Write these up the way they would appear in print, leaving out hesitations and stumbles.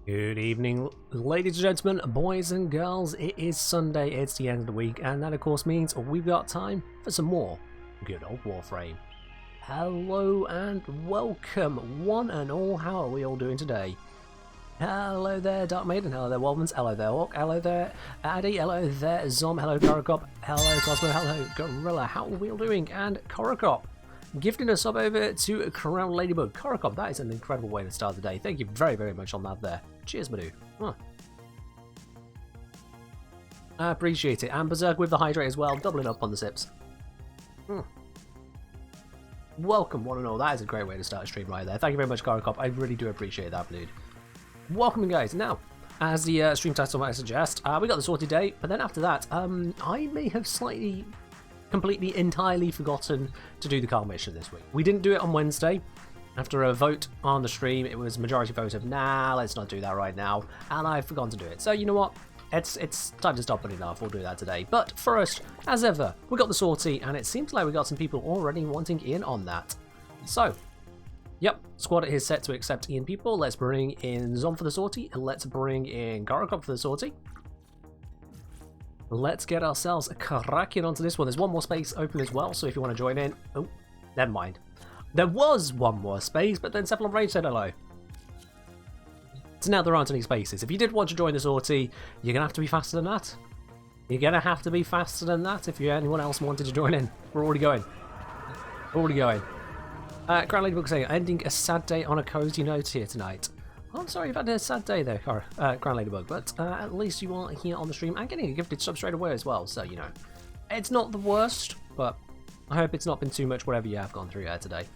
Good evening, ladies and gentlemen, boys and girls. It is Sunday, it's the end of the week, and that of course means we've got time for some more good old Warframe. Hello and welcome, one and all. How are we all doing today? Hello there, Dark Maiden. Hello there, Wolvens. Hello there, Orc. Hello there, Addy. Hello there, Zom. Hello, Korokop. Hello, Cosmo. Hello, Gorilla. How are we all doing? And Korokop, gifting us up over to Crown Ladybug. Korokop, that is an incredible way to start the day. Thank you very, very much on that there. Cheers, my dude. Huh. I appreciate it. And Berserk with the hydrate as well, doubling up on the sips. Welcome, one and all. That is a great way to start a stream right there. Thank you very much, Korokop. I really do appreciate that, dude. Welcome, guys. Now, as the stream title might suggest, we got the Sortie day, but then after that, I may have completely, entirely forgotten to do the Kahl mission this week. We didn't do it on Wednesday. After a vote on the stream, it was majority vote of, nah, let's not do that right now, and I've forgotten to do it. So, you know what? It's time to stop it enough. We'll do that today. But first, as ever, we got the Sortie, and it seems like we got some people already wanting in on that. So, yep, squad is set to accept in people. Let's bring in Zom for the Sortie, and let's bring in Korokop for the Sortie. Let's get ourselves cracking onto this one. There's one more space open as well, so if you want to join in... Oh, never mind. There was one more space, but then Cephalon Rage said hello. So now there aren't any spaces. If you did want to join the Sortie, you're going to have to be faster than that. You're going to have to be faster than that if anyone else wanted to join in. We're already going. Already going. Crown Ladybug saying, ending a sad day on a cozy note here tonight. Oh, I'm sorry you've had a sad day there, Crown Ladybug, but at least you are here on the stream and getting a gifted sub straight away as well, so, you know. It's not the worst, but I hope it's not been too much whatever you have gone through here today.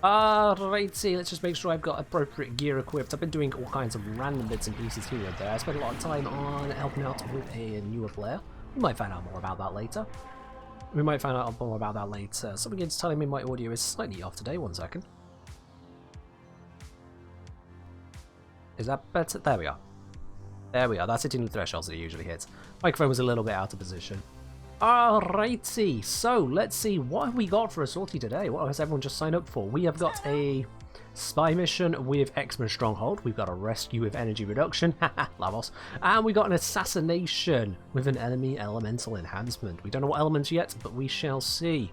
Righty, let's just make sure I've got appropriate gear equipped. I've been doing all kinds of random bits and pieces here and there. I spent a lot of time on helping out with a newer player. We might find out more about that later. Something's telling me my audio is slightly off today. 1 second. Is that better? There we are. There we are. That's hitting the thresholds that it usually hits. Microphone was a little bit out of position. Alrighty, so let's see what have we got for a Sortie today. What has everyone just signed up for? We have got a spy mission with Xmas Stronghold. We've got a rescue with energy reduction, haha, Lavos, and we got an assassination with an enemy elemental enhancement. We don't know what elements yet, but we shall see.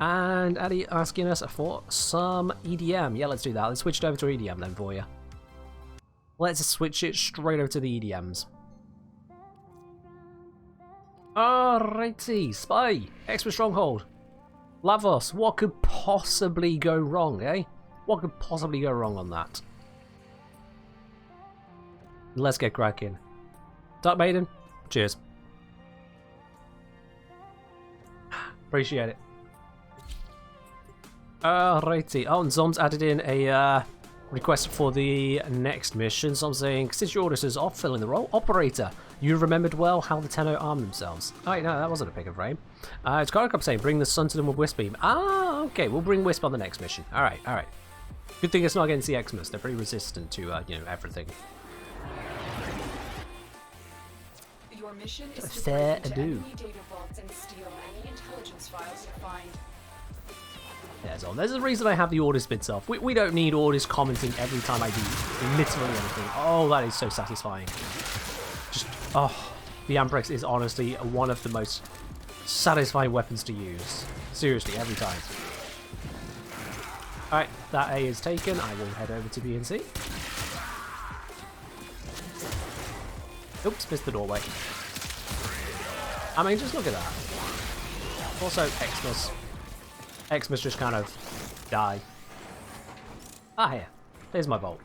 And Addy asking us for some EDM. Yeah, let's do that. Let's switch it over to EDM then for you. Let's switch it straight over to the EDMs. Alrighty, Spy, Extra Stronghold, Lavos, what could possibly go wrong, eh? What could possibly go wrong on that? Let's get cracking. Dark Maiden, cheers. Appreciate it. Alrighty, oh, and Zom's added in a request for the next mission. So I'm saying, since your orders is off, filling the role, operator. You remembered well how the Tenno arm themselves. Oh, no, that wasn't a pick of frame. It's Korokop saying, bring the sun to them with Wisp Beam. Ah, okay, we'll bring Wisp on the next mission. Alright, alright. Good thing it's not against the Xmas. They're pretty resistant to, you know, everything. Your mission is to break into enemy data vaults and steal any intelligence files you find. There's a reason I have the orders bits off. We don't need orders commenting every time I do literally anything. Oh, that is so satisfying. Just, oh, the Amprex is honestly one of the most satisfying weapons to use. Seriously, every time. Alright, that A is taken. I will head over to B and C. Oops, missed the doorway. I mean, just look at that. Also, Xmas just kind of die. Ah, here. There's my bolt.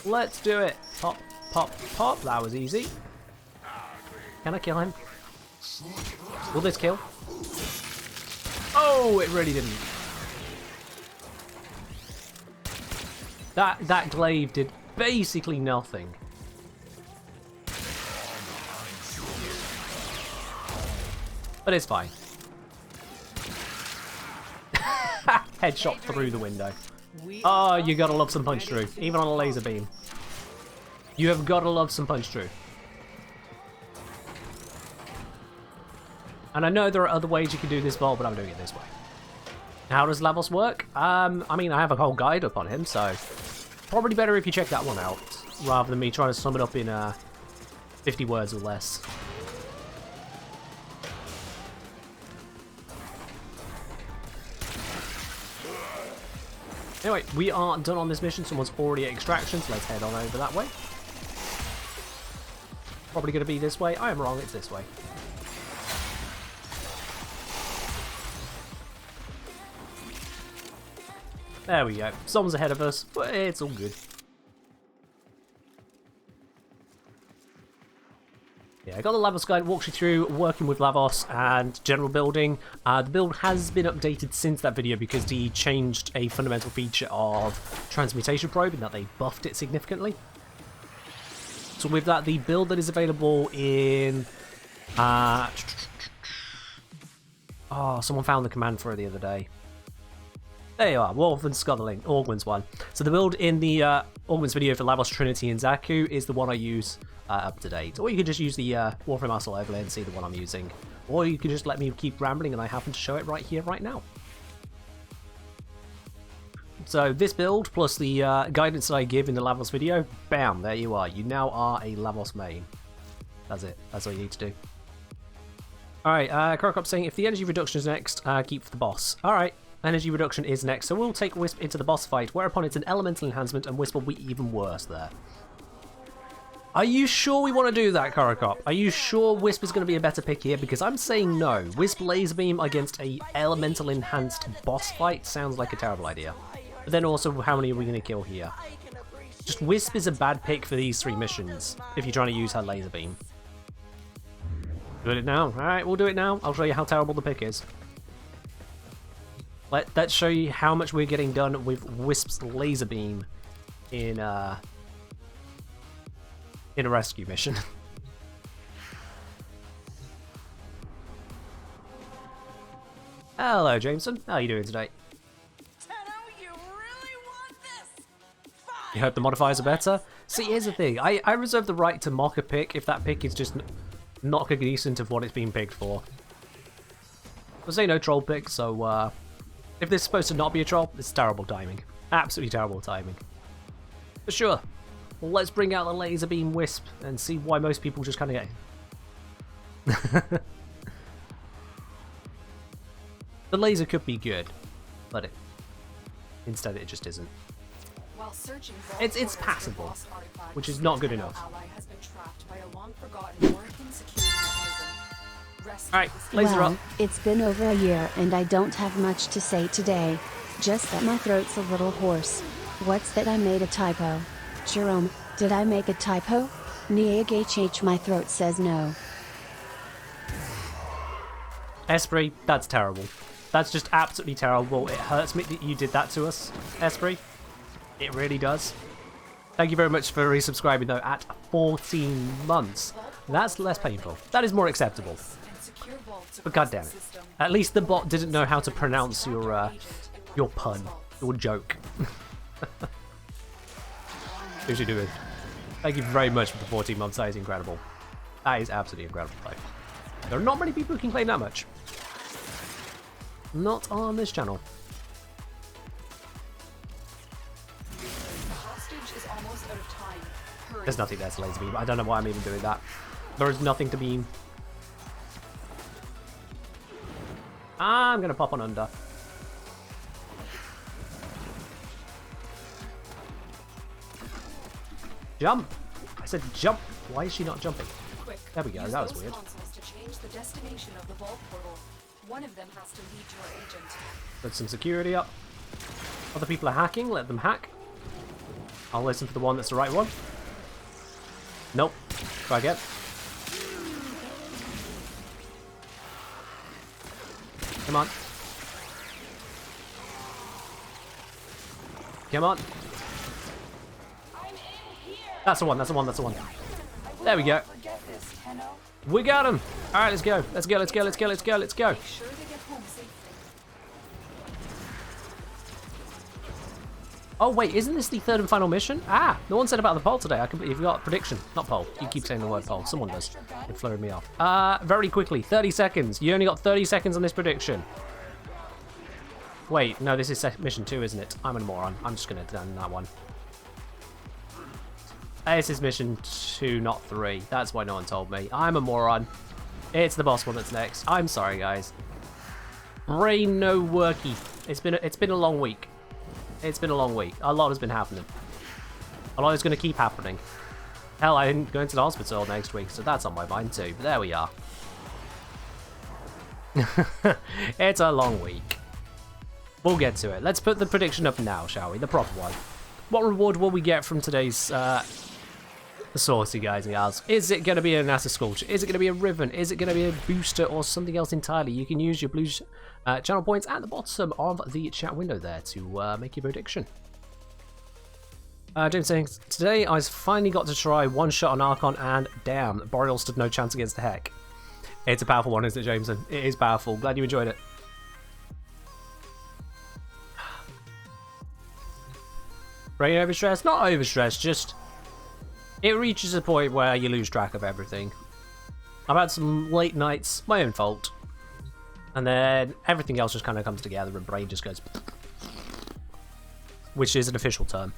Let's do it. Pop, pop, pop. That was easy. Can I kill him? Will this kill? Oh, it really didn't. That glaive did basically nothing. But it's fine. Headshot through the window. Oh, you gotta love some punch through, even on a laser beam. You have gotta love some punch through. And I know there are other ways you can do this vault, but I'm doing it this way. How does Lavos work? I mean, I have a whole guide up on him, so Probably better if you check that one out, rather than me trying to sum it up in 50 words or less. Anyway, we are done on this mission. Someone's already at extraction, so let's head on over that way. Probably going to be this way. I am wrong, it's this way. There we go. Someone's ahead of us, but it's all good. Yeah, I got the Lavos guide, walks you through working with Lavos and general building. The build has been updated since that video because he changed a fundamental feature of transmutation probe in that they buffed it significantly. So with that, the build that is available in... someone found the command for it the other day. There you are, Wolfman's Scuttling, Orgwin's one. So the build in the Orgwin's video for Lavos, Trinity, and Zaku is the one I use up to date. Or you can just use the Warframe Muscle overlay and see the one I'm using. Or you can just let me keep rambling and I happen to show it right here, right now. So this build, plus the guidance that I give in the Lavos video, bam, there you are. You now are a Lavos main. That's it. That's all you need to do. Alright, Krokop saying, if the energy reduction is next, keep for the boss. Alright. Energy reduction is next, so we'll take Wisp into the boss fight, whereupon it's an elemental enhancement and Wisp will be even worse there. Are you sure we want to do that, Korokop? Are you sure Wisp is going to be a better pick here? Because I'm saying no. Wisp Laser Beam against a elemental enhanced boss fight sounds like a terrible idea. But then also, how many are we going to kill here? Just Wisp is a bad pick for these 3 missions, if you're trying to use her Laser Beam. Doing it now. Alright, we'll do it now. I'll show you how terrible the pick is. Let's show you how much we're getting done with Wisp's Laser Beam in a rescue mission. Hello, Jameson. How are you doing today? You really want this? Fine. You hope the modifiers are better? See, here's the thing. I reserve the right to mock a pick if that pick is just not cognizant of what it's being picked for. I'll say no troll pick, so if this is supposed to not be a troll, it's terrible timing. Absolutely terrible timing. But sure, let's bring out the Laser Beam Wisp and see why most people just kind of get... The laser could be good, but instead it just isn't. While searching It's passable, which is not good enough. Alright, laser Well, up. it's been over a year and I don't have much to say today. Just that my throat's a little hoarse. What's that? I made a typo. Jerome, did I make a typo? Niagh, my throat says no. Esprit, that's terrible. That's just absolutely terrible. It hurts me that you did that to us, Esprit. It really does. Thank you very much for resubscribing though at 14 months. That's less painful. That is more acceptable. But goddamn it. At least the bot didn't know how to pronounce your pun, your joke. Who's you doing? Thank you very much for the 14 months. That is incredible. That is absolutely incredible. There are not many people who can claim that much. Not on this channel. The hostage is almost out of time. Hurry. There's nothing there to laser beam. I don't know why I'm even doing that. There is nothing to beam. I'm gonna pop on under. Jump! I said jump. Why is she not jumping? Quick, There we go. use That was those weird. consoles to change the destination of the vault portal. One of them has to lead to our agent. Put some security up. Other people are hacking. Let them hack. I'll listen for the one that's the right one. Nope. Try again. Come on. Come on. That's the one, that's the one, that's the one. There we go. We got him. Alright, let's go. Let's go, let's go, let's go, let's go, let's go. Make sure they get home safely. Oh wait, isn't this the third and final mission? Ah, no one said about the poll today. I completely forgot. Prediction, not poll. You keep saying the word poll. Someone does. It flurried me off. Very quickly, 30 seconds. You only got 30 seconds on this prediction. Wait, no, this is mission 2, isn't it? I'm a moron. I'm just gonna done that one. This is mission 2, not 3. That's why no one told me. I'm a moron. It's the boss one that's next. I'm sorry, guys. Brain no worky. It's been a long week. It's been a long week. A lot has been happening. A lot is going to keep happening. Hell, I'm going to the hospital next week, so that's on my mind too. But there we are. It's a long week. We'll get to it. Let's put the prediction up now, shall we? The proper one. What reward will we get from today's Sortie, guys and gals? Is it going to be a NASA Sculpture? Is it going to be a Ribbon? Is it going to be a booster or something else entirely? You can use your blue channel points at the bottom of the chat window there to make your prediction. James saying, today I finally got to try one shot on Archon and damn, Boreal stood no chance against the Heck. It's a powerful one, isn't it, Jameson? It is powerful. Glad you enjoyed it. Brain overstress? Not overstress, just it reaches a point where you lose track of everything. I've had some late nights, my own fault. And then everything else just kind of comes together and brain just goes... Which is an official term.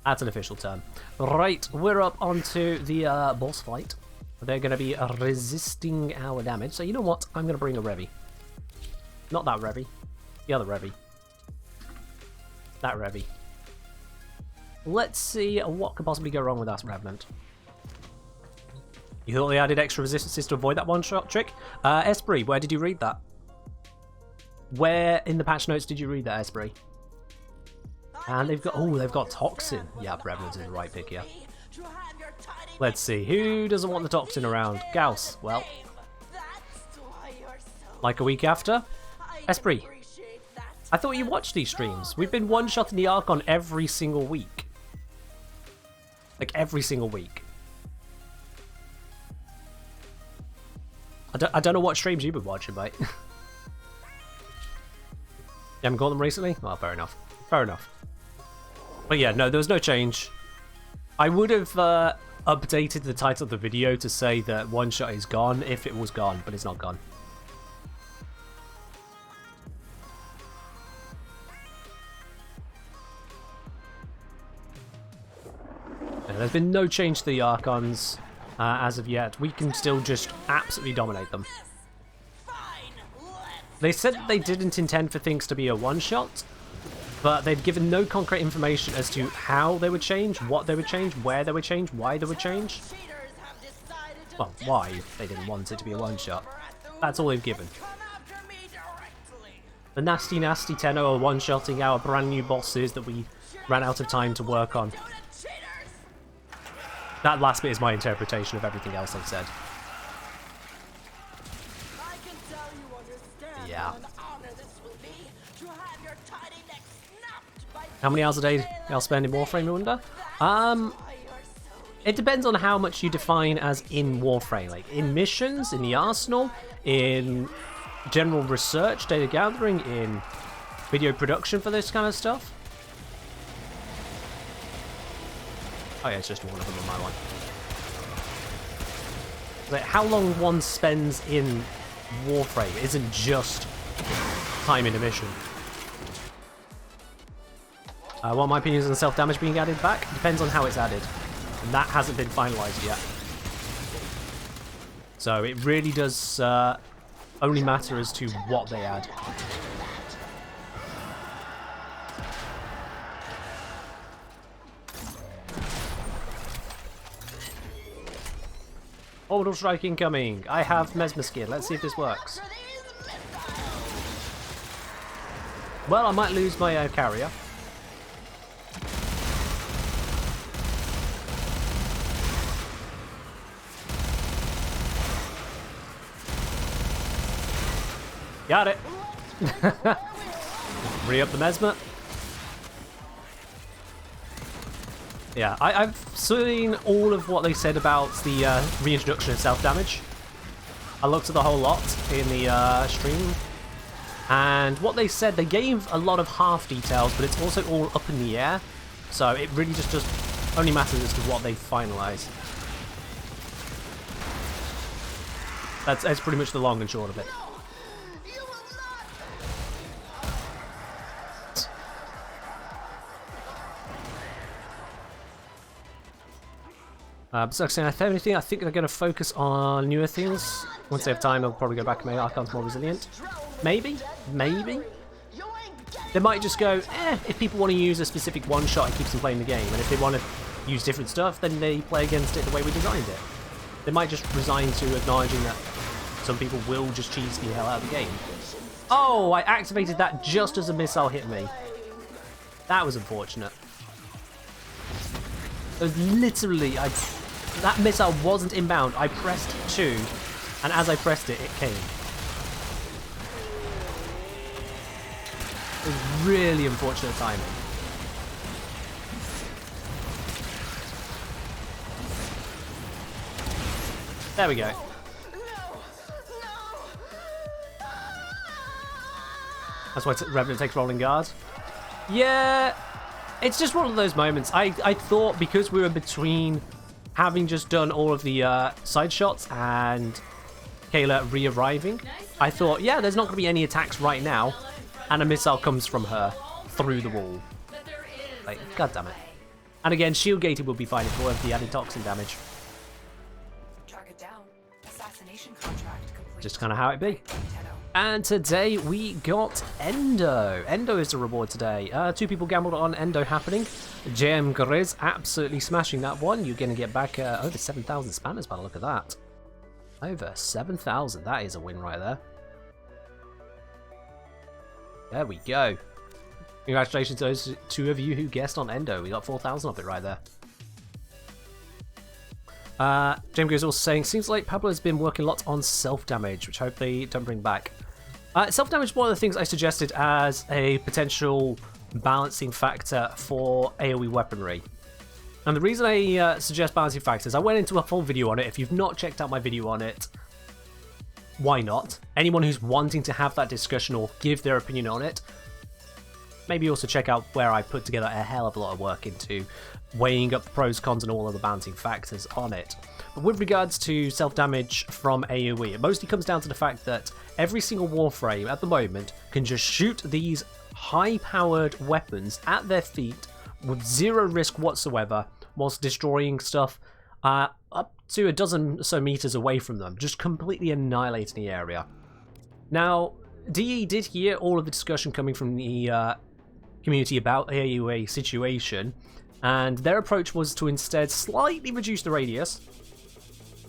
That's an official term. Right, we're up onto the boss fight. They're going to be resisting our damage. So you know what? I'm going to bring a Revy. Not that Revy. The other Revy. That Revy. Let's see what could possibly go wrong with that Revenant. You thought they added extra resistances to avoid that one-shot trick? Esprit, where did you read that? Where in the patch notes did you read that, Esprit? And they've got Toxin. Yeah, Revenant is the right pick here. Let's see, who doesn't want the Toxin around? Gauss, well. Like a week after? Esprit, I thought you watched these streams. We've been one-shotting the Archon every single week. Like, every single week. I don't know what streams you've been watching, mate. You haven't caught them recently? Well, fair enough. Fair enough. But yeah, no, there was no change. I would have updated the title of the video to say that one shot is gone if it was gone, but it's not gone. Yeah, there's been no change to the Archons as of yet. We can still just absolutely dominate them. They said that they didn't intend for things to be a one-shot, but they'd given no concrete information as to how they would change, what they would change, where they would change, why they would change. Well, why they didn't want it to be a one-shot. That's all they've given. The nasty 10 are one-shotting our brand new bosses that we ran out of time to work on. That last bit is my interpretation of everything else I've said. Yeah. How many hours a day I'll spend in Warframe, you wonder? It depends on how much you define as in Warframe. Like, in missions, in the arsenal, in general research, data gathering, in video production for this kind of stuff. Oh yeah, it's just one of them on my one. Like, how long one spends in Warframe isn't just time in a mission. What my opinion is on self-damage being added back depends on how it's added. And that hasn't been finalised yet. So it really does only matter as to what they add. Orbital strike incoming. I have Mesmer Skin. Let's see if this works. Well, I might lose my carrier. Got it. Re-up the Mesmer. Yeah, I've seen all of what they said about the reintroduction of self-damage. I looked at the whole lot in the stream. And what they said, they gave a lot of half details, but it's also all up in the air. So it really just only matters as to what they finalise. That's pretty much the long and short of it. Besides saying, if anything, I think they're going to focus on newer things. Once they have time, they'll probably go back and make Archons more resilient. Maybe? Maybe? They might just go, if people want to use a specific one-shot, it keeps them playing the game. And if they want to use different stuff, then they play against it the way we designed it. They might just resign to acknowledging that some people will just cheese the hell out of the game. Oh, I activated that just as a missile hit me. That was unfortunate. It was literally, that missile wasn't inbound. I pressed 2, and as I pressed it, it came. It was really unfortunate timing. There we go. That's why Revenant takes rolling guard. Yeah, it's just one of those moments. I thought because we were between having just done all of the side shots and Kayla re-arriving, I thought, yeah, there's not going to be any attacks right now, and a missile comes from her through the wall. Like, god damn it. And again, shield gated would be fine if we have the added toxin damage. Target down. Assassination contract complete. Just kind of how it be. And today we got Endo. Endo is the reward today. 2 people gambled on Endo happening. JM Grizz absolutely smashing that one. You're going to get back over 7,000 spanners by the look of that. Over 7,000. That is a win right there. There we go. Congratulations to those 2 of you who guessed on Endo. We got 4,000 off it right there. James is also saying, seems like Pablo has been working a lot on self-damage, which hopefully don't bring back. Self-damage is one of the things I suggested as a potential balancing factor for AoE weaponry. And the reason I suggest balancing factors, I went into a full video on it. If you've not checked out my video on it, why not? Anyone who's wanting to have that discussion or give their opinion on it, maybe also check out where I put together a hell of a lot of work into weighing up the pros, cons, and all of the balancing factors on it. But with regards to self-damage from AoE, it mostly comes down to the fact that every single Warframe at the moment can just shoot these high-powered weapons at their feet with 0 risk whatsoever, whilst destroying stuff up to a dozen or so meters away from them, just completely annihilating the area. Now, DE did hear all of the discussion coming from the community about the AoE situation, and their approach was to instead slightly reduce the radius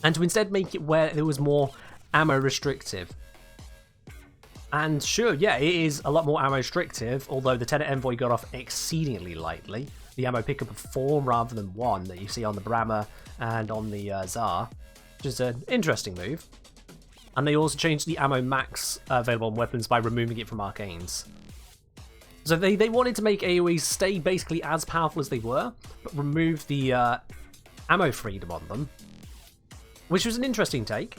and to instead make it where it was more ammo restrictive. And sure, yeah, it is a lot more ammo restrictive, although the Tenet Envoy got off exceedingly lightly. The ammo pickup of 4 rather than 1 that you see on the Brahma and on the Tsar, which is an interesting move. And they also changed the ammo max available on weapons by removing it from arcanes. So they wanted to make AoEs stay basically as powerful as they were, but remove the ammo freedom on them, which was an interesting take.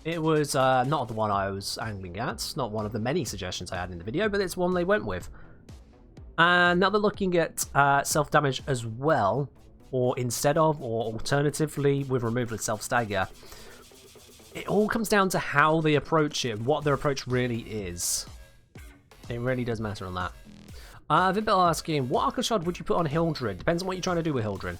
It was not the one I was angling at, not one of the many suggestions I had in the video, but it's one they went with. And now they're looking at self-damage as well, or instead of, or alternatively with removal of self-stagger. It all comes down to how they approach it, what their approach really is. It really does matter on that. Vibel asking, what Archon Shard would you put on Hildren? Depends on what you're trying to do with Hildren.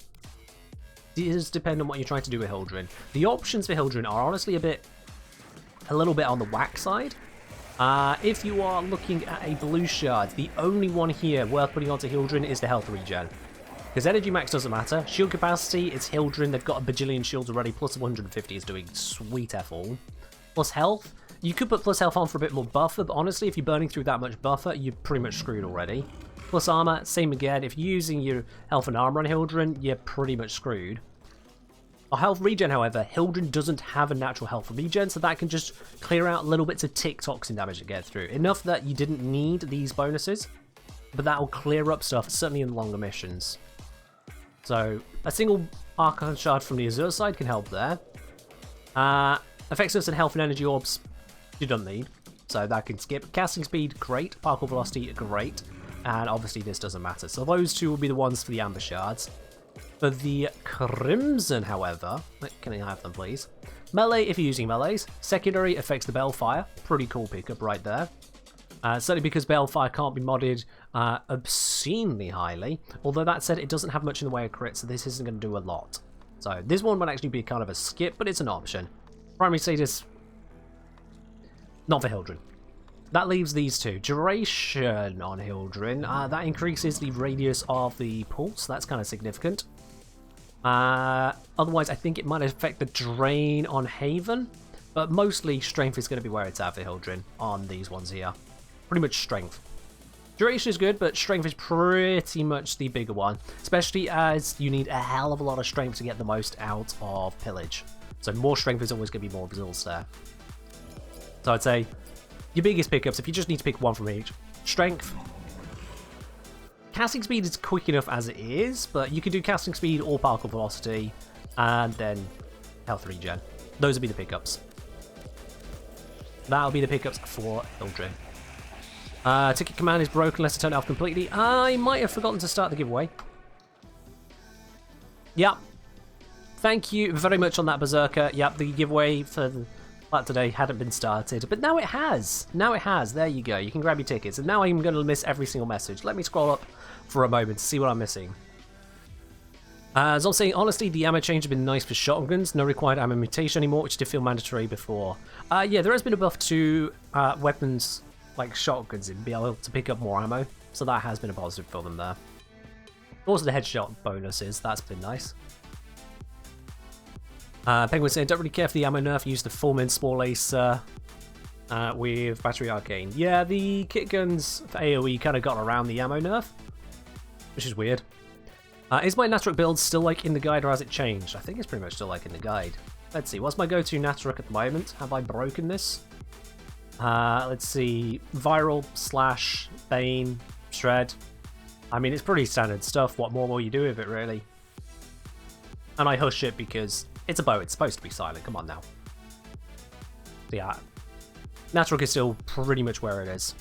It does depend on what you're trying to do with Hildren. The options for Hildren are honestly a little bit on the whack side. If you are looking at a blue shard, the only one here worth putting onto Hildren is the health regen. Because energy max doesn't matter. Shield capacity, it's Hildren. They've got a bajillion shields already. Plus 150 is doing sweet F all. Plus health. You could put plus health on for a bit more buffer, but honestly, if you're burning through that much buffer, you're pretty much screwed already. Plus armor, same again. If you're using your health and armor on Hildren, you're pretty much screwed. Our health regen, however, Hildren doesn't have a natural health regen, so that can just clear out little bits of tick toxin damage to get through. Enough that you didn't need these bonuses, but that will clear up stuff, certainly in longer missions. So, a single Archon Shard from the Azure side can help there. Effectiveness and health and energy orbs, you don't need, so that can skip. Casting speed, great. Particle velocity, great. And obviously this doesn't matter. So those two will be the ones for the Amber Shards. For the Crimson, however, can I have them please? Melee if you're using melees. Secondary affects the Balefire. Pretty cool pickup right there. Certainly because Balefire can't be modded obscenely highly. Although that said, it doesn't have much in the way of crit, so this isn't going to do a lot. So this one might actually be kind of a skip, but it's an option. Primary status, not for Hildren. That leaves these two. Duration on Hildren, that increases the radius of the pulse. That's kind of significant. Otherwise, I think it might affect the drain on Haven, but mostly strength is going to be where it's at for Hildren on these ones here. Pretty much strength. Duration is good, but strength is pretty much the bigger one, especially as you need a hell of a lot of strength to get the most out of Pillage. So more strength is always going to be more results there. So I'd say your biggest pickups, if you just need to pick one from each, strength. Casting speed is quick enough as it is, but you could do casting speed or particle velocity, and then health regen. Those would be the pickups. That'll be the pickups for Hildren. Ticket command is broken unless I turn it off completely. I might have forgotten to start the giveaway. Yep. Thank you very much on that, Berserker. Yep, the giveaway for that today hadn't been started, but now it has. Now it has. There you go. You can grab your tickets. And now I'm going to miss every single message. Let me scroll up for a moment to see what I'm missing. As I'm saying, honestly, the ammo change has been nice for shotguns. No required ammo mutation anymore, which did feel mandatory before. Yeah, there has been a buff to weapons like shotguns and be able to pick up more ammo, so that has been a positive for them there. Also the headshot bonuses, that's been nice. Penguin saying, don't really care for the ammo nerf, use the Fullman Small Ace with Battery Arcane. Yeah, the kit guns for AoE kind of got around the ammo nerf, which is weird. Is my Natruk build still like in the guide or has it changed? I think it's pretty much still like in the guide. Let's see, what's my go-to Natruk at the moment? Have I broken this? Let's see, Viral, Slash, Bane, Shred. I mean, it's pretty standard stuff. What more will you do with it, really? And I hush it because it's a bow. It's supposed to be silent. Come on now. So yeah, Natruk is still pretty much where it is.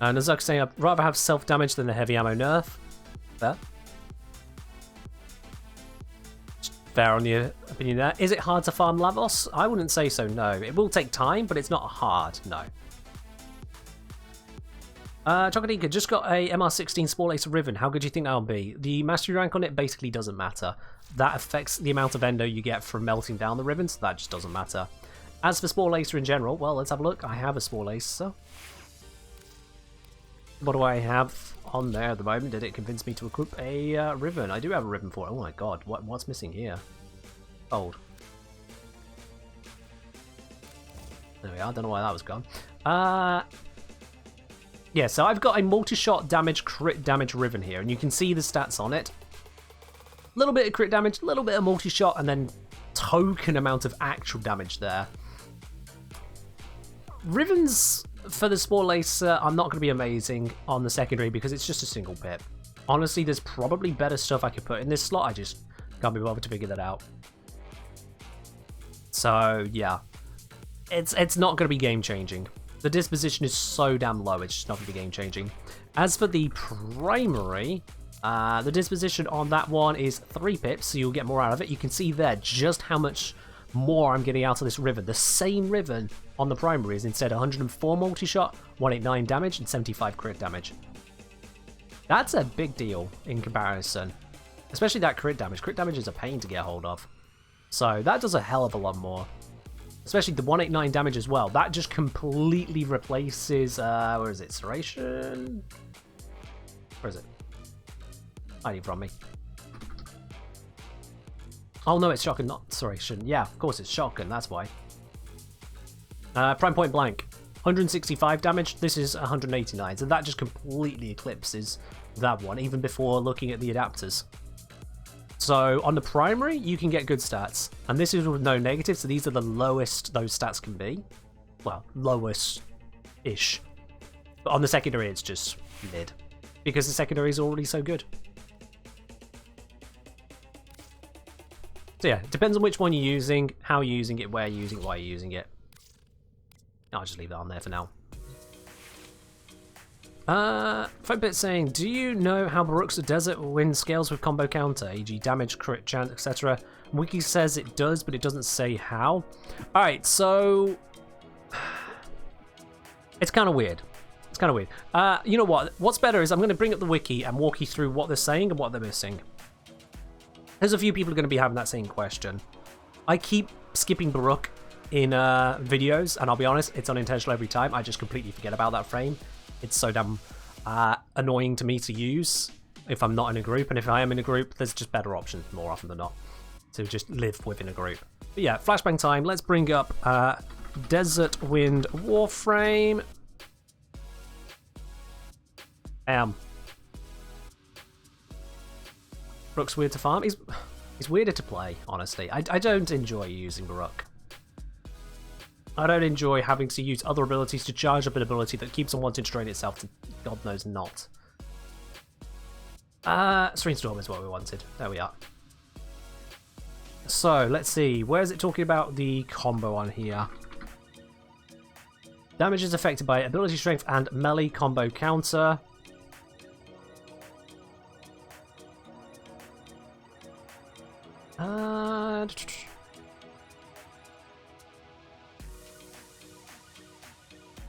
And as I was saying, I'd rather have self-damage than the heavy ammo nerf. Fair. Fair on your opinion there. Is it hard to farm Lavos? I wouldn't say so, no. It will take time, but it's not hard, no. Chocodika just got a MR16 Small Ace Riven. How good do you think that'll be? The mastery rank on it basically doesn't matter. That affects the amount of endo you get from melting down the ribbons. That just doesn't matter. As for Small Acer in general, well, let's have a look. I have a Small Acer. What do I have on there at the moment? Did it convince me to equip a ribbon? I do have a ribbon for it. Oh my god, what's missing here? Gold. There we are, don't know why that was gone. Yeah, so I've got a multi-shot damage, crit damage ribbon here, and you can see the stats on it. A little bit of crit damage, a little bit of multi-shot, and then token amount of actual damage there. Ribbons for the Small Ace are not going to be amazing on the secondary because it's just a single pip. Honestly, there's probably better stuff I could put in this slot. I just can't be bothered to figure that out. So yeah, it's not going to be game changing. The disposition is so damn low, it's just not going to be game changing. As for the primary, the disposition on that one is 3 pips, so you'll get more out of it. You can see there just how much more I'm getting out of this ribbon. The same ribbon on the primary is instead 104 multi-shot, 189 damage, and 75 crit damage. That's a big deal in comparison. Especially that crit damage. Crit damage is a pain to get hold of. So that does a hell of a lot more. Especially the 189 damage as well. That just completely replaces, where is it? Serration? Where is it? Hiding from me. Oh no, it's Shotgun, not Serration. Yeah, of course it's Shotgun, that's why. Prime Point Blank. 165 damage, this is 189, so that just completely eclipses that one, even before looking at the adapters. So on the primary, you can get good stats, and this is with no negatives, so these are the lowest those stats can be. Well, lowest-ish. But on the secondary, it's just mid, because the secondary is already so good. So yeah, it depends on which one you're using, how you're using it, where you're using it, why you're using it. I'll just leave that on there for now. Phonebit saying, do you know how Baruch's the Desert Wind scales with combo counter, e.g. damage, crit, chance, etc.? Wiki says it does, but it doesn't say how. Alright, so it's kind of weird. It's kind of weird. You know what? What's better is I'm going to bring up the wiki and walk you through what they're saying and what they're missing. There's a few people going to be having that same question. I keep skipping Baruch in videos, and I'll be honest, it's unintentional every time. I just completely forget about that frame. It's so damn annoying to me to use if I'm not in a group, and if I am in a group, there's just better options more often than not to just live within a group. But yeah, flashbang time. Let's bring up Desert Wind Warframe. Baruch's weird to farm. He's weirder to play, honestly. I don't enjoy using Baruch. I don't enjoy having to use other abilities to charge up an ability that keeps on wanting to drain itself to God knows not. Serene Storm is what we wanted. There we are. So, let's see. Where is it talking about the combo on here? Damage is affected by ability strength and melee combo counter.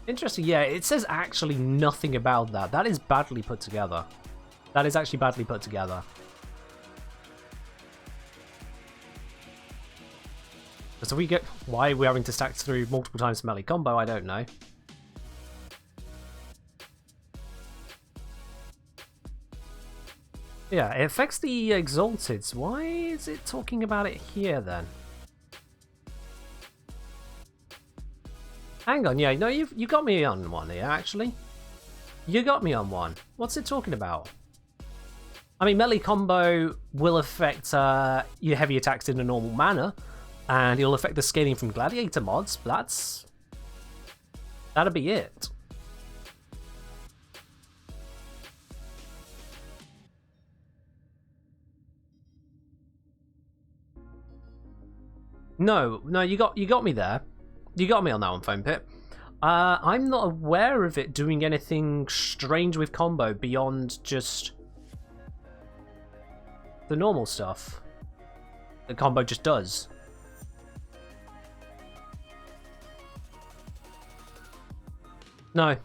Interesting, yeah, it says actually nothing about that. That is badly put together. That is actually badly put together. So we get why we're having to stack through multiple times melee combo, I don't know. Yeah, it affects the Exalteds. Why is it talking about it here then? Hang on, yeah, no, you got me on one here, actually. You got me on one. What's it talking about? I mean, melee combo will affect your heavy attacks in a normal manner, and it'll affect the scaling from gladiator mods. That'll be it. No, you got me there. You got me on that one, Foam Pit. I'm not aware of it doing anything strange with combo beyond just the normal stuff the combo just does. No,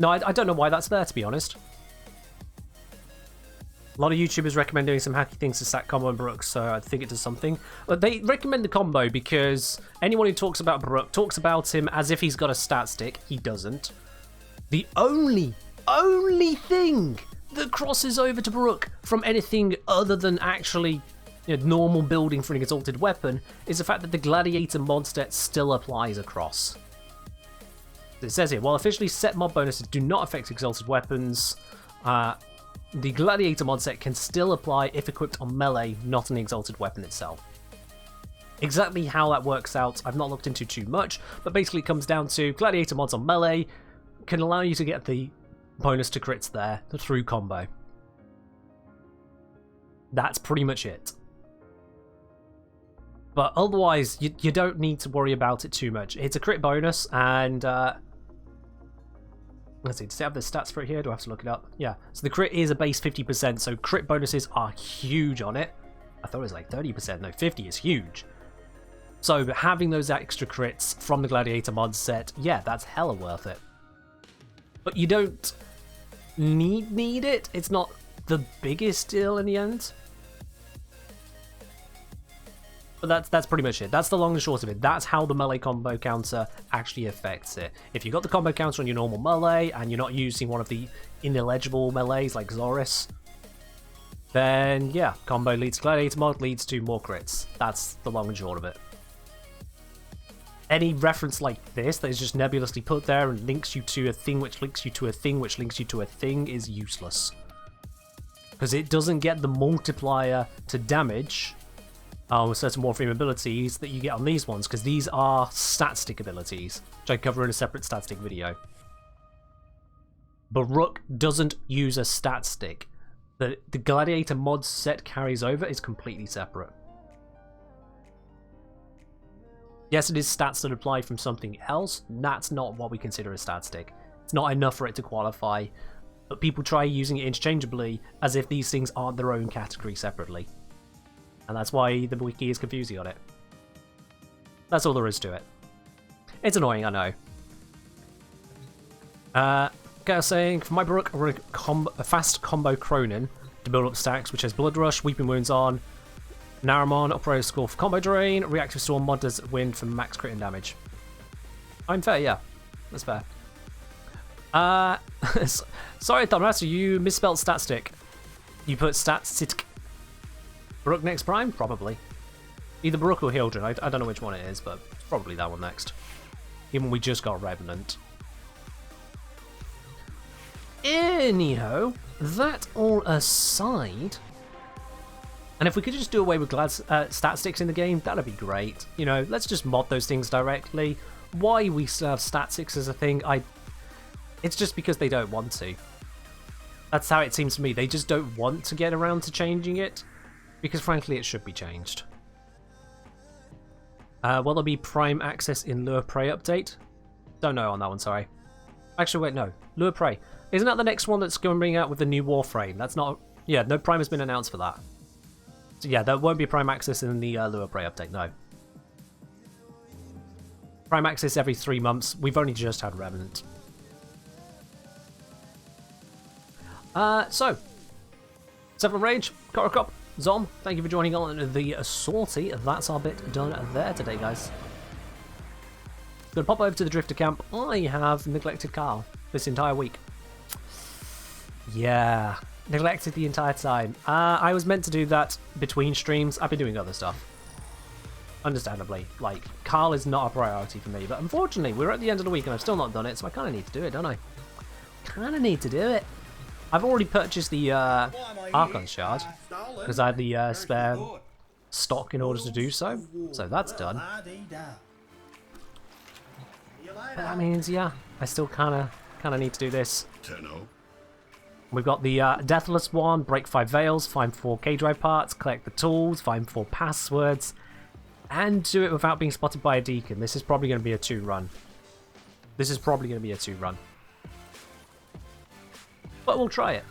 I don't know why that's there, to be honest. A lot of YouTubers recommend doing some hacky things to stack combo and Baruch, so I think it does something. But they recommend the combo because anyone who talks about Baruch talks about him as if he's got a stat stick. He doesn't. The only thing that crosses over to Baruch from anything other than actually normal building for an exalted weapon is the fact that the Gladiator mod set still applies across. It says here, while officially set mod bonuses do not affect exalted weapons, the Gladiator mod set can still apply if equipped on melee, not an exalted weapon itself. Exactly how that works out, I've not looked into too much, but basically it comes down to Gladiator mods on melee can allow you to get the bonus to crits there through combo. That's pretty much it. But otherwise, you don't need to worry about it too much. It's a crit bonus, and let's see, does it have the stats for it here? Do I have to look it up? Yeah, so the crit is a base 50%, so crit bonuses are huge on it. I thought it was like 30%, no, 50 is huge. So having those extra crits from the Gladiator mod set, yeah, that's hella worth it. But you don't need it. It's not the biggest deal in the end. But that's pretty much it. That's the long and short of it. That's how the melee combo counter actually affects it. If you've got the combo counter on your normal melee and you're not using one of the ineligible melees like Zoris, then yeah, combo leads to Gladiator mod leads to more crits. That's the long and short of it. Any reference like this that is just nebulously put there and links you to a thing which links you to a thing which links you to a thing is useless. Because it doesn't get the multiplier to damage with certain Warframe abilities that you get on these ones, because these are stat stick abilities, which I cover in a separate stat stick video. Baruch doesn't use a stat stick. The Gladiator mod set carries over is completely separate. Yes, it is stats that apply from something else. That's not what we consider a stat stick. It's not enough for it to qualify, but people try using it interchangeably as if these things aren't their own category separately. And that's why the wiki is confusing on it. That's all there is to it. It's annoying, I know. Guys saying, for my Brook, I run a fast combo Cronin to build up stacks, which has Blood Rush, Weeping Wounds on, Naramon, Operator Skull for combo drain, Reactive Storm mod does Wind for max crit and damage. I'm fair, yeah. That's fair. Sorry, Thomraster, you misspelled Statstick. You put Statstic. Brook next prime? Probably. Either Brook or Hildren. I don't know which one it is, but probably that one next. Even we just got Revenant. Anyhow, that all aside, and if we could just do away with stat sticks in the game, that'd be great. You know, let's just mod those things directly. Why we still have stat sticks as a thing, it's just because they don't want to. That's how it seems to me. They just don't want to get around to changing it, because frankly it should be changed. Will there be Prime access in Lure Prey update? Don't know on that one, sorry. Actually, wait, no. Lure Prey. Isn't that the next one that's going to bring out with the new Warframe? That's not... Yeah, no Prime has been announced for that. So yeah, there won't be Prime access in the Lure Prey update, no. Prime access every 3 months. We've only just had Revenant. So. Seven Rage, Korokop, Zom, thank you for joining on the Sortie. That's our bit done there today, guys. Gonna pop over to the Drifter camp. I have neglected Kahl this entire week. Yeah, neglected the entire time. I was meant to do that between streams. I've been doing other stuff. Understandably. Like, Kahl is not a priority for me. But unfortunately, we're at the end of the week and I've still not done it, so I kind of need to do it, don't I? Kind of need to do it. I've already purchased the Archon Shard, because I had the spare stock in order to do so. So that's done. But that means, yeah, I still kind of need to do this. We've got the Deathless one, break 5 veils, find 4 K-Drive parts, collect the tools, find 4 passwords, and do it without being spotted by a Deacon. This is probably going to be a 2-run. This is probably going to be a 2-run. But we'll try it.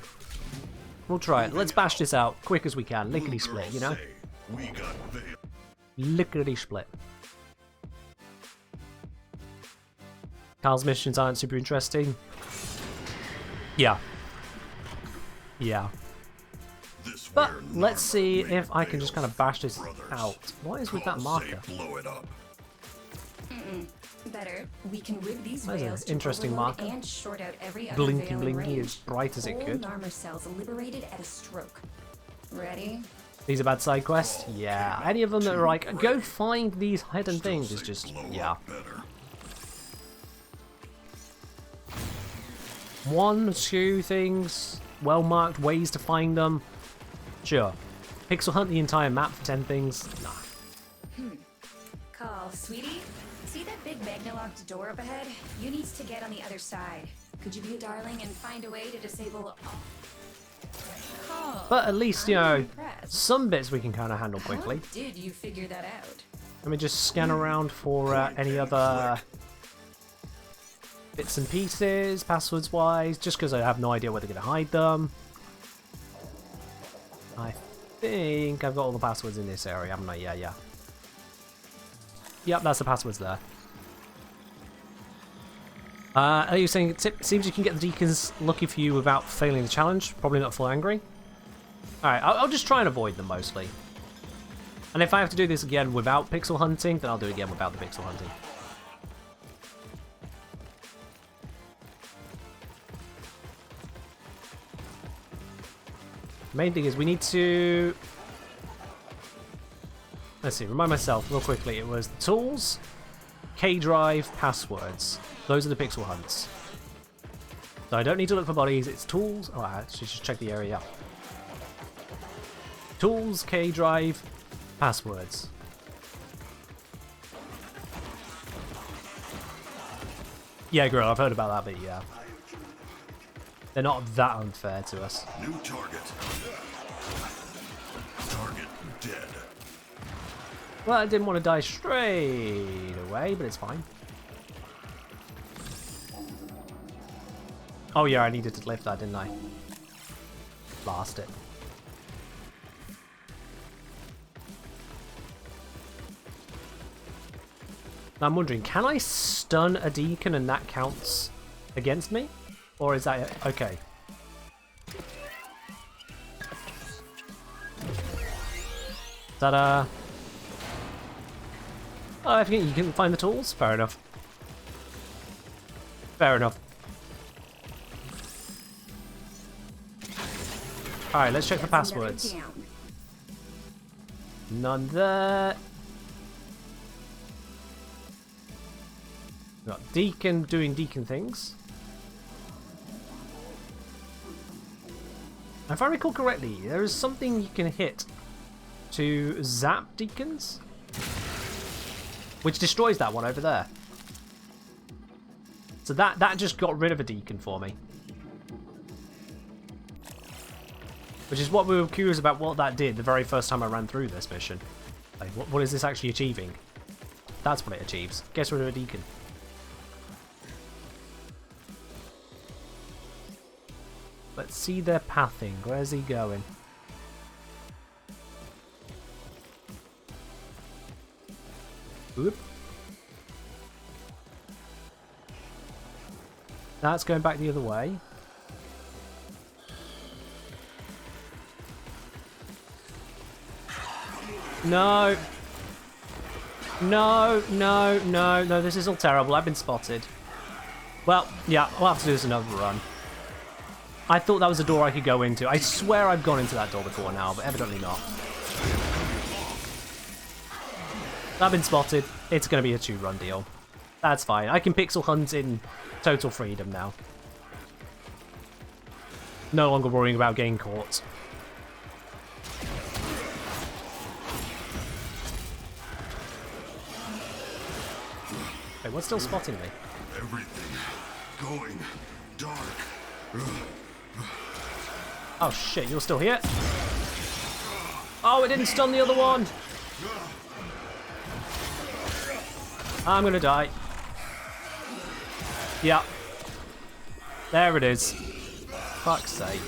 We'll try it. Let's bash this out quick as we can. Lickety split, you know? Lickety split. Kahl's missions aren't super interesting. Yeah. Yeah. But let's see if I can just kind of bash this out. What is with that marker? Better. We can rig these That is rails an interesting marker. and short out every other Blinky veil in blinky range. as bright as it Old could. armor cells liberated at a stroke. Ready? These are bad side quests? Yeah. Any of them that are like, go find these hidden things is just, yeah. 1, 2 things, well marked ways to find them. Sure. Pixel hunt the entire map for 10 things? Nah. Kahl, sweetie? See that big magna-locked door up ahead? You need to get on the other side. Could you be a darling and find a way to disable all... Kahl, But at least, you know, impressed. some bits we can kind of handle quickly. How did you figure that out? Let me just scan around for any other bits and pieces, passwords-wise, just because I have no idea where they're going to hide them. I think I've got all the passwords in this area, haven't I? Yeah, yeah. Yep, that's the passwords there. Are you saying it seems you can get the Deacons lucky for you without failing the challenge? Probably not full angry. Alright, I'll just try and avoid them mostly. And if I have to do this again without pixel hunting, then I'll do it again without the pixel hunting. Main thing is we need to... Let's see, remind myself real quickly. It was the tools, K-Drive, passwords. Those are the pixel hunts. So I don't need to look for bodies, it's tools. Oh, I should just check the area. Tools, K-Drive, passwords. Yeah, girl, I've heard about that, but yeah. They're not that unfair to us. New target. Target dead. Well, I didn't want to die straight away, but it's fine. Oh yeah, I needed to lift that, didn't I? Blast it. Now I'm wondering, can I stun a Deacon and that counts against me? Or is that it? Okay. Ta-da! Oh, I think you can find the tools? Fair enough. Fair enough. Alright, let's check the passwords. None there. Got Deacon doing Deacon things. If I recall correctly, there is something you can hit to zap Deacons, which destroys that one over there. So that just got rid of a Deacon for me. Which is what we were curious about what that did the very first time I ran through this mission. Like, what is this actually achieving? That's what it achieves. Gets rid of a Deacon. Let's see their pathing. Where's he going? Oop. That's going back the other way. No. No, no, no, no, this is all terrible. I've been spotted. Well, yeah, we'll have to do this another run. I thought that was a door I could go into. I swear I've gone into that door before now, but evidently not. I've been spotted. It's going to be a 2-run deal. That's fine. I can pixel hunt in total freedom now. No longer worrying about getting caught. Wait, what's still spotting me? Everything going dark. Oh shit, you're still here? Oh, it didn't stun the other one! I'm gonna die. Yeah. There it is. Fuck's sake.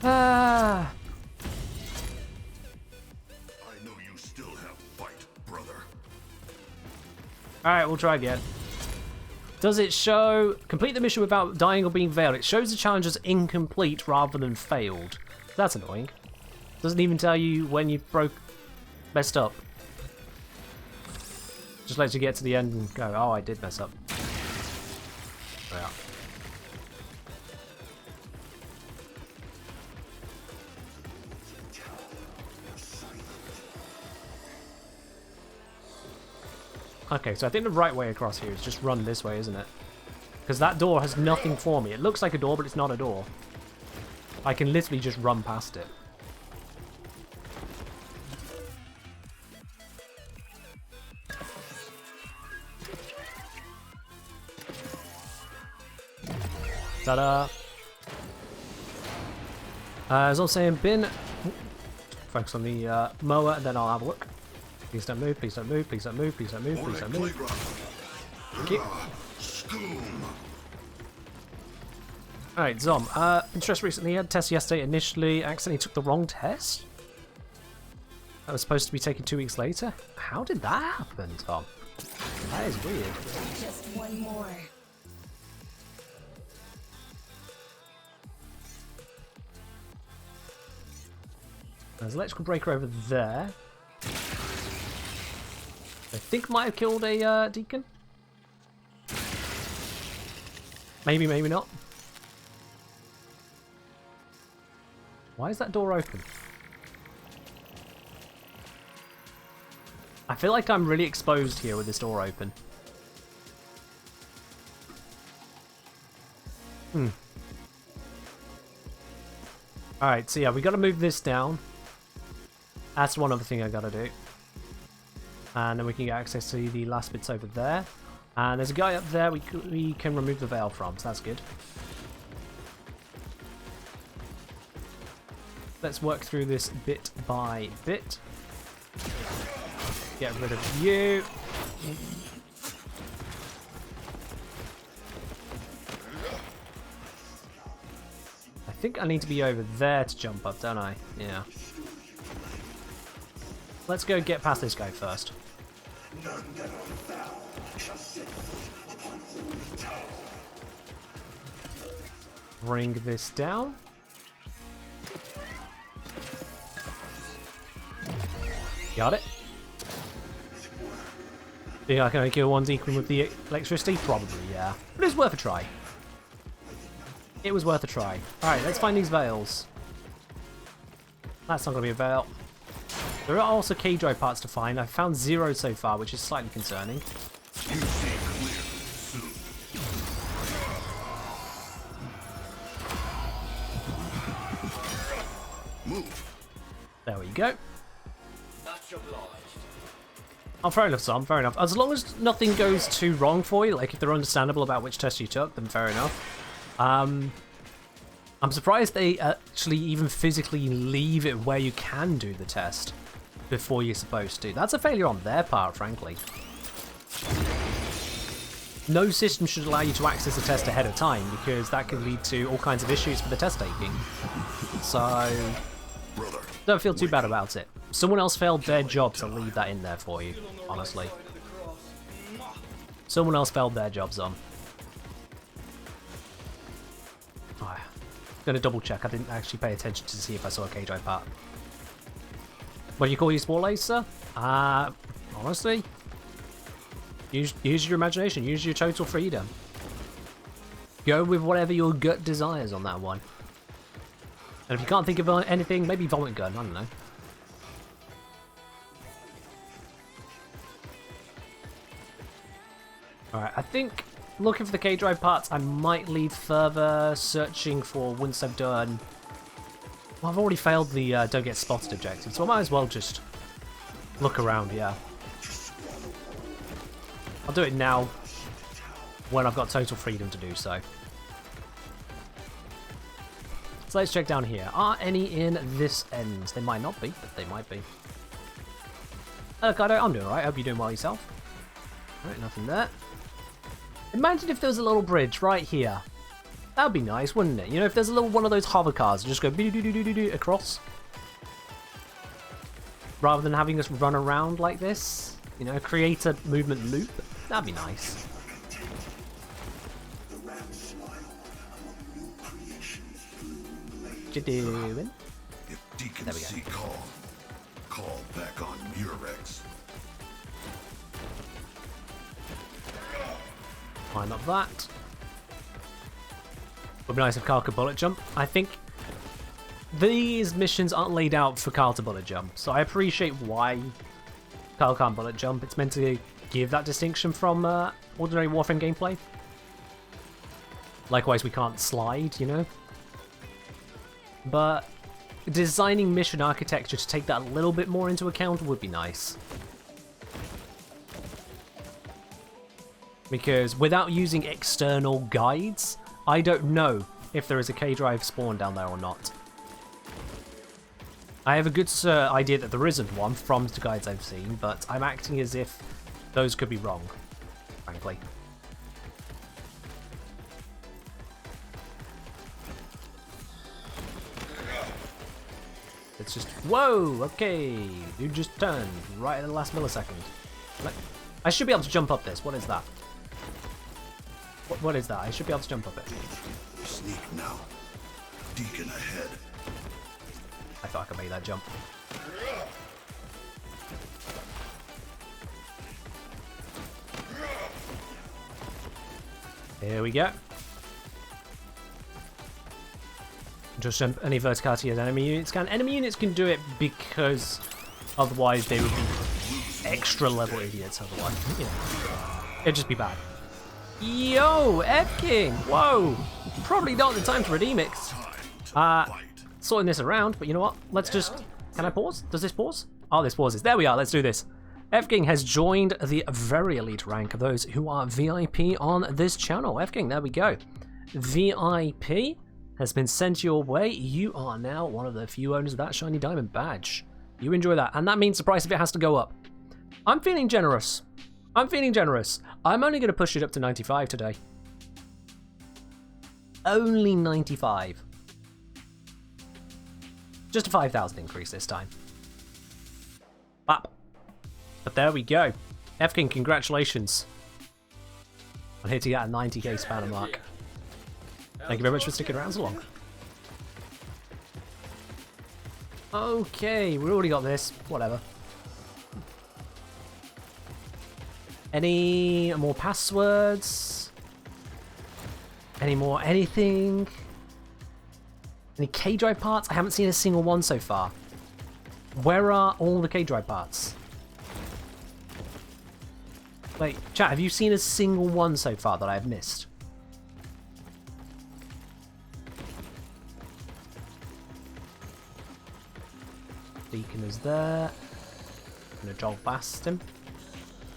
Ah. I know you still have fight, brother. Alright, we'll try again. Does it show complete the mission without dying or being veiled? It shows the challenge as incomplete rather than failed. That's annoying. Doesn't even tell you when you messed up. Just lets you get to the end and go, oh, I did mess up. Yeah. Okay, so I think the right way across here is just run this way, isn't it? Because that door has nothing for me. It looks like a door, but it's not a door. I can literally just run past it. Ta-da! As I was saying, focus on the mower, and then I'll have a look. Please don't move, please don't move, please don't move, please don't move, please don't move. Thank you. Alright, Zom. Interest recently had a test yesterday. Initially, accidentally took the wrong test. That was supposed to be taken 2 weeks later. How did that happen, Tom? That is weird. Just one more. There's an electrical breaker over there. I think might have killed a Deacon. Maybe, maybe not. Why is that door open? I feel like I'm really exposed here with this door open. Alright, so yeah, we gotta move this down. That's one other thing I gotta do. And then we can get access to the last bits over there. And there's a guy up there we can remove the veil from, so that's good. Let's work through this bit by bit. Get rid of you. I think I need to be over there to jump up, don't I? Yeah. Let's go get past this guy first. Bring this down. Got it. Think I can only kill ones equal with the electricity? Probably, yeah. But it's worth a try. It was worth a try. Alright, let's find these veils. That's not going to be a veil. There are also K-drive parts to find. I've found 0 so far, which is slightly concerning. You see clear soon. Move. There we go. Oh, fair enough, Sam. Fair enough. As long as nothing goes too wrong for you, like if they're understandable about which test you took, then fair enough. I'm surprised they actually even physically leave it where you can do the test before you're supposed to. That's a failure on their part, frankly. No system should allow you to access a test ahead of time, because that could lead to all kinds of issues for the test taking. So, don't feel too bad about it. Someone else failed their job to leave that in there for you, honestly. Someone else failed their jobs on. I'm gonna double check. I didn't actually pay attention to see if I saw a K-drive part. What do you call your spore laser? Honestly, use your imagination. Use your total freedom. Go with whatever your gut desires on that one. And if you can't think of anything, maybe vomit gun. I don't know. Alright, I think looking for the K-drive parts, I might lead further searching for once I've done... Well, I've already failed the don't get spotted objective, so I might as well just look around, yeah. I'll do it now when I've got total freedom to do so. So let's check down here. Are any in this end? They might not be, but they might be. Look, I'm doing alright. I hope you're doing well yourself. Alright, nothing there. Imagine if there was a little bridge right here. That would be nice, wouldn't it? You know, if there's a little one of those hover cars, just go across. Rather than having us run around like this. You know, create a movement loop. That'd be nice. What you doing? If Deacon see Kahl back on Murex. Line up that. Would be nice if Kahl could bullet jump. I think these missions aren't laid out for Kahl to bullet jump, so I appreciate why Kahl can't bullet jump. It's meant to give that distinction from ordinary Warframe gameplay. Likewise, we can't slide, you know? But designing mission architecture to take that a little bit more into account would be nice. Because without using external guides, I don't know if there is a K-drive spawn down there or not. I have a good idea that there isn't one from the guides I've seen, but I'm acting as if those could be wrong, frankly. It's just, whoa, okay, you just turned right at the last millisecond. I should be able to jump up this. What is that? What is that? I should be able to jump up it. Sneak now. Deacon ahead. I thought I could make that jump. Here we go. Just jump any verticality as enemy units can. Enemy units can do it because otherwise they would be extra level idiots otherwise. You know, it'd just be bad. Yo, F-King! Whoa! Probably not the time to redeem it. Sorting this around, but you know what? Let's just... Can I pause? Does this pause? Oh, this pauses. There we are. Let's do this. F-King has joined the very elite rank of those who are VIP on this channel. F-King, there we go. VIP has been sent your way. You are now one of the few owners of that shiny diamond badge. You enjoy that, and that means the price of it has to go up. I'm feeling generous. I'm feeling generous. I'm only going to push it up to 95 today. Only 95. Just a 5,000 increase this time. Bap. But there we go. F-King, congratulations on hitting that 90k spanner mark. Thank you very much for sticking around so long. Okay, we already got this. Whatever. Any more passwords? Any more anything? Any K-drive parts? I haven't seen a single one so far. Where are all the K-drive parts? Wait, chat, have you seen a single one so far that I've missed? Beacon is there. I'm gonna jog past him.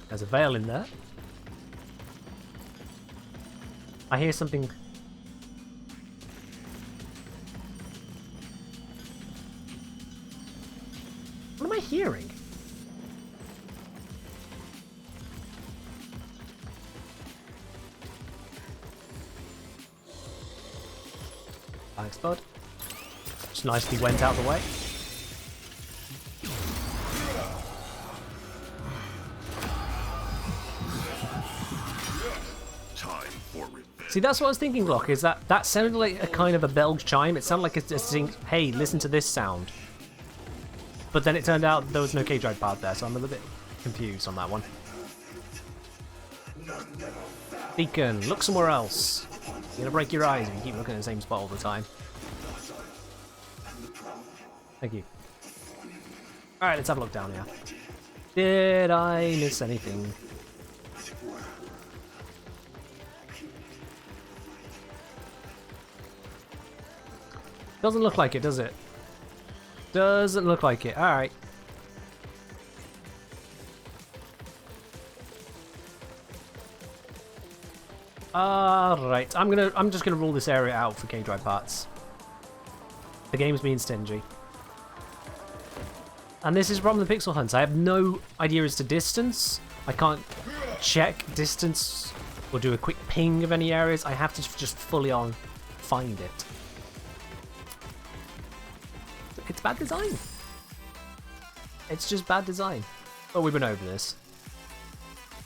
There's a veil in there. I hear something. What am I hearing? Thanks, bud. Just nicely went out the way. See, that's what I was thinking, Glock, is that sounded like a kind of a Belg chime. It sounded like it's saying, hey, listen to this sound. But then it turned out there was no K-drive part there, so I'm a little bit confused on that one. Beacon, look somewhere else. You're gonna break your eyes if you keep looking at the same spot all the time. Thank you. Alright, let's have a look down here. Did I miss anything? Doesn't look like it, does it? Doesn't look like it. Alright. Alright. I'm just gonna rule this area out for K-drive parts. The game's being stingy. And this is from the pixel hunts. I have no idea as to distance. I can't check distance or do a quick ping of any areas. I have to just fully on find it. It's bad design. It's just bad design. But we've been over this.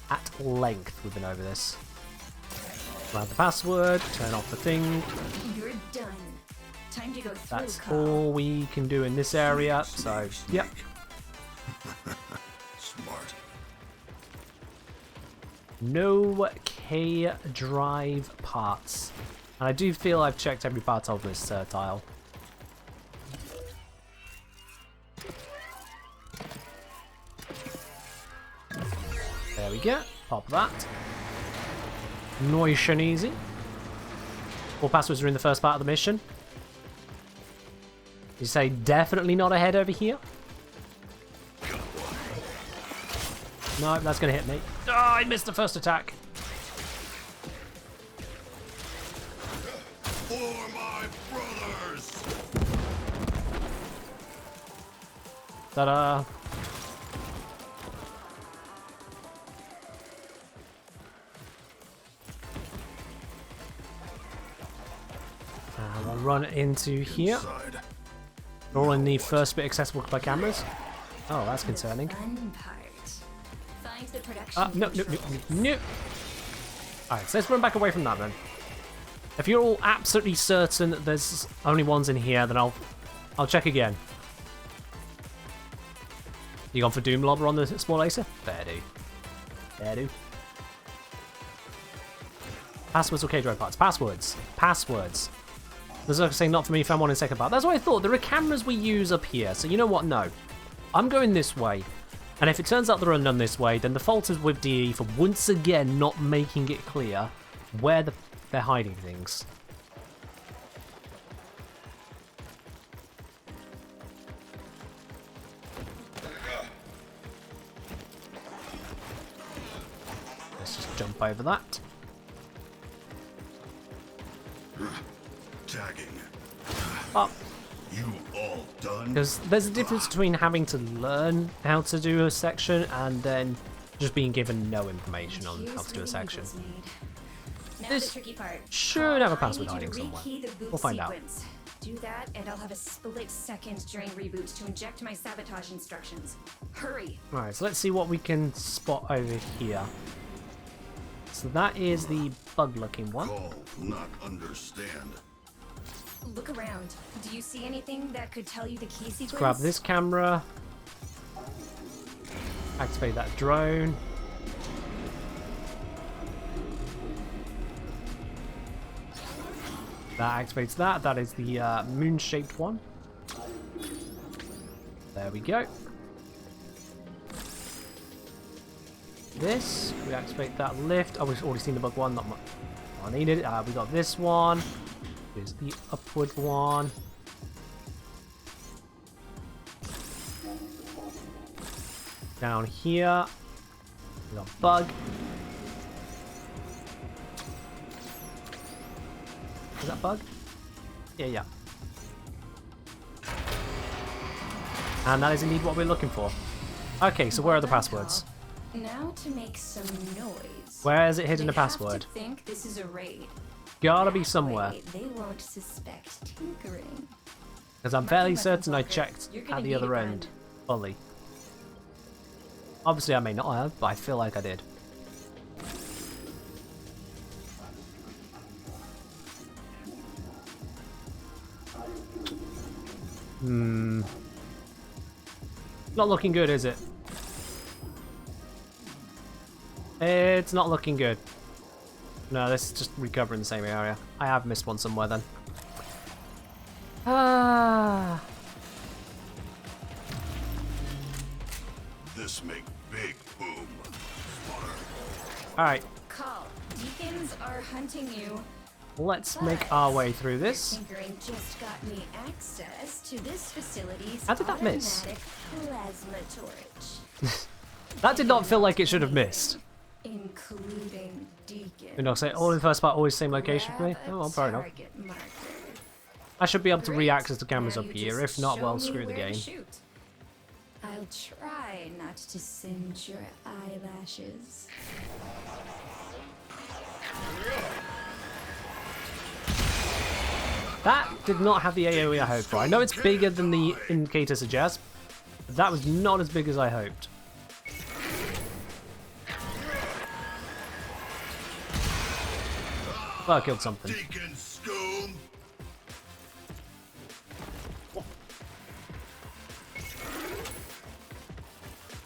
At length, we've been over this. Grab the password, turn off the thing. You're done. Time to go through. That's Kahl. all we can do in this area, so, yep. Smart. No K-drive parts. And I do feel I've checked every part of this tile. There we go. Pop that. Nice and easy. All passwords are in the first part of the mission. You say definitely not ahead over here? No, that's going to hit me. Oh, I missed the first attack. For my brothers! Ta-da. We'll run into here. Inside. We're all in the first bit accessible by cameras. Oh, that's concerning. Fun part. Find the production No. Alright, so let's run back away from that then. If you're all absolutely certain that there's only ones in here, then I'll check again. You gone for Doom Lobber on the small laser? Fair do. Fair do. Passwords or K-drive parts? Passwords. Passwords. There's like saying not for me, found one in second part. That's what I thought. There are cameras we use up here. So you know what? No. I'm going this way. And if it turns out they're undone this way, then the fault is with DE for once again not making it clear where they're hiding things. Let's just jump over that. Tagging. Up. You all done? Because there's a difference between having to learn how to do a section and then just being given no information on how to do a section. Now This the tricky part. should have a I password need you hiding to somewhere. rekey the boot We'll find out. sequence. Do that, and I'll have a split second during reboot to inject my sabotage instructions. Hurry! Alright, so let's see what we can spot over here. So that is the bug-looking one. Call, not understand. Look around. Do you see anything that could tell you the key sequence? Grab this camera. Activate that drone. That activates that. That is the moon-shaped one. There we go. This, we activate that lift. Oh, we've already seen the bug one. Not needed. We got this one. Here's the upward one. Down here, we got bug. Is that bug? Yeah. And that is indeed what we're looking for. Okay, so where are the passwords? Now to make some noise. Where is it hidden They the password? have to think this is a raid. Gotta be That somewhere. way They won't suspect tinkering. Because I'm fairly Marking certain I weapons checked You're gonna at the need other a end gun. fully. Obviously I may not have, but I feel like I did. Not looking good, is it? It's not looking good. No, this is just recovering the same area. I have missed one somewhere then. Ah. This make big boom. Alright, Kahl, deacons are hunting you. let's make our way through this. Tinkering just got me access to this facility's How did that miss? automatic plasma torch, That did not feel like it should have missed. including deacons. You know, say all in the first part, always same location for me. Grab a Oh, well, fair enough. target marker. I should be able to Great. re-access the cameras Now up you here. just If not, show well, me screw the where to game. shoot. I'll try not to singe your eyelashes. That did not have the AoE I hoped for. I know it's bigger than the indicator suggests, but that was not as big as I hoped. Well, I killed something. Deacon Scoom.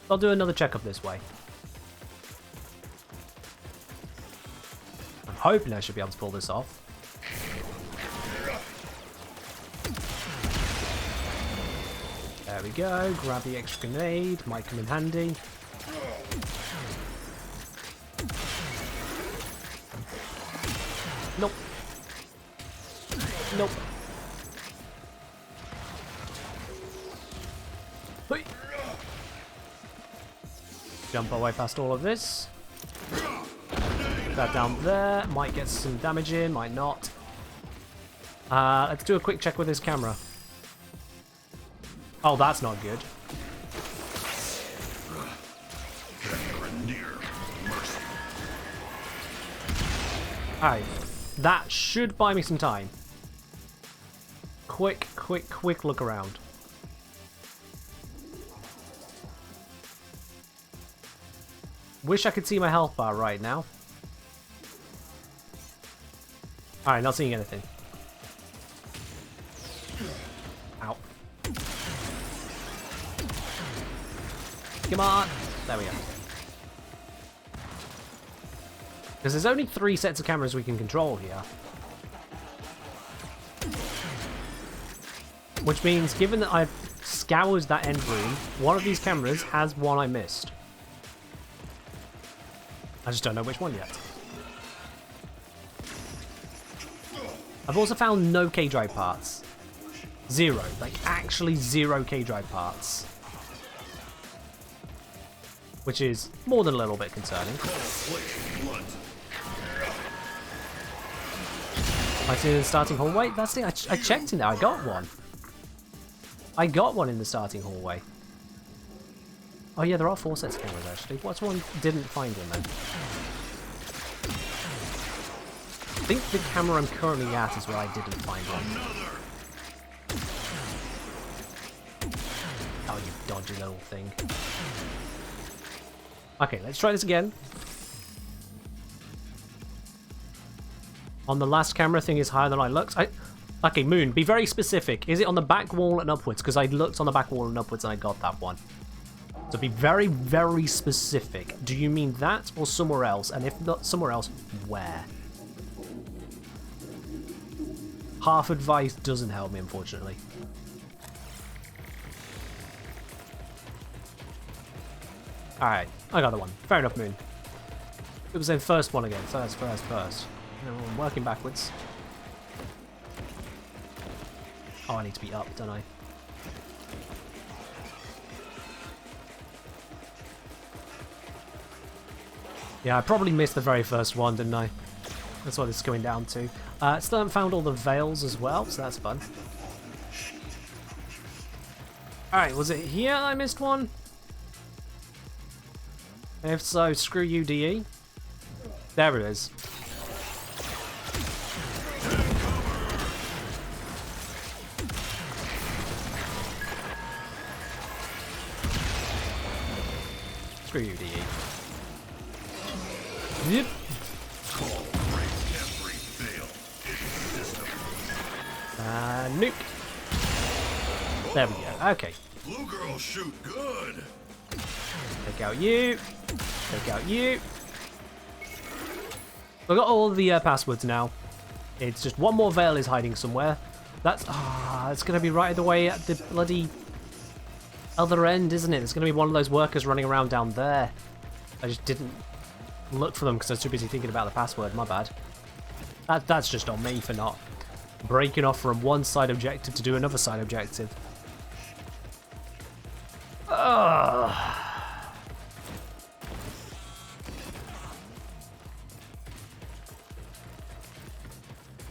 I'll do another check up this way. I'm hoping I should be able to pull this off. There we go. Grab the extra grenade. Might come in handy. Nope. Nope. Hoi. Jump our way past all of this. Put that down there. Might get some damage in, might not. Let's do a quick check with this camera. Oh, that's not good. Near mercy. Alright. That should buy me some time. Quick look around. Wish I could see my health bar right now. Alright, not seeing anything. Ow. Come on! There we go. Because there's only 3 sets of cameras we can control here. Which means, given that I've scoured that end room, one of these cameras has one I missed. I just don't know which one yet. I've also found no K-drive parts. 0. Like, actually 0 K-drive parts. Which is more than a little bit concerning. I see in the starting hallway. That's it. I checked in there. I got one. I got one in the starting hallway. Oh yeah, there are 4 sets of cameras actually. What's one didn't find one then? I think the camera I'm currently at is where I didn't find one. dodgy little thing. Okay, let's try this again. On the last camera, thing is higher than I looked. Okay, Moon, be very specific. Is it on the back wall and upwards? Because I looked on the back wall and upwards and I got that one. So be very, very specific. Do you mean that or somewhere else? And if not somewhere else, where? Half advice doesn't help me, unfortunately. Alright, I got the one. Fair enough, Moon. It was the first one again. First. No, I'm working backwards. Oh, I need to be up, don't I? Yeah, I probably missed the very first one, didn't I? That's what it's going down to. Still haven't found all the veils as well, so that's fun. Alright, was it here I missed one? If so, screw you, DE. There it is. Screw you, DE. Yep. Nuke. There we go. Okay. Blue girl shoot good. Take out you. Take out you. We've got all the passwords now. It's just one more veil is hiding somewhere. That's it's gonna be right away at the bloody other end, isn't it? It's gonna be one of those workers running around down there. I just didn't look for them because I was too busy thinking about the password. My bad. That's just on me for not breaking off from one side objective to do another side objective. Ugh.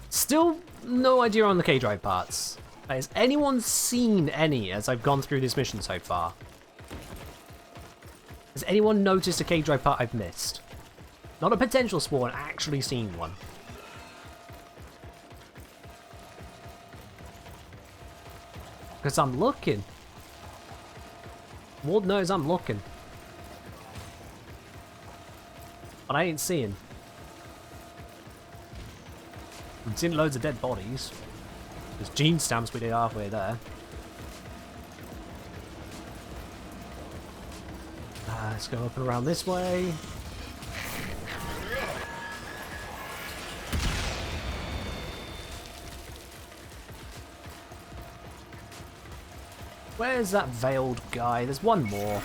Still no idea on the K-Drive parts. Has anyone seen any as I've gone through this mission so far? Has anyone noticed a K-Drive part I've missed? Not a potential spawn, actually seen one. Because I'm looking. Lord knows I'm looking. But I ain't seeing. I'm seeing loads of dead bodies. There's gene stamps we did halfway there. Let's go up and around this way. Where's that veiled guy? There's one more.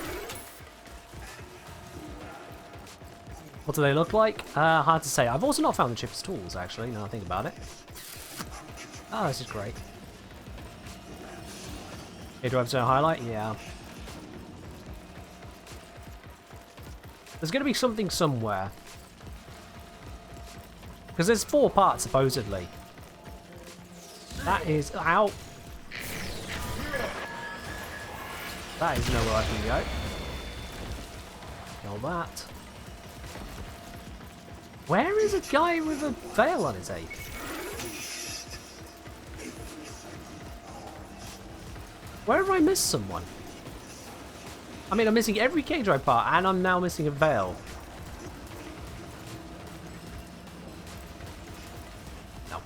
What do they look like? Hard to say. I've also not found the cheapest tools, actually, now I think about it. Oh, this is great. K-Drive zone highlight? Yeah. There's going to be something somewhere. Because there's 4 parts, supposedly. That is... Ow! That is nowhere I can go. Kill that. Where is a guy with a veil on his head? Where have I missed someone? I mean, I'm missing every K-Drive part, and I'm now missing a veil. No.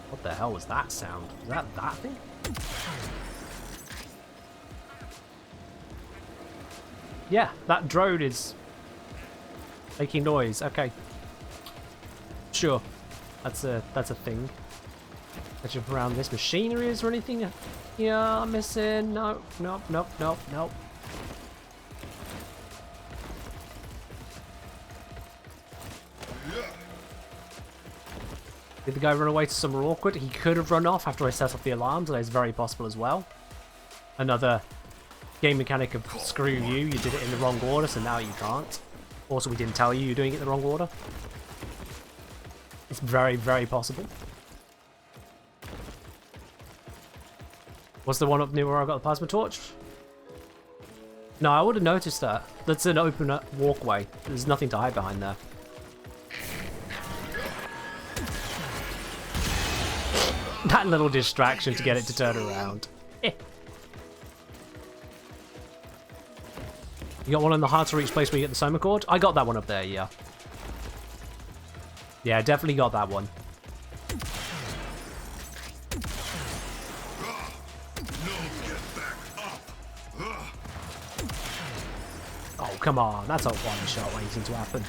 What the hell was that sound? Was that thing? Yeah, that drone is making noise. Okay. Sure. That's a thing. Let's jump around this machinery. Is there anything here I'm missing? No, nope, nope, nope, nope. Did the guy run away to somewhere awkward? He could have run off after I set off the alarms. That is very possible as well. Another game mechanic of screw you. You did it in the wrong order, so now you can't. Also, we didn't tell you you're doing it in the wrong order. It's very, very possible. What's the one up near where I got the plasma torch? No, I would have noticed that. That's an open walkway. There's nothing to hide behind there. That little distraction to get it to turn around. You got one in the hard to reach place where you get the Soma cord? I got that one up there, yeah. Yeah, definitely got that one. Oh, come on. That's a one-shot waiting to happen.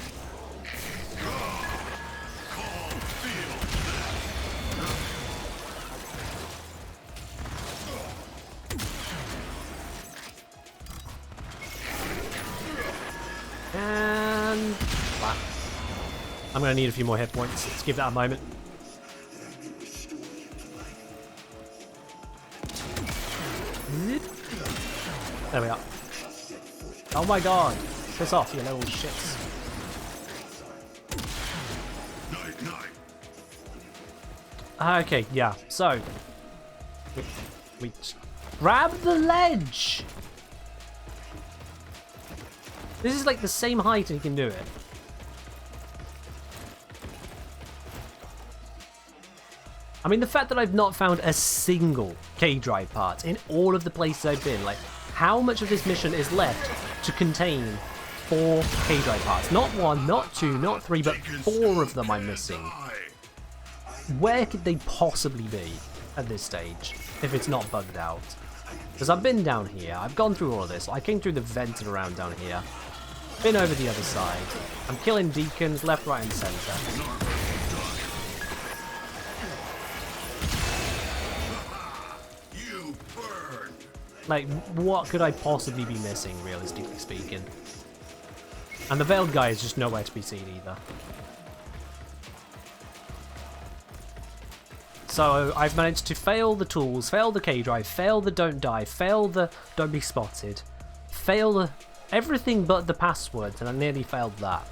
And... wow. I'm going to need a few more hit points. Let's give that a moment. There we are. Oh my god. Piss off, you little shits. Okay, yeah. So... we grab the ledge! This is like the same height and you can do it. I mean, the fact that I've not found a single K-Drive part in all of the places I've been, like, how much of this mission is left to contain 4 K-Drive parts? Not 1, not 2, not 3, but 4 of them I'm missing. Where could they possibly be at this stage, if it's not bugged out? Because I've been down here, I've gone through all of this, I came through the vents and around down here, been over the other side, I'm killing deacons left, right and centre. Like, what could I possibly be missing, realistically speaking? And the veiled guy is just nowhere to be seen either. So I've managed to fail the tools, fail the K-Drive, fail the don't die, fail the don't be spotted, fail the everything but the passwords, and I nearly failed that.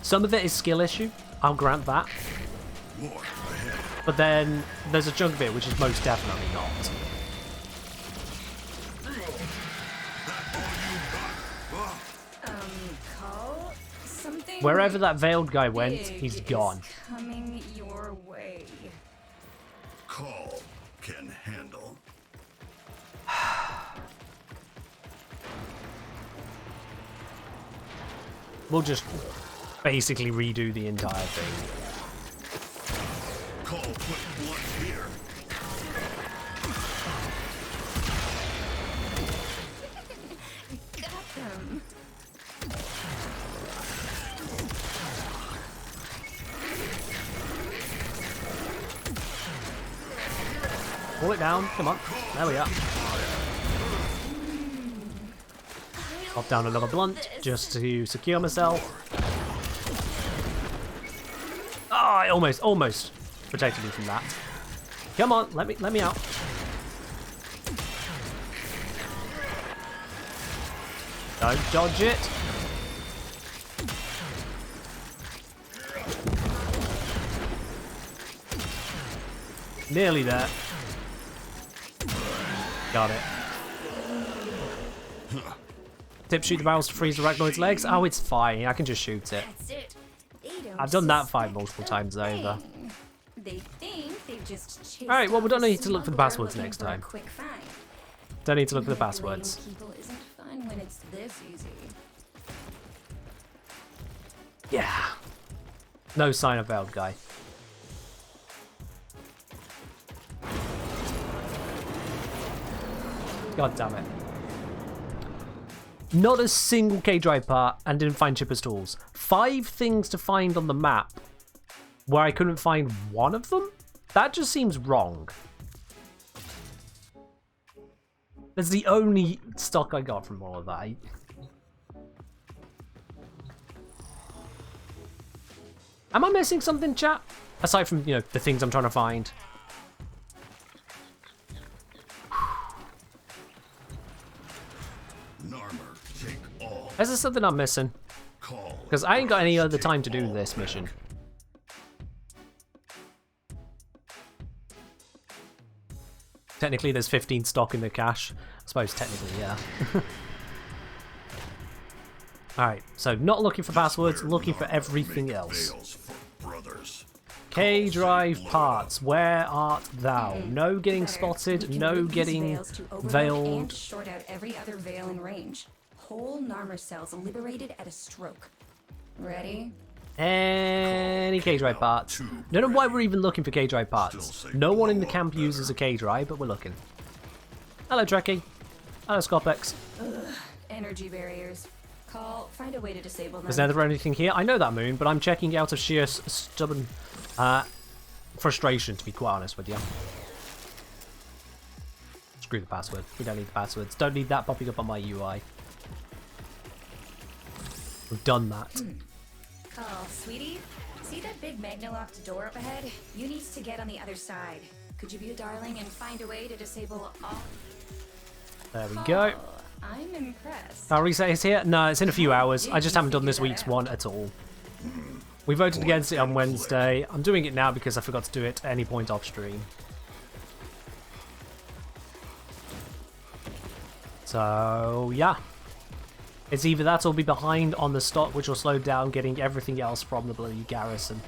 Some of it is skill issue, I'll grant that. But then there's a chunk of it which is most definitely not. Kahl? Something Wherever that veiled guy went, big he's is gone. Coming your way. Kahl can handle. We'll just basically redo the entire thing. Kahl put blood here. Got them. Pull it down, come on. There we are. Pop down another blunt just to secure myself. Ah, I almost protected me from that. Come on, let me out. Don't dodge it. Nearly there. Got it. Tip, shoot the barrels to freeze the arachnoid's legs. Oh, it's fine. I can just shoot it. That's it. They don't I've done that fight suspect multiple a times over. thing. They think they've just chased Alright, well, we don't down a need to look for the smuggler passwords looking next for a time. quick find. Don't need to look for the Manipulating passwords. people isn't fun when it's this easy. Yeah. No sign of veiled guy. God damn it. Not a single K-Drive part and didn't find Chipper's tools. 5 things to find on the map where I couldn't find one of them? That just seems wrong. That's the only stock I got from all of that. Am I missing something, chat? Aside from, you know, the things I'm trying to find. Is there something I'm missing? Because I ain't got any other time to do this mission. Technically, there's 15 stock in the cache. I suppose technically, yeah. Alright, so not looking for passwords, looking for everything else. Brothers. K-Drive parts, where art thou? No getting spotted, no getting veiled. And short out every other veil in range. Whole Narmer cells liberated at a stroke. Ready? Any K-Drive parts. Don't know why we're even looking for K-Drive parts. No one in the camp uses a K-Drive, but we're looking. Hello, Trekkie. Hello, Scopex. Energy barriers. Kahl, find a way to disable them. Is there anything here? I know that, Moon, but I'm checking out of sheer stubborn frustration, to be quite honest with you. Screw the password. We don't need the passwords. Don't need that popping up on my UI. We've done that. Kahl, sweetie, see that big magna-locked door up ahead? You need to get on the other side. Could you be a darling and find a way to disable all... There we go. I'm impressed. Our reset is here? No, it's in a few hours. I just haven't done this week's one at all. We voted against it on Wednesday. I'm doing it now because I forgot to do it at any point off stream. So, yeah. It's either that or be behind on the stock, which will slow down getting everything else from the bloody garrison.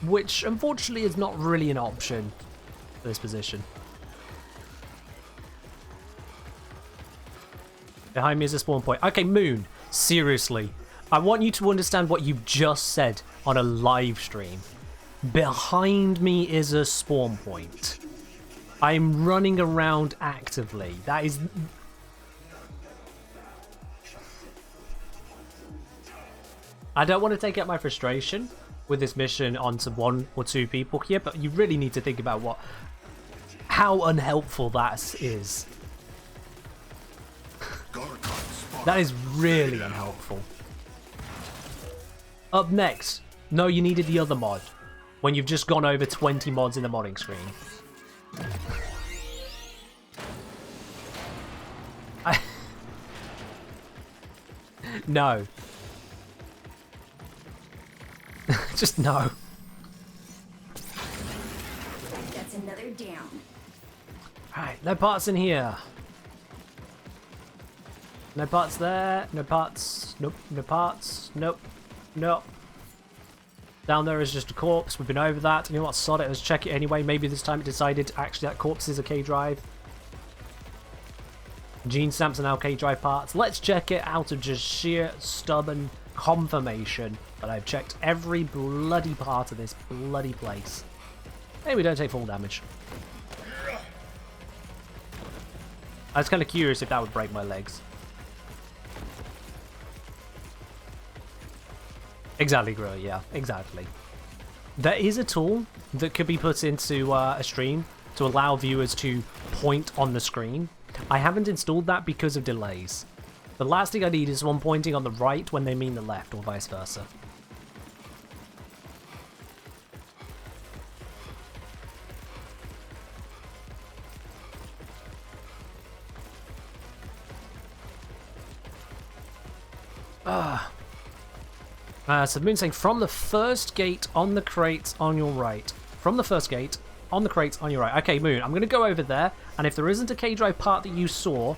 Which, unfortunately, is not really an option for this position. Behind me is a spawn point. Okay, Moon, seriously. I want you to understand what you just said on a live stream. Behind me is a spawn point. I'm running around actively. That is... I don't want to take out my frustration with this mission onto 1 or 2 people here, but you really need to think about how unhelpful that is. That is really unhelpful. Up next, no, you needed the other mod when you've just gone over 20 mods in the modding screen. No. Just no. That's another down. Alright, no parts in here. No parts there. No parts. Nope. No parts. Nope. Nope. Down there is just a corpse. We've been over that. You know what? Sod it. Let's check it anyway. Maybe this time it decided actually that corpse is a K-Drive. Gene stamps are now K-Drive parts. Let's check it out of just sheer stubborn confirmation that I've checked every bloody part of this bloody place. Hey, we don't take full damage. I was kind of curious if that would break my legs. Exactly, Grill, yeah, exactly. There is a tool that could be put into a stream to allow viewers to point on the screen. I haven't installed that because of delays. The last thing I need is someone pointing on the right when they mean the left, or vice versa. So Moon saying, from the first gate on the crate on your right. From the first gate on the crate on your right. Okay, Moon, I'm going to go over there, and if there isn't a K-Drive part that you saw,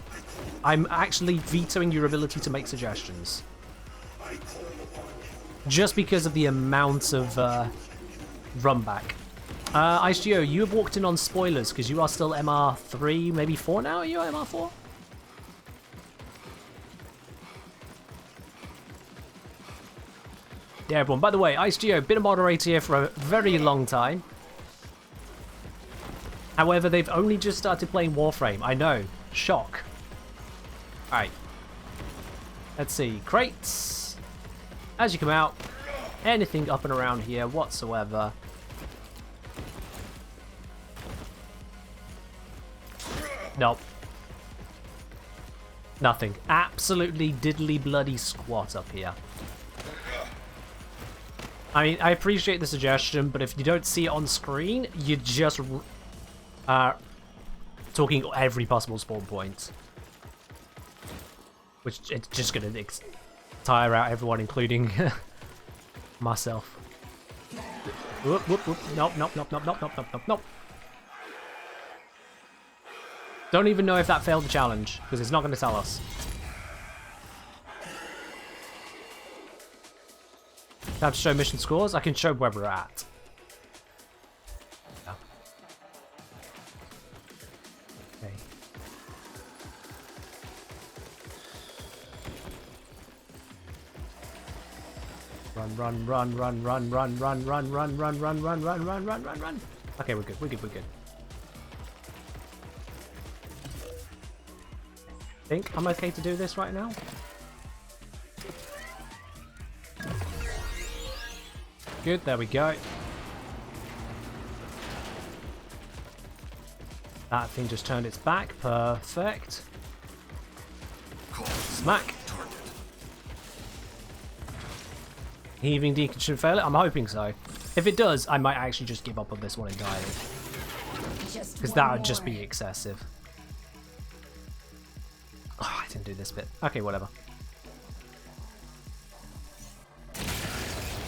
I'm actually vetoing your ability to make suggestions. Just because of the amount of run back. IceGeo, you have walked in on spoilers because you are still MR3, maybe 4 now? Are you MR4? Yeah, everyone. By the way, IceGeo, been a moderator here for a very long time. However, they've only just started playing Warframe. I know. Shock. Alright. Let's see. Crates. As you come out, anything up and around here whatsoever. Nope. Nothing. Absolutely diddly bloody squat up here. I mean, I appreciate the suggestion, but if you don't see it on screen, you're just talking every possible spawn point. Which it's just going to tire out everyone, including myself. Whoop, whoop, whoop. Nope, nope, nope, nope, nope, nope, nope, nope, nope. Don't even know if that failed the challenge, because it's not going to tell us. I have to show mission scores? I can show where we're at. Yeah. Okay. Run. Okay, we're good. Think I'm okay to do this right now? Good, there we go. That thing just turned its back. Perfect. Smack. Heaving deacon should fail it? I'm hoping so. If it does, I might actually just give up on this one entirely. Because that would just be excessive. Oh, I didn't do this bit. Okay, whatever.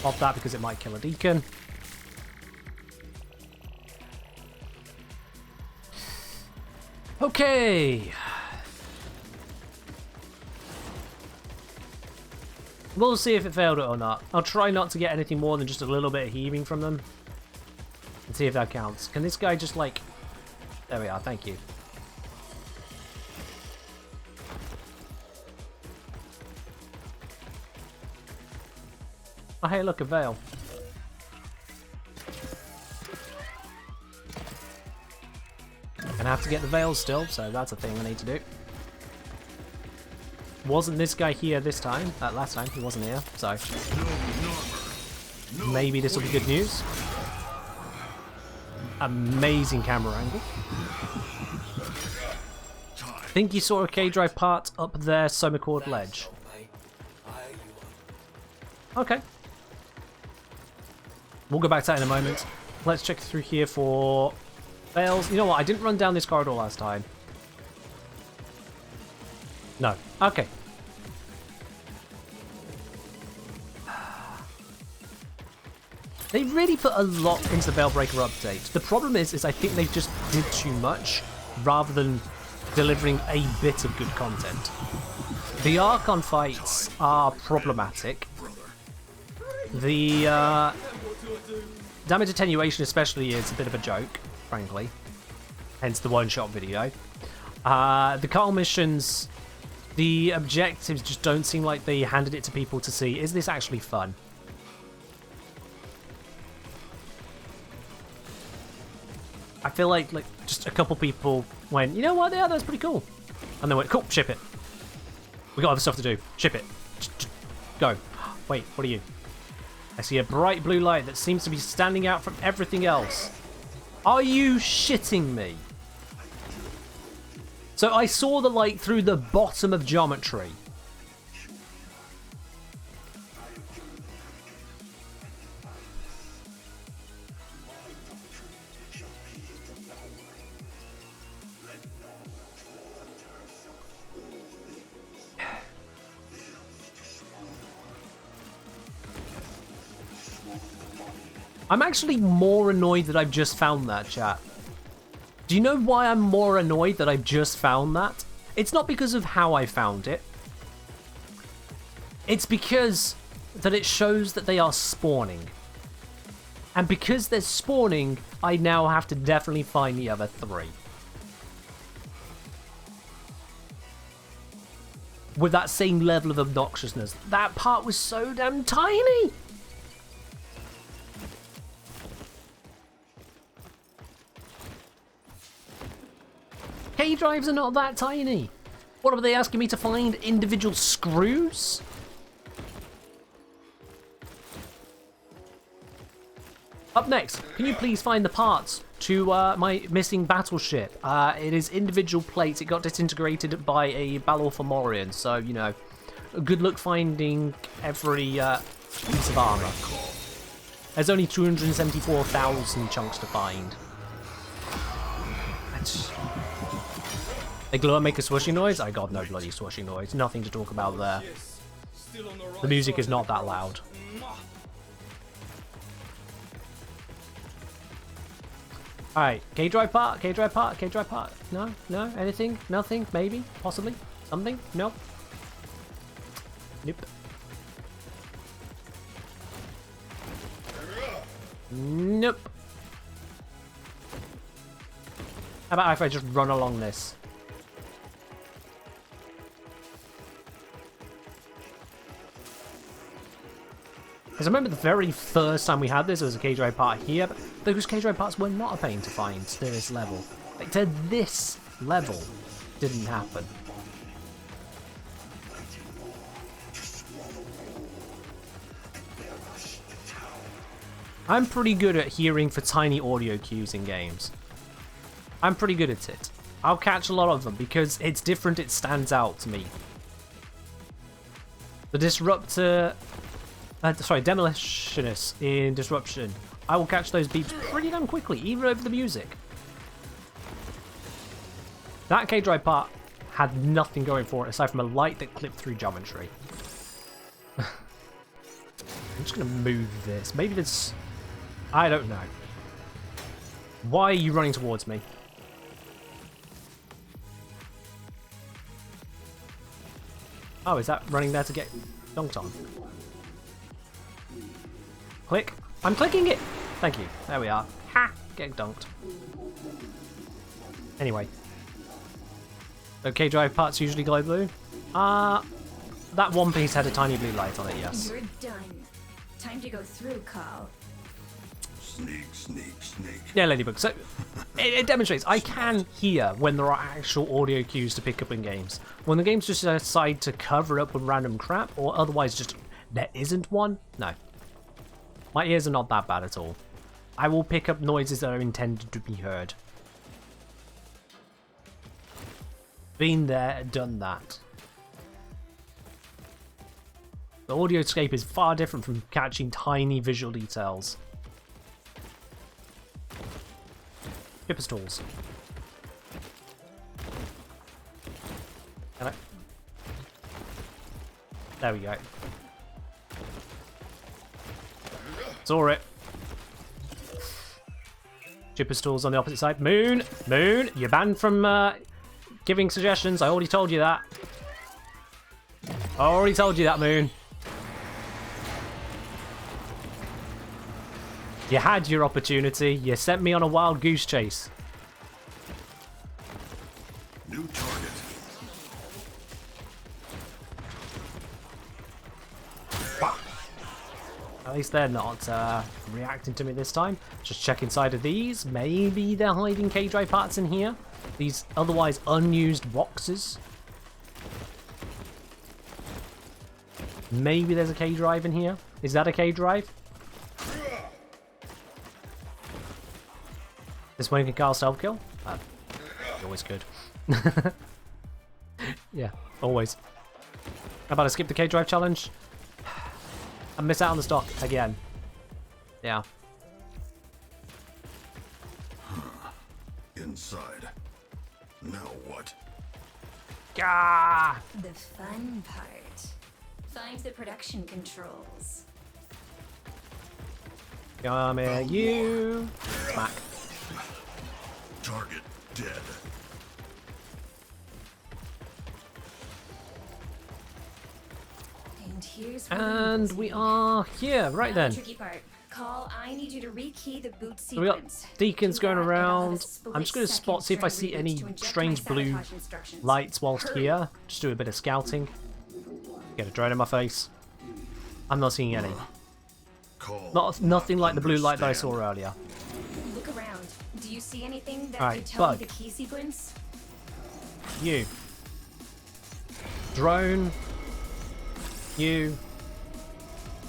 Pop that because it might kill a deacon. Okay. We'll see if it failed it or not. I'll try not to get anything more than just a little bit of heaving from them. And see if that counts. Can this guy just like... There we are, thank you. Oh, hey, look, a veil. Gonna have to get the veil still, so that's a thing I need to do. Wasn't this guy here this time? Last time, he wasn't here, so... Maybe this will be good news. Amazing camera angle. I think you saw a K-Drive part up there, Somacord ledge. Okay. We'll go back to that in a moment. Let's check through here for fails. You know what? I didn't run down this corridor last time. No. Okay. They really put a lot into the Veilbreaker update. The problem is I think they just did too much rather than delivering a bit of good content. The Archon fights are problematic. The damage attenuation especially is a bit of a joke, frankly. Hence the one-shot video. The Kahl missions, the objectives just don't seem like they handed it to people to see. Is this actually fun? I feel like just a couple people went, you know what, yeah, that's pretty cool. And they went, cool, ship it. We got other stuff to do. Ship it. Go. Wait, what are you? I see a bright blue light that seems to be standing out from everything else. Are you shitting me? So I saw the light through the bottom of geometry. I'm actually more annoyed that I've just found that, chat. Do you know why I'm more annoyed that I've just found that? It's not because of how I found it. It's because that it shows that they are spawning. And because they're spawning, I now have to definitely find the other three. With that same level of obnoxiousness. That part was so damn tiny! K-drives are not that tiny. What are they asking me to find? Individual screws? Up next, can you please find the parts to my missing battleship? It is individual plates. It got disintegrated by a Balor Fomorian, so, you know, good luck finding every piece of armor. There's only 274,000 chunks to find. They glow and make a swooshing noise? I got no bloody swooshing noise. Nothing to talk about there. The music is not that loud. Alright, K-drive part, K-drive part, K-drive part. No? No? Anything? Nothing? Maybe? Possibly? Something? Nope. Nope. Nope. How about if I just run along this? Because I remember the very first time we had this, there was a cage ride part here, but those cage ride parts were not a pain to find to this level. Like, to this level, didn't happen. I'm pretty good at hearing for tiny audio cues in games. I'm pretty good at it. I'll catch a lot of them because it's different, it stands out to me. The Disruptor... Demolitionist in Disruption. I will catch those beeps pretty damn quickly, even over the music. That cage ride part had nothing going for it aside from a light that clipped through geometry. I'm just going to move this. Maybe this... I don't know. Why are you running towards me? Oh, is that running there to get dunked on? Click. I'm clicking it! Thank you. There we are. Ha! Getting dunked. Anyway. Okay, drive parts usually glow blue. That one piece had a tiny blue light on it, yes. You're done. Time to go through, Kahl. Sneak, sneak, sneak. Yeah, Ladybug. So, it demonstrates I can hear when there are actual audio cues to pick up in games. When the games just decide to cover up with random crap, or otherwise just there isn't one, no. My ears are not that bad at all. I will pick up noises that are intended to be heard. Been there, done that. The audio escape is far different from catching tiny visual details. Skipper's tools. Can I? There we go. Saw it. Chipper's tools on the opposite side. Moon! Moon! You're banned from giving suggestions. I already told you that. I already told you that, Moon. You had your opportunity. You sent me on a wild goose chase. New target. At least they're not reacting to me this time. Just check inside of these. Maybe they're hiding K-Drive parts in here. These otherwise unused boxes. Maybe there's a K-Drive in here. Is that a K-Drive? This one can Kahl self-kill? Always good. Yeah, always. How about I skip the K-Drive challenge? I miss out on the stock again. Yeah. Inside. Now what? Gah! The fun part. Find the production controls. Come here, you. Smack. Target dead. And here's And we are here. Right then. Tricky part. Kahl, I need you to rekey the boot So we got sequence. deacons Do going that, and I'll have a around. I'm just going to split spot, see if I second see try any reboot to inject strange my blue sabotage instructions. lights whilst Hurry. here. Just do a bit of scouting. Get a drone in my face. I'm not seeing any. Call. Nothing like the blue light that I saw earlier. Look around. Do you see anything that Alright, could tell bug. me the key sequence? You. Drone. You.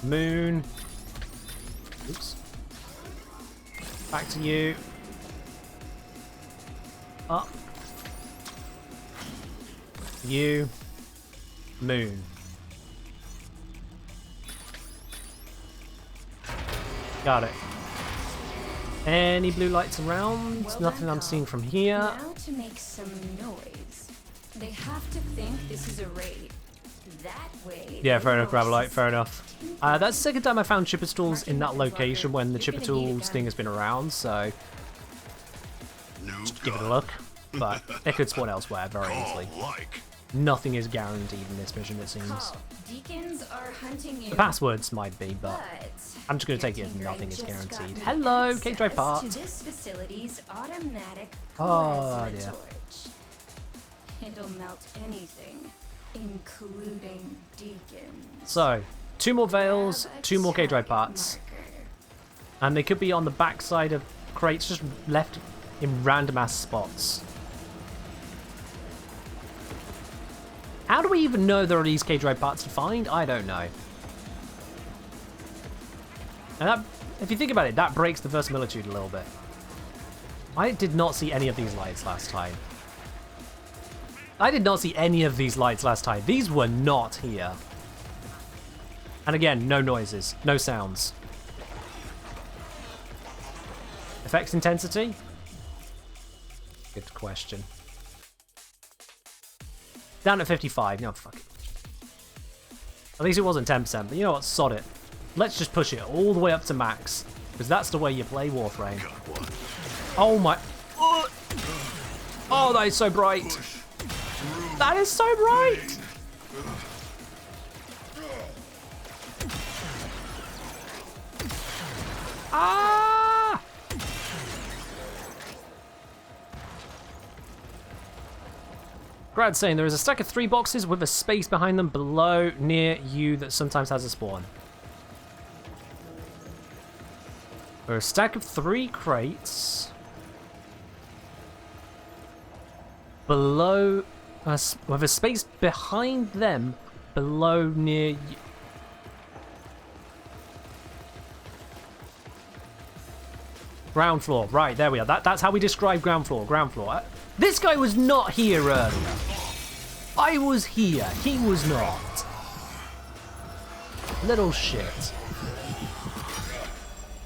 Moon. Oops. Back to you. Up. You. Moon. Got it. Any blue lights around? Well Nothing done, I'm Kahl. seeing from here. Now to make some noise. They have to think this is a raid. That way. Yeah, they fair enough, won't Gravelite, fair enough. That's the second time I found chipper tools in that Marking location when the you're chipper gonna need a tools gun. thing has been around, so New give it a look. But it could spawn elsewhere very easily. Call like. Nothing is guaranteed in this mission, it seems. Kahl, deacons are hunting you. The passwords might be, but I'm just going to take it as nothing is guaranteed. Hello, K-Drive part. To this facility's automatic Oh, plasma dear. torch. It'll melt anything, including deacons. So, 2 more Veils, Have a 2 more K-Drive target parts. marker. And they could be on the back side of crates, just left in random ass spots. How do we even know there are these K-Drive parts to find? I don't know. And that, if you think about it, that breaks the verisimilitude a little bit. I did not see any of these lights last time. I did not see any of these lights last time. These were not here. And again, no noises, no sounds. Effects intensity? Good question. Down at 55. No, fuck it. At least it wasn't 10%, but you know what? Sod it. Let's just push it all the way up to max. Because that's the way you play Warframe. Oh my... Oh, that is so bright. That is so bright. Ah! Grad's saying there is a stack of 3 boxes with a space behind them below near you that sometimes has a spawn. There are a stack of 3 crates below us with a space behind them below near you. Ground floor. Right, there we are. That's how we describe ground floor. Ground floor. This guy was not here earlier. I was here. He was not. Little shit.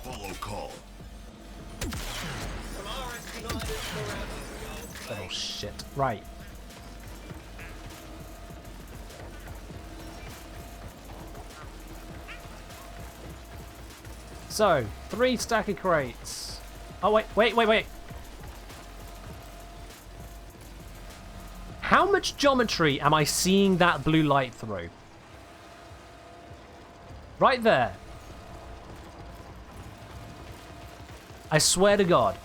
Follow Kahl. Little shit. Right. So, 3 stack of crates. Oh, wait. How much geometry am I seeing that blue light through? Right there. I swear to God.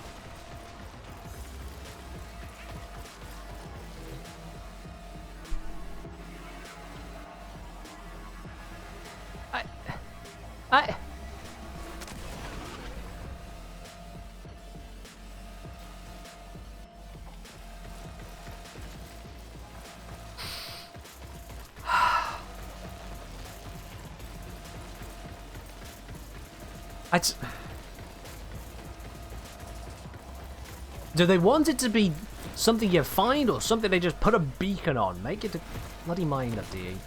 I... Do they want it to be something you find or something they just put a beacon on? Make it a bloody mine up, DE.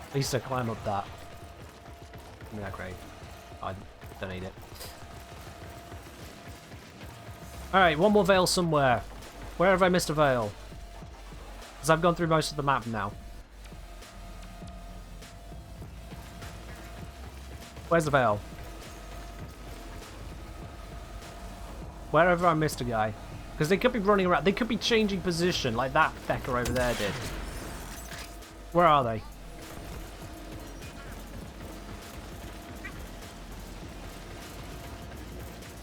At least I climb up that. Give me that crate. I don't need it. Alright, one more veil somewhere. Where have I missed a veil? Because I've gone through most of the map now. Where's the veil? Wherever I missed a guy. Because they could be running around. They could be changing position like that fecker over there did. Where are they?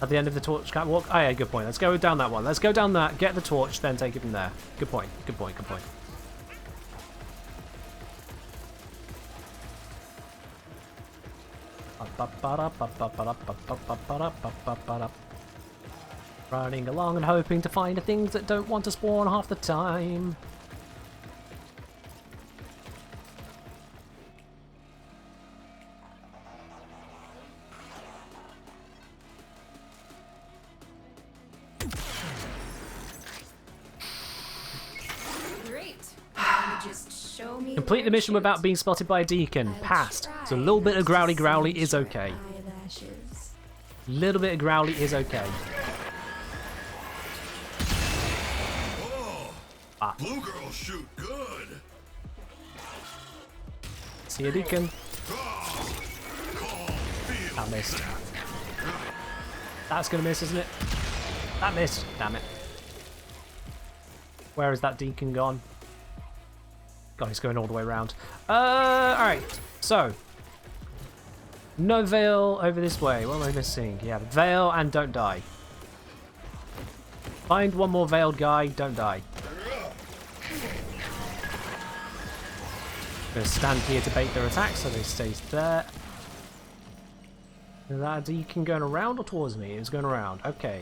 At the end of the torch catwalk? Oh yeah, good point. Let's go down that one. Let's go down that, get the torch, then take it from there. Good point, good point, good point. Running along and hoping to find the things that don't want to spawn half the time. Complete the mission without being spotted by a deacon. Passed. So a little bit of growly growly is okay. Little bit of growly is okay. Whoa! Blue girls shoot good. See a deacon. Kahl, That missed. That's gonna miss, isn't it? That missed. Damn it. Where is that deacon gone? God, he's going all the way around. Alright, so. No veil over this way. What am I missing? Yeah, veil and don't die. Find one more veiled guy, don't die. I'm going to stand here to bait their attack so they stay there. Is that a deacon going around or towards me? It's going around. Okay.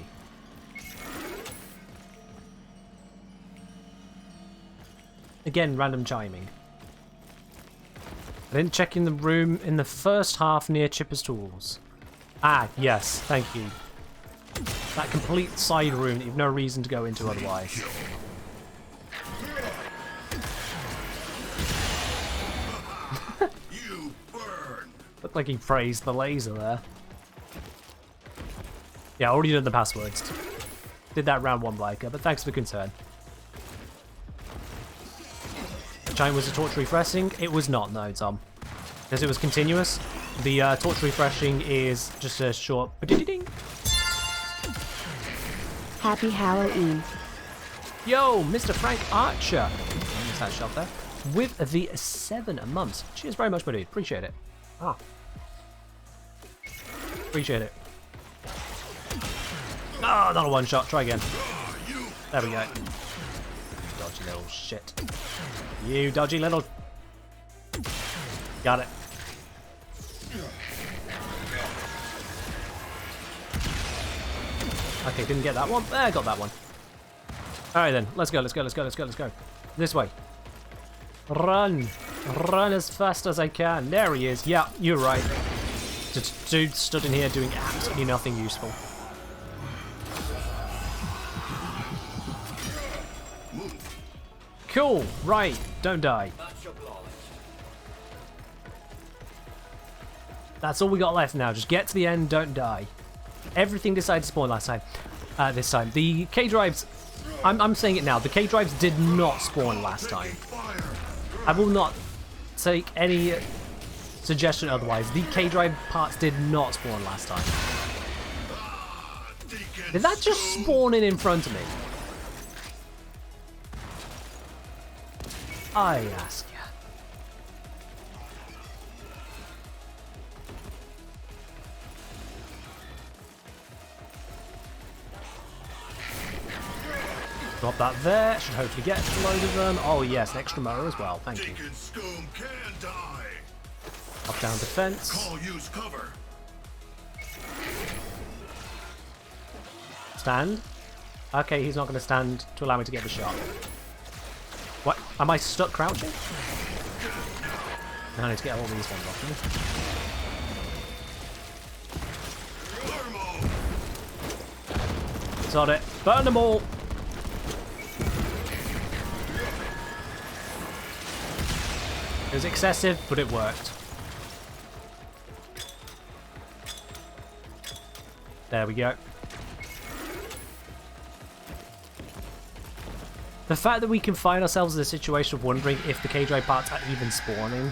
Again, random chiming. I didn't check in the room in the first half near Chipper's tools. Ah, yes, thank you. That complete side room that you've no reason to go into otherwise. You burn. Looked like he praised the laser there. Yeah, I already did the passwords. Did that round one, Biker, but thanks for the concern. Chime was a torch refreshing. It was not, no, Tom. Because it was continuous. The torch refreshing is just a short... Ding. Happy Halloween. Yo, Mr. Frank Archer. Missed that shot there. With the 7 months. Cheers very much, my dude. Appreciate it. Ah. Appreciate it. Oh, not a one shot. Try again. There we go. Dodgy little shit. You dodgy little... Got it. Okay, didn't get that one. There, got that one. Alright then, let's go. This way. Run. Run as fast as I can. There he is. Yeah, you're right. Dude stood in here doing absolutely nothing useful. Cool. Right. Don't die. That's all we got left now. Just get to the end, don't die. Everything decided to spawn last time. This time. The K-Drives... I'm saying it now. The K-Drives did not spawn last time. I will not take any suggestion otherwise. The K-Drive parts did not spawn last time. Did that just spawn in front of me? I ask you. Drop that there. Should hopefully get a load of them. Oh yes, an extra mower as well. Thank you. Up down defense. Call use cover. Stand. Okay, he's not going to stand to allow me to get the shot. What? Am I stuck crouching? I need to get all these ones off me. Sod it. Burn them all! It was excessive, but it worked. There we go. The fact that we can find ourselves in a situation of wondering if the K-Drive parts are even spawning.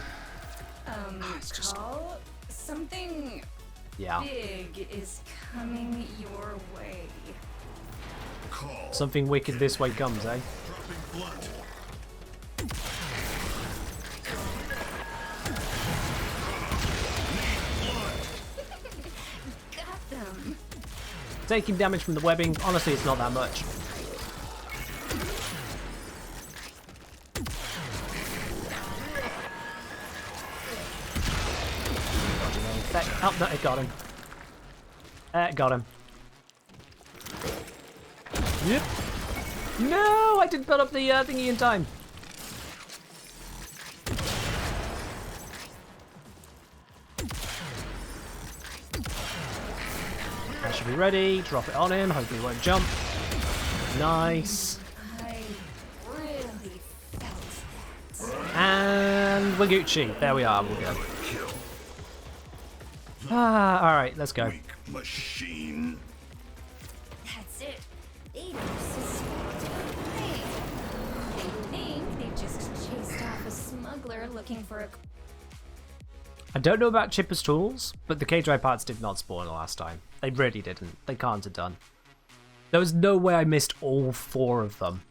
Kahl, something big is coming your way. Call. Something wicked this way comes, eh? Dropping blunt. Got them. Taking damage from the webbing, honestly, it's not that much. Oh, no, it got him. Got him. Yep. No, I didn't put up the thingy in time. That should be ready. Drop it on him. Hopefully he won't jump. Nice. I really felt that. And we're Gucci. There we are. We'll go. Alright, let's go. Weak machine. That's it. They just They think they just chased off a smuggler looking for a... I don't know about Chipper's tools, but the K-Drive parts did not spawn the last time. They really didn't. They can't have done. There was no way I missed all 4 of them.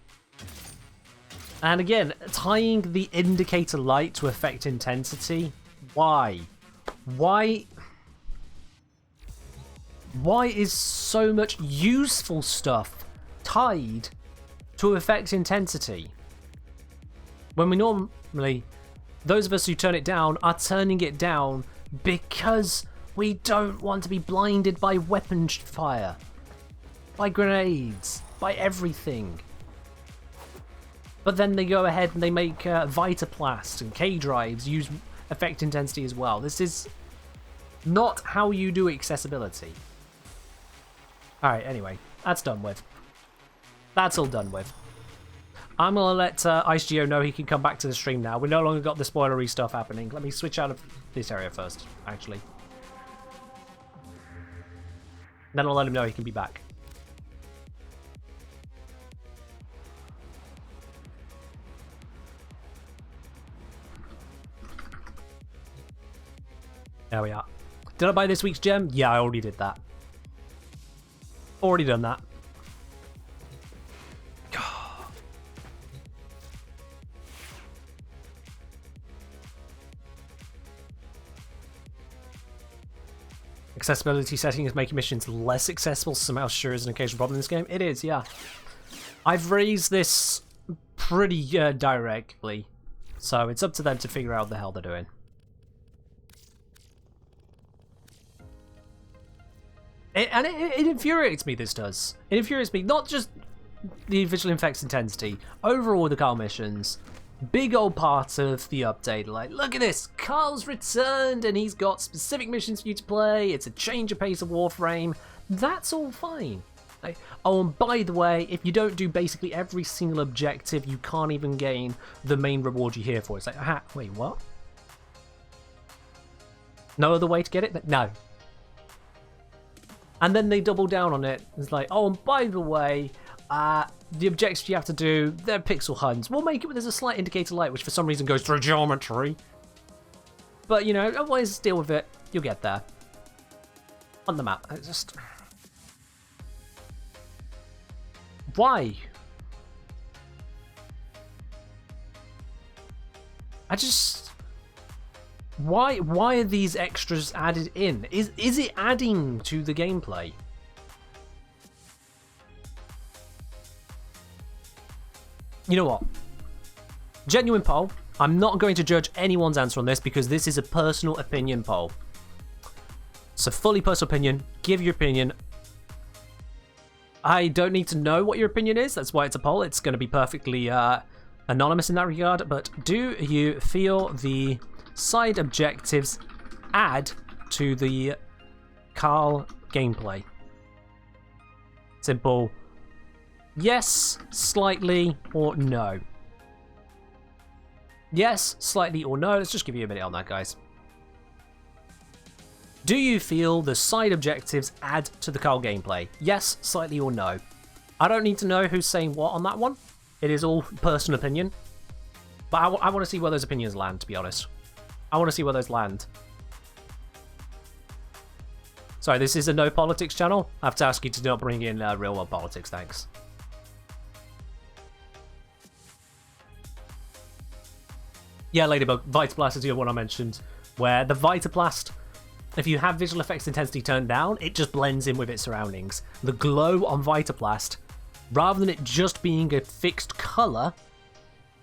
And again, tying the indicator light to affect intensity. Why? Why is so much useful stuff tied to affect intensity? When we normally, those of us who turn it down are turning it down because we don't want to be blinded by weapon fire, by grenades, by everything. But then they go ahead and they make Vitaplast and K-Drives use effect intensity as well. This is not how you do accessibility. Alright, anyway, that's done with. That's all done with. I'm going to let IceGeo know he can come back to the stream now. We no longer got the spoilery stuff happening. Let me switch out of this area first, actually. Then I'll let him know he can be back. There we are. Did I buy this week's gem? Yeah, I already did that. Already done that. Accessibility setting is making missions less accessible. Somehow sure is an occasional problem in this game. It is, yeah. I've raised this pretty directly, so it's up to them to figure out what the hell they're doing. It infuriates me, this does. It infuriates me, not just the visual effects intensity, overall the Kahl missions, big old parts of the update, like, look at this, Kahl's returned and he's got specific missions for you to play, it's a change of pace of Warframe, that's all fine. Like, oh, and by the way, if you don't do basically every single objective, you can't even gain the main reward you're here for. It's like, wait, what? No other way to get it? No. And then they double down on it. It's like, oh, and by the way, the objectives you have to do, they're pixel hunts. We'll make it where there's a slight indicator light, which for some reason goes through geometry. But, you know, otherwise deal with it. You'll get there. On the map. It's just... Why? Why are these extras added in? Is it adding to the gameplay? You know what? Genuine poll. I'm not going to judge anyone's answer on this because this is a personal opinion poll. So fully personal opinion. Give your opinion. I don't need to know what your opinion is. That's why it's a poll. It's going to be perfectly anonymous in that regard. But do you feel the side objectives add to the Kahl gameplay? Simple. Yes, slightly, or no. Yes, slightly, or no. Let's just give you a minute on that, guys. Do you feel the side objectives add to the Kahl gameplay? Yes, slightly, or no? I don't need to know who's saying what on that one. It is all personal opinion. But I want to see where those opinions land, to be honest. I want to see where those land. Sorry, this is a no politics channel. I have to ask you to not bring in real world politics, thanks. Yeah, Ladybug, Vitaplast is the other one I mentioned, where the Vitaplast, if you have visual effects intensity turned down, it just blends in with its surroundings. The glow on Vitaplast, rather than it just being a fixed colour,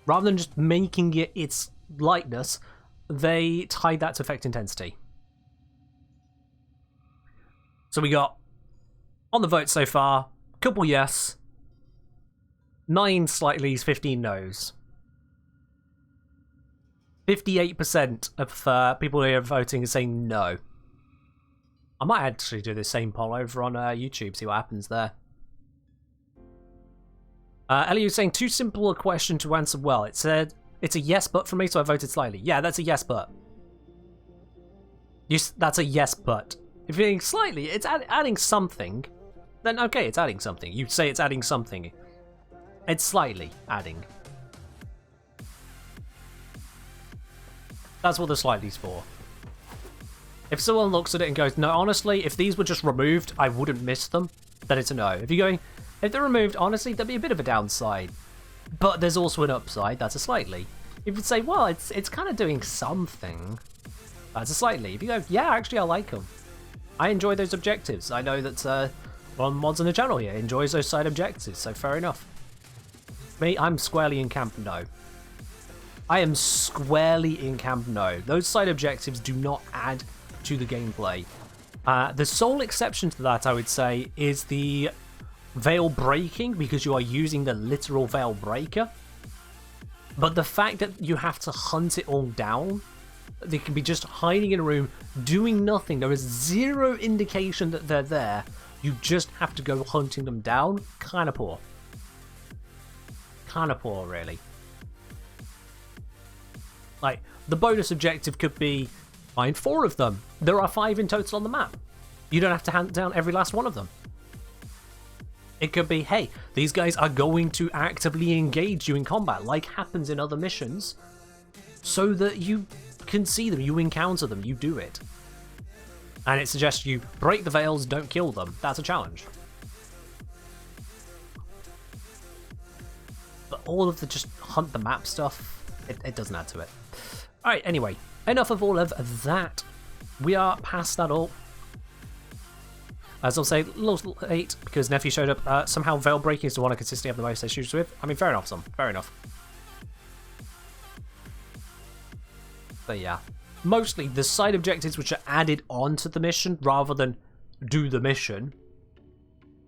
rather than just making it its lightness, they tied that to effect intensity. So we got, on the vote so far, couple yes, 9 slightlys, 15 no's. 58% of people who are voting are saying no. I might actually do the same poll over on YouTube, see what happens there. Ellie was saying, too simple a question to answer well. It said, it's a yes but for me, so I voted slightly. Yeah, that's a yes but. That's a yes but. If you're saying slightly, it's adding something, then okay, it's adding something. You say it's adding something. It's slightly adding. That's what the slightly's for. If someone looks at it and goes, no, honestly, if these were just removed, I wouldn't miss them, then it's a no. If you're going, if they're removed, honestly, there'd be a bit of a downside. But there's also an upside, that's a slightly. If you say, well, it's kind of doing something, that's a slightly. If you go, yeah, actually I like them. I enjoy those objectives. I know that one mods on the channel here enjoys those side objectives, so fair enough. Me, I'm squarely in camp no. I am squarely in camp no. Those side objectives do not add to the gameplay. The sole exception to that, I would say, is the veil breaking, because you are using the literal veil breaker. But the fact that you have to hunt it all down, they can be just hiding in a room, doing nothing. There is zero indication that they're there. You just have to go hunting them down. Kind of poor. Kind of poor, really. Like, the bonus objective could be find 4 of them. There are 5 in total on the map. You don't have to hunt down every last one of them. It could be, hey, these guys are going to actively engage you in combat, like happens in other missions, so that you can see them, you encounter them, you do it. And it suggests you break the veils, don't kill them. That's a challenge. But all of the just hunt the map stuff, it doesn't add to it. Alright, anyway, enough of all of that. We are past that all. As I'll say, a little late because Nephew showed up. Somehow veil breaking is the one I consistently have the most issues with. I mean, fair enough, son. Fair enough. But yeah. Mostly the side objectives which are added onto the mission rather than do the mission.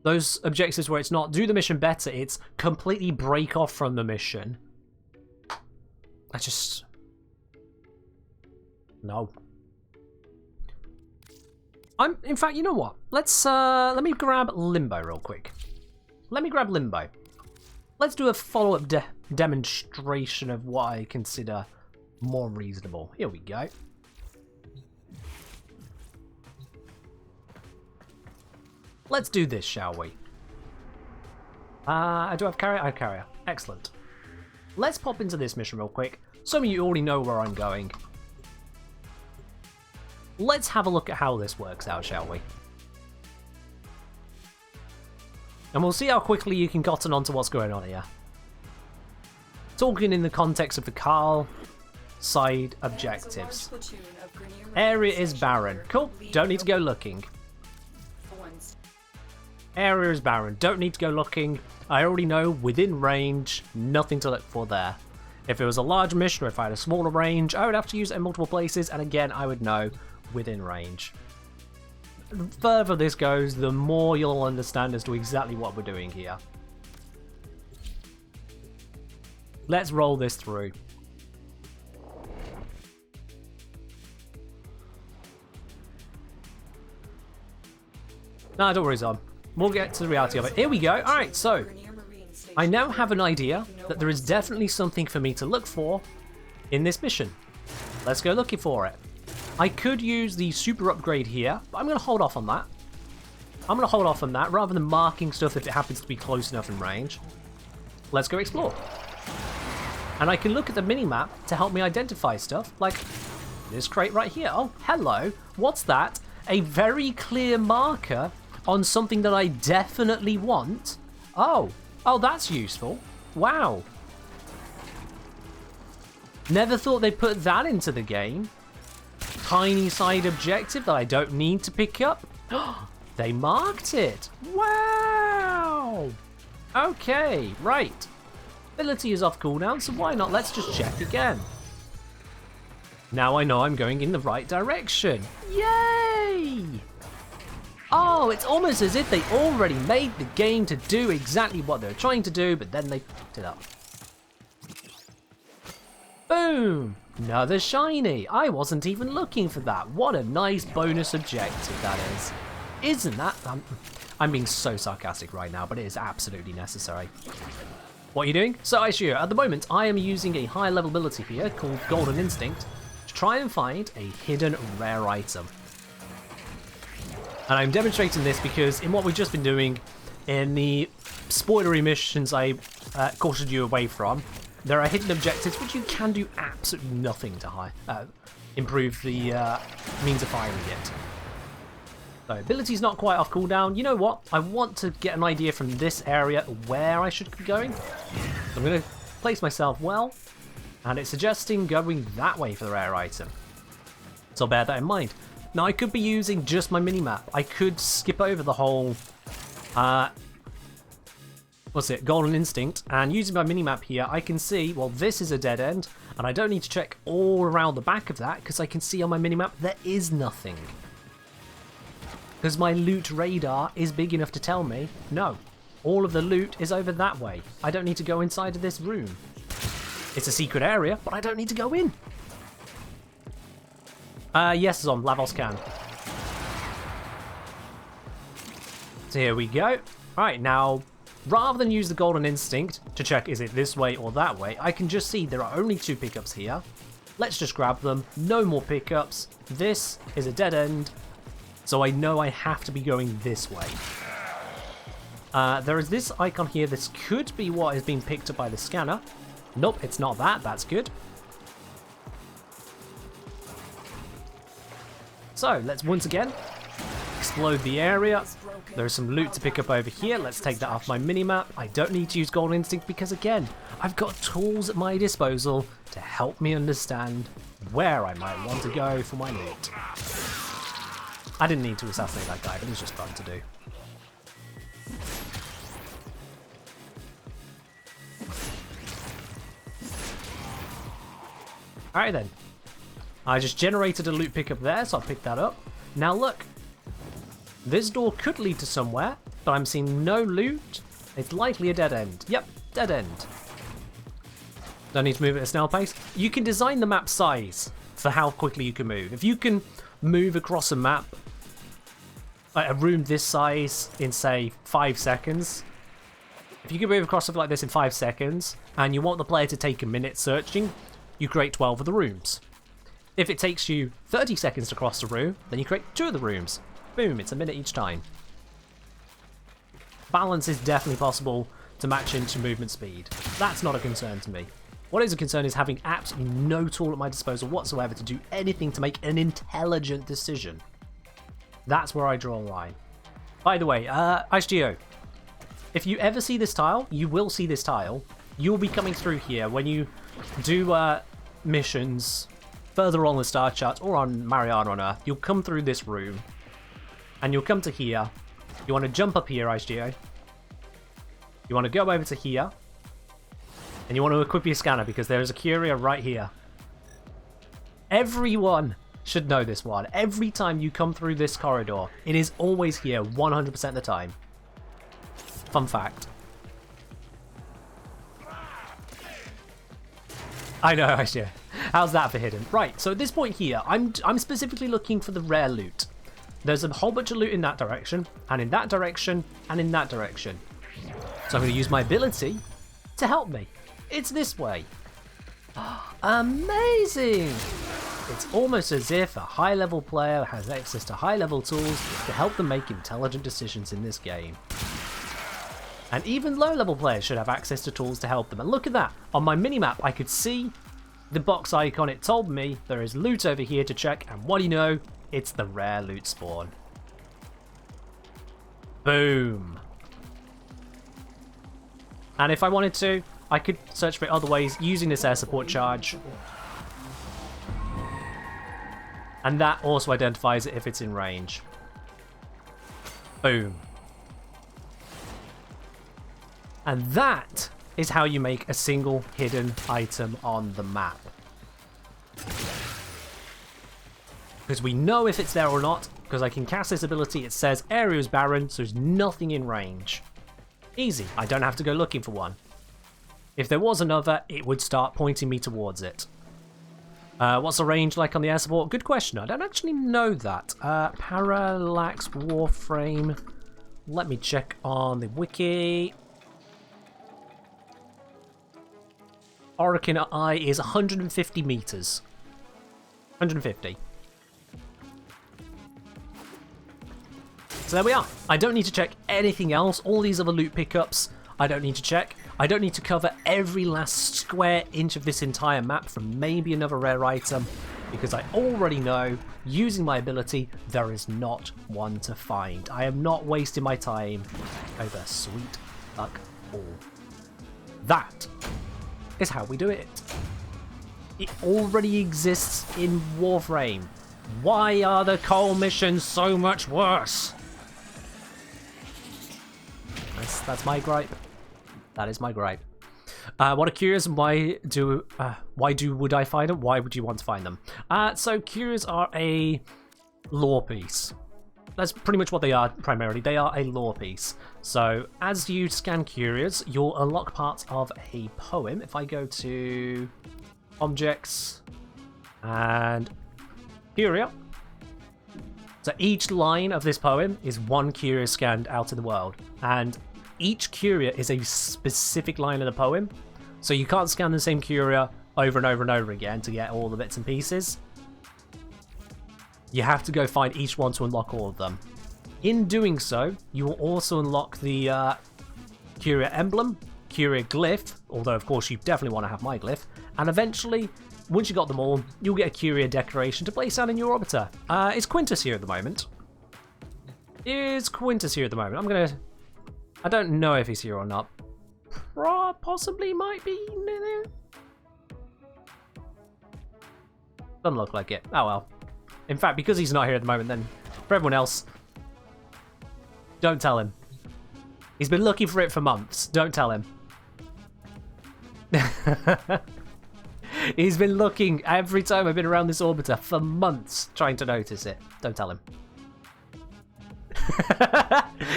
Those objectives where it's not do the mission better, it's completely break off from the mission. I just... No. In fact, you know what? Let me grab Limbo real quick. Let me grab Limbo. Let's do a follow-up demonstration of what I consider more reasonable. Here we go. Let's do this, shall we? Do I have carrier? I have carrier. Excellent. Let's pop into this mission real quick. Some of you already know where I'm going. Let's have a look at how this works out, shall we? And we'll see how quickly you can cotton onto what's going on here. Talking in the context of the Kahl side objectives. Area is barren. Cool. Don't need to go looking. Area is barren. Don't need to go looking. I already know within range, nothing to look for there. If it was a large mission or if I had a smaller range, I would have to use it in multiple places, and again, I would know within range. The further this goes, the more you'll understand as to exactly what we're doing here. Let's roll this through. Nah, don't worry, Zom. We'll get to the reality of it. Here we go. Alright, so I now have an idea that there is definitely something for me to look for in this mission. Let's go looking for it. I could use the super upgrade here, but I'm going to hold off on that. I'm going to hold off on that rather than marking stuff if it happens to be close enough in range. Let's go explore. And I can look at the minimap to help me identify stuff, like this crate right here. Oh, hello. What's that? A very clear marker on something that I definitely want. Oh, that's useful. Wow. Never thought they'd put that into the game. Tiny side objective that I don't need to pick up. They marked it. Wow. Okay, right. Ability is off cooldown, so why not? Let's just check again. Now I know I'm going in the right direction. Yay! Oh, it's almost as if they already made the game to do exactly what they're trying to do, but then they fucked it up. Boom! Another shiny. I wasn't even looking for that. What a nice bonus objective that is. Isn't that... I'm being so sarcastic right now, but it is absolutely necessary. What are you doing? So, Aishio, at the moment, I am using a high level ability here called Golden Instinct to try and find a hidden rare item. And I'm demonstrating this because in what we've just been doing, in the spoilery missions I cautioned you away from, there are hidden objectives which you can do absolutely nothing to improve the means of firing it. So, ability's not quite off cooldown. You know what? I want to get an idea from this area where I should be going. I'm going to place myself well, and it's suggesting going that way for the rare item. So bear that in mind. Now I could be using just my minimap. I could skip over the whole, Golden Instinct, and using my minimap here, I can see, well, this is a dead end, and I don't need to check all around the back of that, because I can see on my minimap there is nothing. Because my loot radar is big enough to tell me, no, all of the loot is over that way. I don't need to go inside of this room. It's a secret area, but I don't need to go in. Yes, Zom, Lavos can. So here we go. Alright, now, rather than use the Golden Instinct to check is it this way or that way, I can just see there are only 2 pickups here. Let's just grab them. No more pickups. This is a dead end, so I know I have to be going this way. There is this icon here. This could be what is being picked up by the scanner. Nope, it's not that. That's good. So, let's once again explode the area. There's some loot to pick up over here. Let's take that off my minimap. I don't need to use Golden Instinct because, again, I've got tools at my disposal to help me understand where I might want to go for my loot. I didn't need to assassinate that guy, but it was just fun to do. Alright then. I just generated a loot pickup there, so I'll pick that up. Now look. This door could lead to somewhere, but I'm seeing no loot. It's likely a dead end. Yep, dead end. Don't need to move at a snail pace. You can design the map size for how quickly you can move. If you can move across a map, like a room this size in, say, 5 seconds. If you can move across something like this in 5 seconds, and you want the player to take a minute searching, you create 12 of the rooms. If it takes you 30 seconds to cross the room, then you create 2 of the rooms. Boom, it's a minute each time. Balance is definitely possible to match into movement speed. That's not a concern to me. What is a concern is having absolutely no tool at my disposal whatsoever to do anything to make an intelligent decision. That's where I draw a line. By the way, IceGeo, if you ever see this tile, you will see this tile. You'll be coming through here when you do missions further on the star chart or on Mariana on Earth. You'll come through this room and you'll come to here. You want to jump up here, IceGeo. You want to go over to here and you want to equip your scanner because there is a curia right here. Everyone should know this one. Every time you come through this corridor, it is always here 100% of the time. Fun fact. I know, actually. How's that for hidden? Right, so at this point here, I'm specifically looking for the rare loot. There's a whole bunch of loot in that direction, and in that direction, and in that direction. So I'm going to use my ability to help me. It's this way. Amazing! It's almost as if a high-level player has access to high-level tools to help them make intelligent decisions in this game. And even low-level players should have access to tools to help them. And look at that. On my minimap, I could see the box icon. It told me there is loot over here to check. And what do you know? It's the rare loot spawn. Boom. And if I wanted to, I could search for it other ways using this air support charge. And that also identifies it if it's in range. Boom. And that is how you make a single hidden item on the map. Because we know if it's there or not, because I can cast this ability, it says area is barren, so there's nothing in range. Easy, I don't have to go looking for one. If there was another, it would start pointing me towards it. What's the range like on the air support? Good question, I don't actually know that. Parallax Warframe. Let me check on the wiki. Hurricane Eye is 150 meters. 150. So there we are. I don't need to check anything else. All these other loot pickups, I don't need to check. I don't need to cover every last square inch of this entire map for maybe another rare item, because I already know, using my ability, there is not one to find. I am not wasting my time over sweet fuck all. That is how we do it. It already exists in Warframe. Why are the Kahl missions so much worse? That's my gripe. That is my gripe. What are cures and why would I find them? Why would you want to find them? So cures are a lore piece. That's pretty much what they are primarily. They are a lore piece. So as you scan curios, you'll unlock parts of a poem. If I go to objects and curio. So each line of this poem is one curio scanned out in the world. And each curio is a specific line of the poem. So you can't scan the same curio over and over and over again to get all the bits and pieces. You have to go find each one to unlock all of them. In doing so, you will also unlock the curio emblem, curio glyph, although of course you definitely want to have my glyph, and eventually, once you got them all, you'll get a curio decoration to place down in your orbiter. Is Quintus here at the moment? I don't know if he's here or not. Possibly might be. Doesn't look like it. Oh well. In fact, because he's not here at the moment, then for everyone else, don't tell him. He's been looking for it for months. Don't tell him. He's been looking every time I've been around this orbiter for months, trying to notice it. Don't tell him.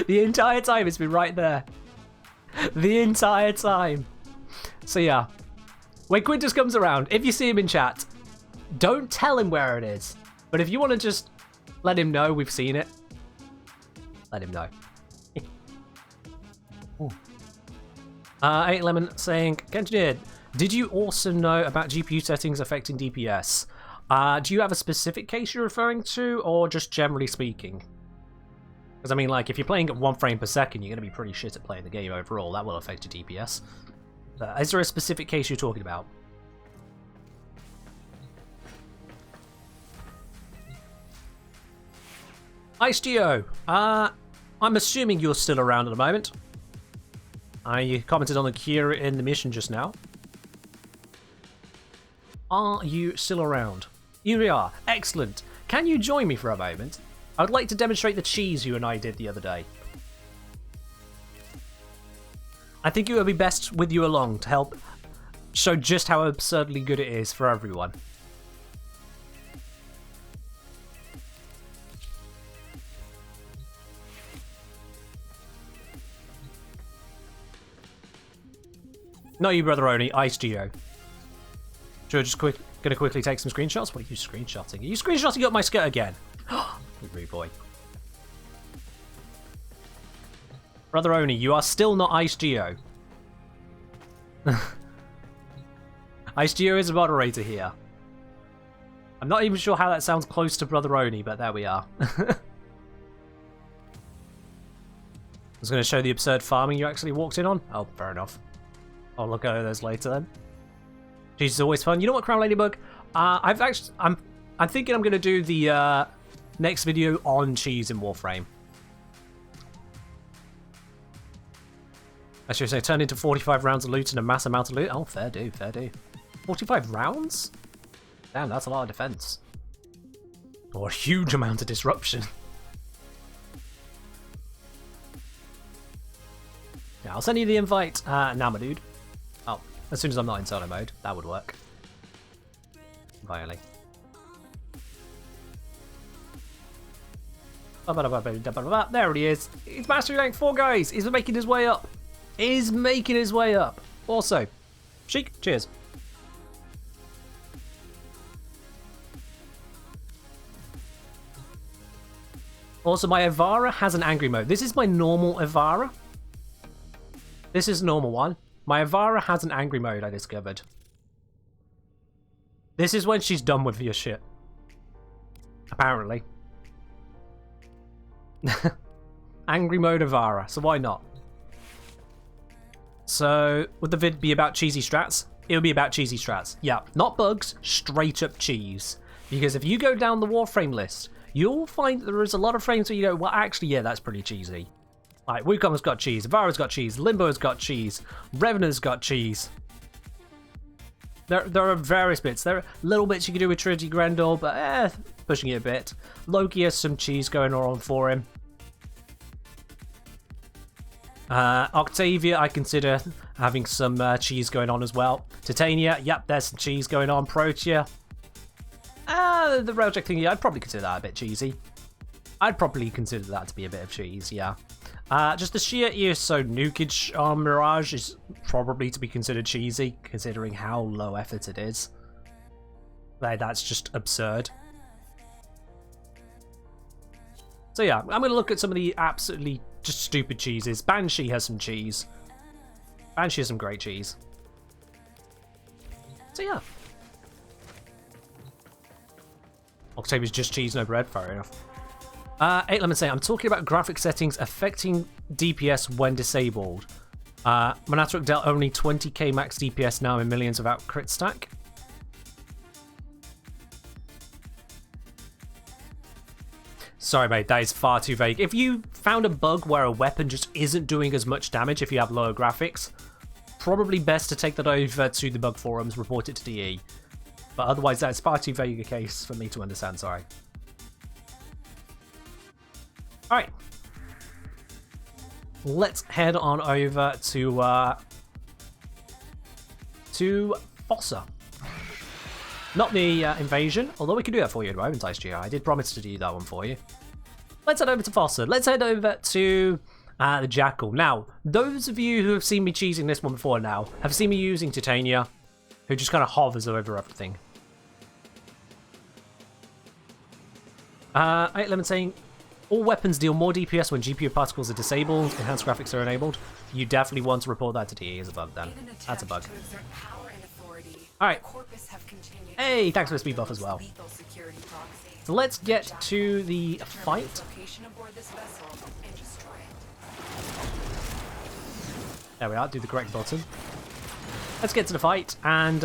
The entire time it's been right there. The entire time. So yeah, when Quintus comes around, if you see him in chat, don't tell him where it is. But if you want to just let him know we've seen it, let him know. 8 Lemon saying, Engineer, did you also know about GPU settings affecting DPS? Do you have a specific case you're referring to, or just generally speaking? Because I mean, like, if you're playing at 1 frame per second, you're going to be pretty shit at playing the game overall. That will affect your DPS. Is there a specific case you're talking about? Ice Geo, I'm assuming you're still around at the moment. You commented on the Kira in the mission just now. Are you still around? Here we are. Excellent. Can you join me for a moment? I would like to demonstrate the cheese you and I did the other day. I think it would be best with you along to help show just how absurdly good it is for everyone. Not you, Brother Oni, Ice Geo. Sure, just gonna quickly take some screenshots. What are you screenshotting? Are you screenshotting up my skirt again? Rude boy. Brother Oni, you are still not Ice Geo. Ice Geo is a moderator here. I'm not even sure how that sounds close to Brother Oni, but there we are. I was going to show the absurd farming you actually walked in on. Oh, fair enough. I'll look at those later then. Cheese is always fun. You know what, Crown Ladybug? I'm thinking I'm going to do the next video on cheese in Warframe. I should say, turned into 45 rounds of loot and a mass amount of loot. Oh, fair do, fair do. 45 rounds? Damn, that's a lot of defense. Or a huge amount of disruption. Yeah, I'll send you the invite now, my dude. Oh, as soon as I'm not in solo mode, that would work. Finally. There he is. It's Mastery Rank 4, guys. He's making his way up. He's making his way up. Also, Sheik, cheers. Also, my Evara has an angry mode. This is my normal Evara. This is normal one. My Evara has an angry mode, I discovered. This is when she's done with your shit. Apparently. Angry mode Evara, so why not? So, would the vid be about cheesy strats? It would be about cheesy strats. Yeah, not bugs, straight up cheese. Because if you go down the Warframe list, you'll find that there is a lot of frames where you go, well, actually, yeah, that's pretty cheesy. Like, Wukong's got cheese, Avara's got cheese, Limbo's got cheese, Revenor's got cheese. There are various bits. There are little bits you can do with Trinity Grendel, but pushing it a bit. Loki has some cheese going on for him. Octavia, I consider having some cheese going on as well. Titania, yep, there's some cheese going on. Protea. The Railjack thingy, I'd probably consider that a bit cheesy. I'd probably consider that to be a bit of cheese, yeah. Just the sheer ESO nukage on Mirage is probably to be considered cheesy, considering how low effort it is. Like, that's just absurd. So yeah, I'm going to look at some of the absolutely just stupid cheeses. Banshee has some cheese. Banshee has some great cheese. So yeah. Octavia's just cheese, no bread, fair enough. 8 Lemon saying, I'm talking about graphic settings affecting DPS when disabled. Monatric dealt only 20k max DPS now in millions without crit stack. Sorry mate, that is far too vague. If you found a bug where a weapon just isn't doing as much damage if you have lower graphics, probably best to take that over to the bug forums, report it to DE. But otherwise that's far too vague a case for me to understand, sorry. Alright. Let's head on over to Fossa. Not the invasion, although we can do that for you at the moment, Ice GI. I did promise to do that one for you. Let's head over to Fossa. Let's head over to the Jackal. Now, those of you who have seen me cheesing this one before now have seen me using Titania, who just kind of hovers over everything. 8 Lemon saying, all weapons deal more DPS when GPU particles are disabled, enhanced graphics are enabled. You definitely want to report that to DE as a bug then. That's a bug. Alright. Hey, thanks for the speed buff as well. So let's get to the fight. There we are, do the correct button. Let's get to the fight and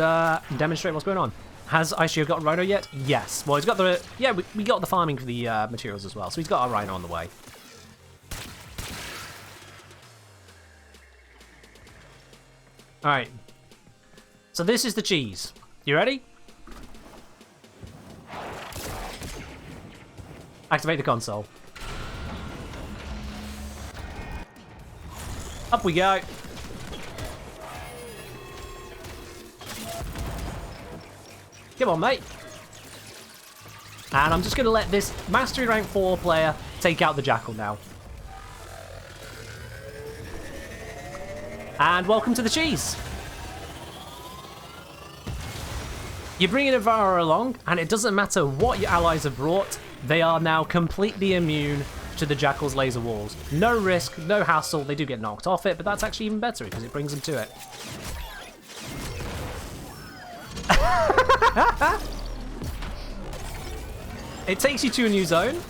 demonstrate what's going on. Has Ishio got a Rhino yet? Yes. Well, he's got the... Yeah, we got the farming for the materials as well, so he's got a Rhino on the way. Alright. So this is the cheese. You ready? Activate the console. Up we go. Come on, mate. And I'm just going to let this Mastery Rank 4 player take out the Jackal now. And welcome to the cheese. You bring an Avara along, and it doesn't matter what your allies have brought, they are now completely immune to the Jackal's laser walls. No risk, no hassle, they do get knocked off it, but that's actually even better because it brings them to it. It takes you to a new zone.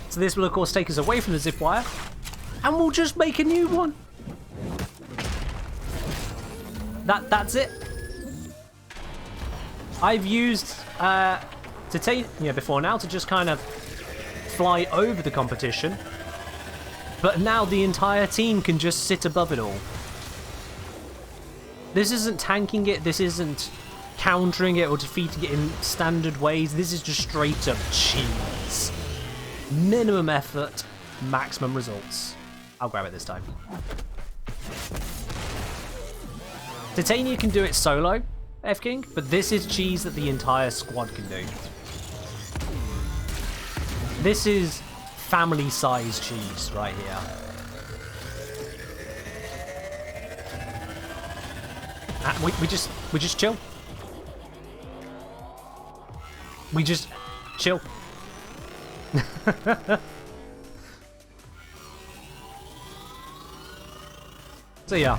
So this will of course take us away from the zip wire, and we'll just make a new one. That's it. I've used Titania before now to just kind of fly over the competition, but now the entire team can just sit above it all. This isn't tanking it, this isn't countering it or defeating it in standard ways, this is just straight up cheese. Minimum effort, maximum results. I'll grab it this time. Titania can do it solo, F-King, but this is cheese that the entire squad can do. This is family-size cheese right here. We just chill. We just chill. So yeah.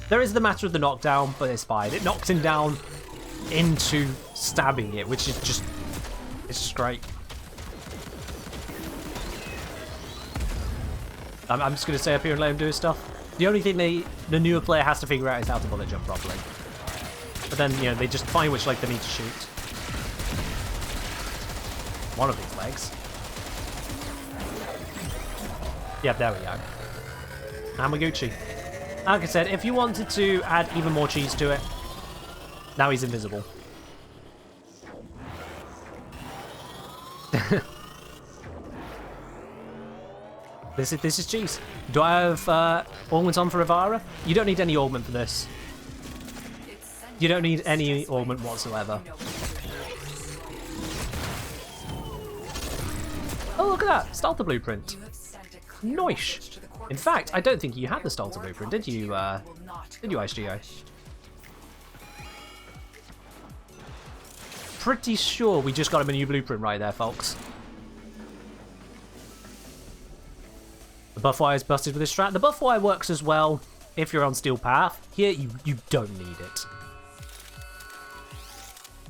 There is the matter of the knockdown, but it's fine. It knocks him down into stabbing it, which is just... It's just great. I'm just going to stay up here and let him do his stuff. The only thing the newer player has to figure out is how to bullet jump properly. But then, you know, they just find which leg they need to shoot. One of these legs. Yep, there we go. And we're Gucci. Like I said, if you wanted to add even more cheese to it, now he's invisible. This is cheese. Do I have augment on for Ivara? You don't need any augment for this. You don't need any augment whatsoever. Oh, look at that! Starter blueprint. Nice. In fact, I don't think you had the starter blueprint, did you? Did you, IceGeo? Pretty sure we just got him a new blueprint right there, folks. The buff wire is busted with this strat. The buff wire works as well if you're on Steel Path. Here, you don't need it.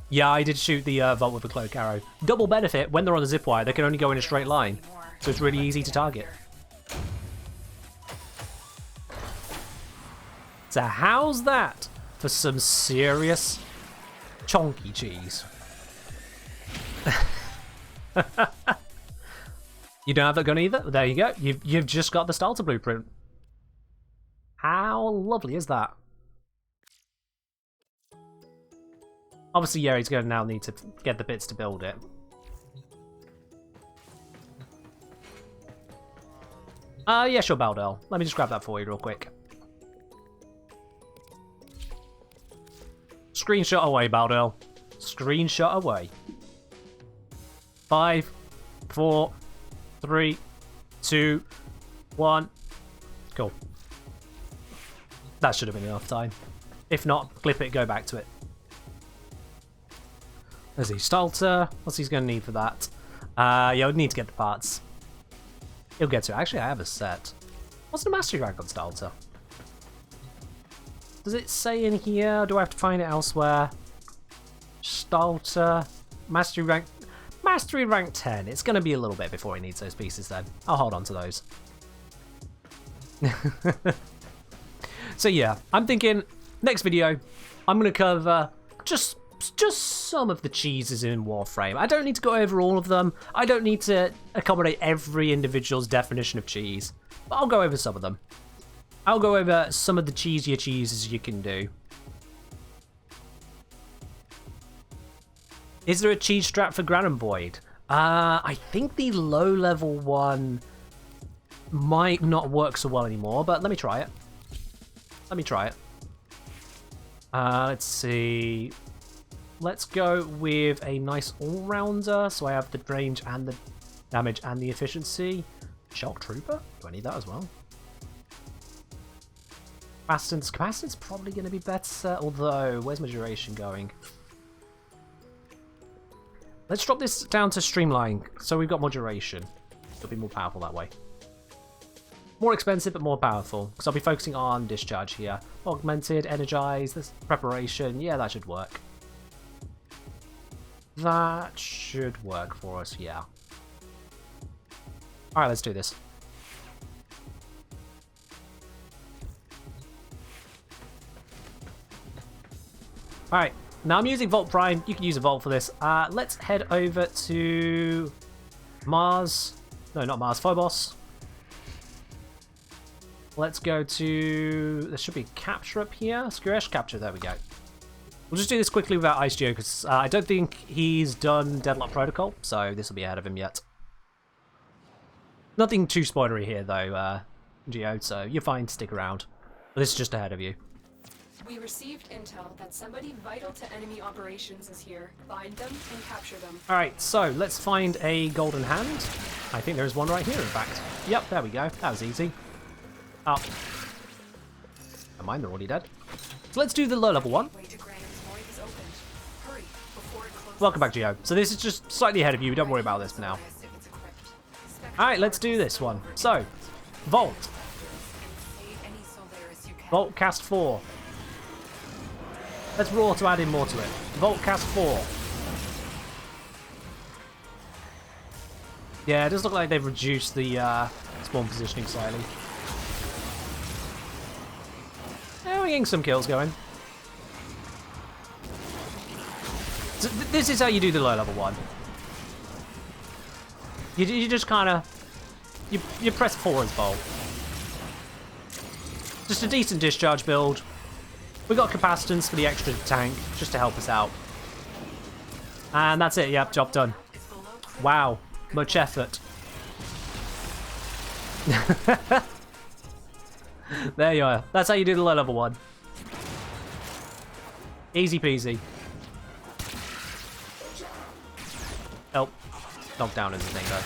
Yeah, I did shoot the vault with a cloak arrow. Double benefit, when they're on the zip wire, they can only go in a straight line. So it's really easy to target. So how's that for some serious chonky cheese? You don't have that gun either? There you go. You've just got the starter blueprint. How lovely is that? Obviously, yeah, he's going to now need to get the bits to build it. Yeah, sure, Baldel. Let me just grab that for you real quick. Screenshot away, Baldel. Screenshot away. 5, 4, 3, 2, 1. Cool. That should have been enough time. If not, clip it, go back to it. There's the Stalter. What's he's going to need for that? Yeah, I'd need to get the parts. He'll get to it. Actually, I have a set. What's the mastery rank on Stalter? Does it say in here? Do I have to find it elsewhere? Stalter. Mastery rank 10. It's going to be a little bit before he needs those pieces then. I'll hold on to those. So yeah, I'm thinking next video, I'm going to cover just some of the cheeses in Warframe. I don't need to go over all of them. I don't need to accommodate every individual's definition of cheese. But I'll go over some of them. I'll go over some of the cheesier cheeses you can do. Is there a cheese strat for Gran and Void? I think the low level one might not work so well anymore, but let me try it. Let's see. Let's go with a nice all-rounder, so I have the range and the damage and the efficiency. Shock Trooper? Do I need that as well? Capacitance probably going to be better, although, where's my duration going? Let's drop this down to Streamline, so we've got more duration. It'll be more powerful that way. More expensive, but more powerful, because I'll be focusing on Discharge here. Augmented, Energized, this Preparation, yeah, that should work. That should work for us, yeah. Alright, let's do this. Alright, now I'm using Volt Prime. You can use a Volt for this. Let's head over to Mars. No, not Mars, Phobos. Let's go to... There should be Capture up here. Skuresh Capture, there we go. We'll just do this quickly without IceGeo, because I don't think he's done Deadlock Protocol, so this will be ahead of him yet. Nothing too spoilery here, though, Geo, so you're fine to stick around. But this is just ahead of you. We received intel that somebody vital to enemy operations is here. Find them and capture them. Alright, so let's find a golden hand. I think there is one right here, in fact. Yep, there we go. That was easy. Oh. Never mind, they're already dead. So let's do the low level one. Welcome back, Geo. So this is just slightly ahead of you. Don't worry about this for now. Alright, let's do this one. So, Volt. Volt cast 4. Let's roar to add in more to it. Volt cast 4. Yeah, it does look like they've reduced the spawn positioning slightly. Yeah, we're getting some kills going. So this is how you do the low level one. You just kind of you press 4 as bolt. Just a decent discharge build. We got capacitance for the extra tank, just to help us out. And that's it, yep, job done. Wow, much effort. There you are. That's how you do the low level one. Easy peasy. Oh, knockdown is the thing though.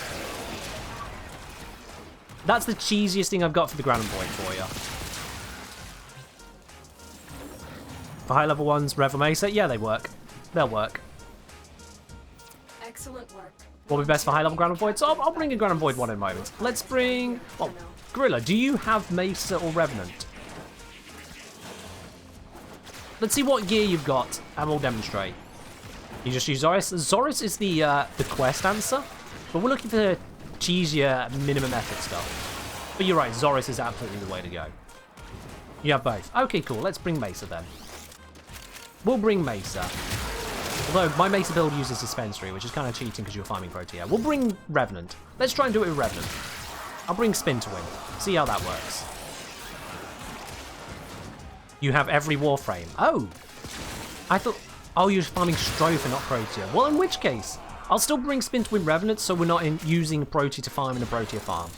That's the cheesiest thing I've got for the ground point for you. For high level ones, Rev or Mesa, yeah, they work. They'll work. Excellent work. What would be best for high level ground and void? So I'll bring a ground and void one in a moment. Let's bring. Well, Gorilla, do you have Mesa or Revenant? Let's see what gear you've got, and we'll demonstrate. You just use Zoris. Zoris is the quest answer, but we're looking for cheesier minimum effort stuff. But you're right, Zoris is absolutely the way to go. You have both. Okay, cool. Let's bring Mesa then. We'll bring Mesa. Although my Mesa build uses Dispensary, which is kind of cheating because you're farming Protea. We'll bring Revenant. Let's try and do it with Revenant. I'll bring Spin to win. See how that works. You have every Warframe. Oh! I thought... Oh, you're farming Strophe and not Protea. Well, in which case, I'll still bring Spin to win Revenant, so we're not using Protea to farm in a Protea farm.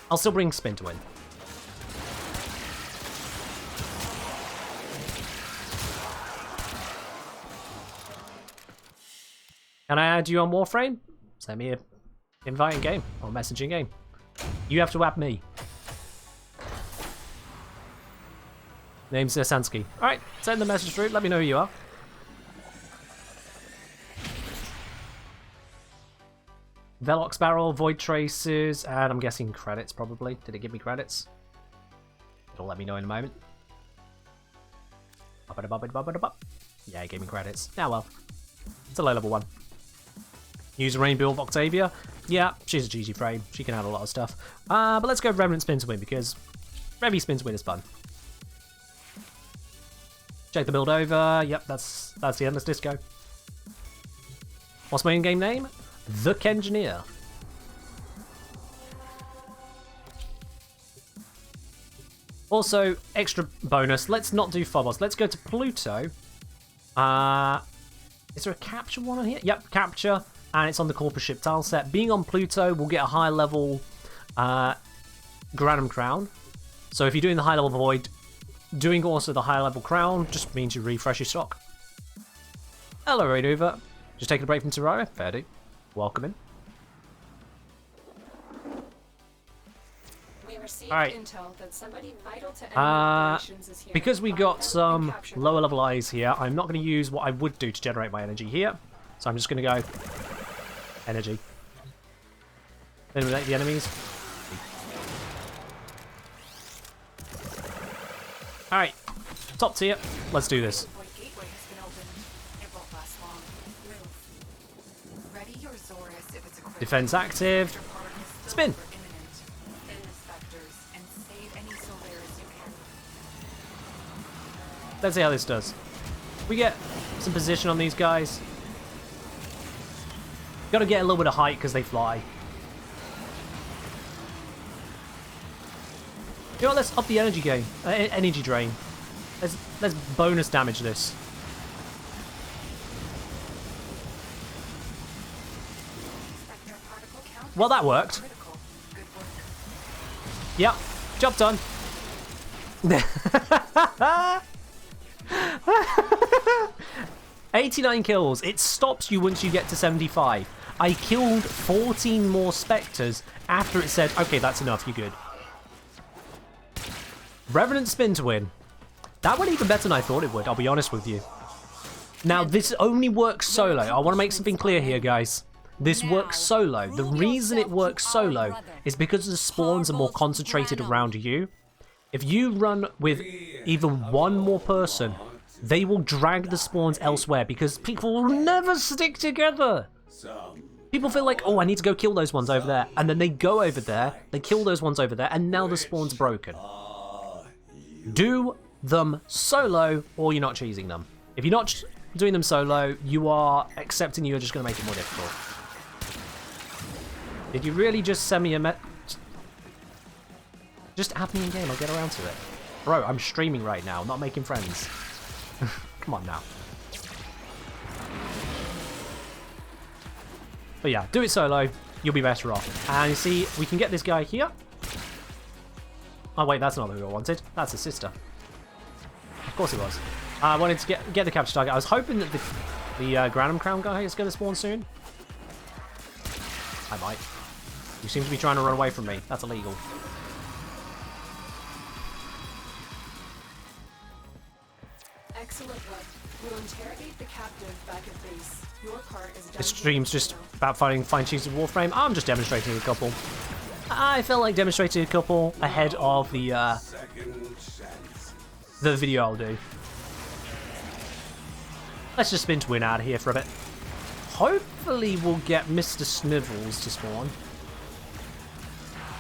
I'll still bring Spin to win. Can I add you on Warframe? Send me an invite in game or messaging game. You have to add me. Name's Sansky. Alright, send the message through. Let me know who you are. Velox Barrel, Void Traces, and I'm guessing credits probably. Did it give me credits? It'll let me know in a moment. Yeah, it gave me credits. Yeah, well. It's a low level one. Use a Rainbow of Octavia. Yeah, she's a GG frame. She can add a lot of stuff. But let's go Revenant Spin to win because Revy Spin to win is fun. Check the build over. Yep, that's the Endless Disco. What's my in-game name? The Kengineer. Also, extra bonus. Let's not do Phobos. Let's go to Pluto. Is there a capture one on here? Yep, capture. And it's on the Corpus Ship tile set. Being on Pluto, we'll get a high level Granum Crown. So if you're doing the high level Void, doing also the high level Crown just means you refresh your stock. Hello, Radover. Just taking a break from Terraria? Fair do. Welcome in. We received Alright. intel that somebody vital to enemy operations is here. Because we Find got them some and capture them. lower level eyes here, I'm not going to use what I would do to generate my energy here. So I'm just going to go energy. Eliminate the enemies. Alright, top tier. Let's do this. Void gateway has been opened. It won't last long. Move. Ready your Zorus if it's equipped. Defense active. Your partners Spin. are imminent. Thin the specters and save any Solaris you can. Let's see how this does. We get some position on these guys. Gotta get a little bit of height because they fly. You know what, let's up the energy gain. Energy drain. Let's bonus damage this. Spectra particle count Well, that worked. critical. Good work. Yep, job done. 89 kills. It stops you once you get to 75. I killed 14 more Spectres after it said, okay, that's enough, you're good. Revenant Spin to win. That went even better than I thought it would, I'll be honest with you. Now, this only works solo. I want to make something clear here, guys. This works solo. The reason it works solo is because the spawns are more concentrated around you. If you run with even one more person, they will drag the spawns elsewhere because people will never stick together. People feel like, oh, I need to go kill those ones over there. And then they go over there, they kill those ones over there, and now the spawn's broken. Do them solo, or you're not cheesing them. If you're not doing them solo, you are accepting you're just going to make it more difficult. Did you really just send me a Just add me in game, I'll get around to it. Bro, I'm streaming right now, not making friends. Come on now. But yeah, do it solo, you'll be better off. And you see, we can get this guy here. Oh wait, that's not who I wanted. That's his sister. Of course it was. I wanted to get the capture target. I was hoping that the Granum Crown guy is going to spawn soon. I might. You seem to be trying to run away from me. That's illegal. Excellent work. We'll interrogate the captive back at base. Your part is done. This stream's just about fine-tuning Warframe. I'm just demonstrating a couple. I felt like demonstrating a couple ahead of the video I'll do. Let's just spin to win out of here for a bit. Hopefully we'll get Mr. Snivels to spawn.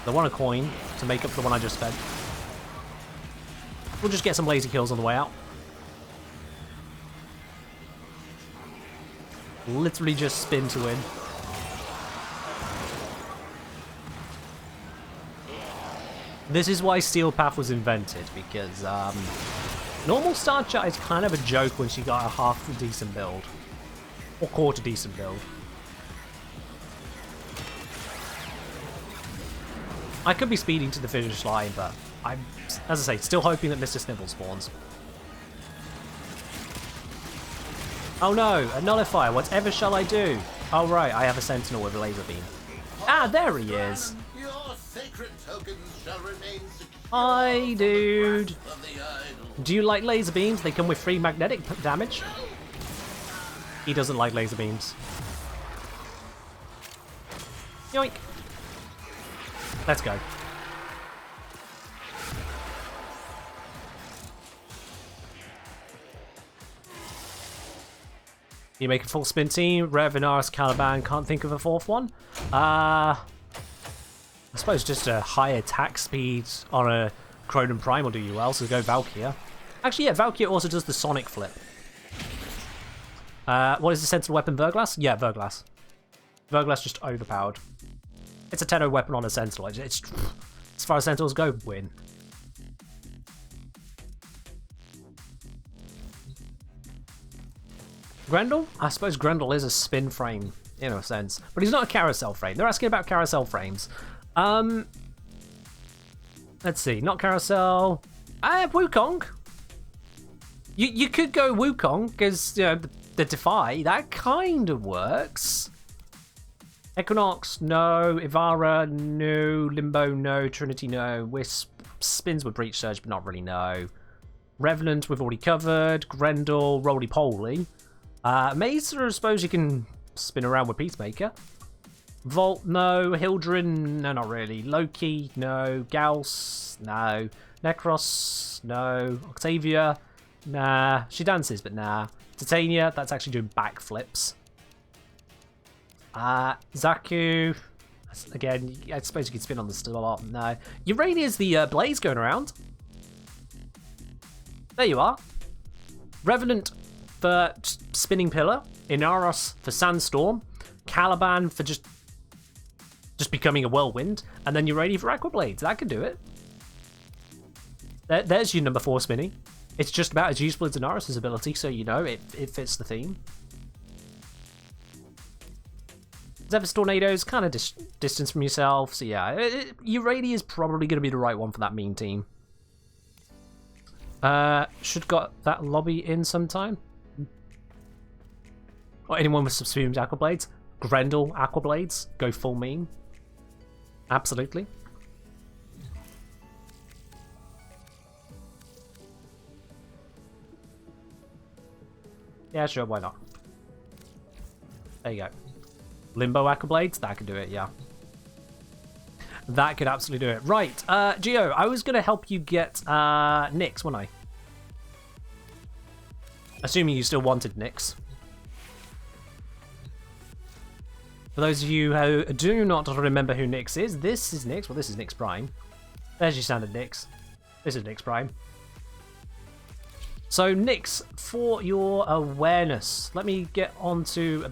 I want a coin to make up for the one I just spent. We'll just get some lazy kills on the way out. Literally just spin to win. This is why Steel Path was invented, because normal Star Chat is kind of a joke when she got a half decent build. Or quarter decent build. I could be speeding to the finish line, but I'm, as I say, still hoping that Mr. Snivels spawns. Oh no, a nullifier, whatever shall I do? Oh right, I have a sentinel with a laser beam. Ah, there he is! Your sacred tokens shall remain secure. Hi, dude! Of the idol. Do you like laser beams? They come with free magnetic damage. He doesn't like laser beams. Yoink! Let's go. You make a full spin team. Rev, Inaris, Caliban. Can't think of a fourth one. I suppose just a high attack speed on a Cronin Prime will do you well, so go Valkyr. Actually, yeah, Valkyr also does the Sonic Flip. What is the sentinel weapon? Verglass? Yeah, Verglass. Verglass just overpowered. It's a 10-0 weapon on a sentinel. It's as far as sentinels go, win. Grendel? I suppose Grendel is a spin frame, in a sense. But he's not a carousel frame. They're asking about carousel frames. Let's see. Not carousel. Wukong. You could go Wukong, because, you know, the Defy, that kind of works. Equinox, no. Ivara, no. Limbo, no. Trinity, no. Wisp spins with Breach Surge, but not really, no. Revenant, we've already covered. Grendel, Roly-Poly. Mesa, I suppose you can spin around with Peacemaker. Volt, no. Hildren, no, not really. Loki, no. Gauss, no. Necros, no. Octavia, nah. She dances, but nah. Titania, that's actually doing backflips. Zaku, again, I suppose you could spin on the star. No. Urania's the blaze going around. There you are. Revenant for spinning pillar. Inaros for sandstorm. Caliban for just becoming a whirlwind. And then Urania for aquablades. That could do it. There's your number 4 spinning. It's just about as useful as Inaros' ability, so you know it fits the theme. Zephyr Tornadoes, kind of distance from yourself, so yeah, Urania is probably going to be the right one for that mean team. Should got that lobby in sometime. Or anyone with subsumed Aquablades. Grendel Aquablades, go full meme. Absolutely. Yeah, sure, why not? There you go. Limbo Aquablades, that could do it, yeah. That could absolutely do it. Right, Gio, I was going to help you get Nyx, wasn't I? Assuming you still wanted Nyx. For those of you who do not remember who Nyx is, this is Nyx. Well, this is Nyx Prime. There's your standard Nyx. This is Nyx Prime. So, Nyx, for your awareness, let me get onto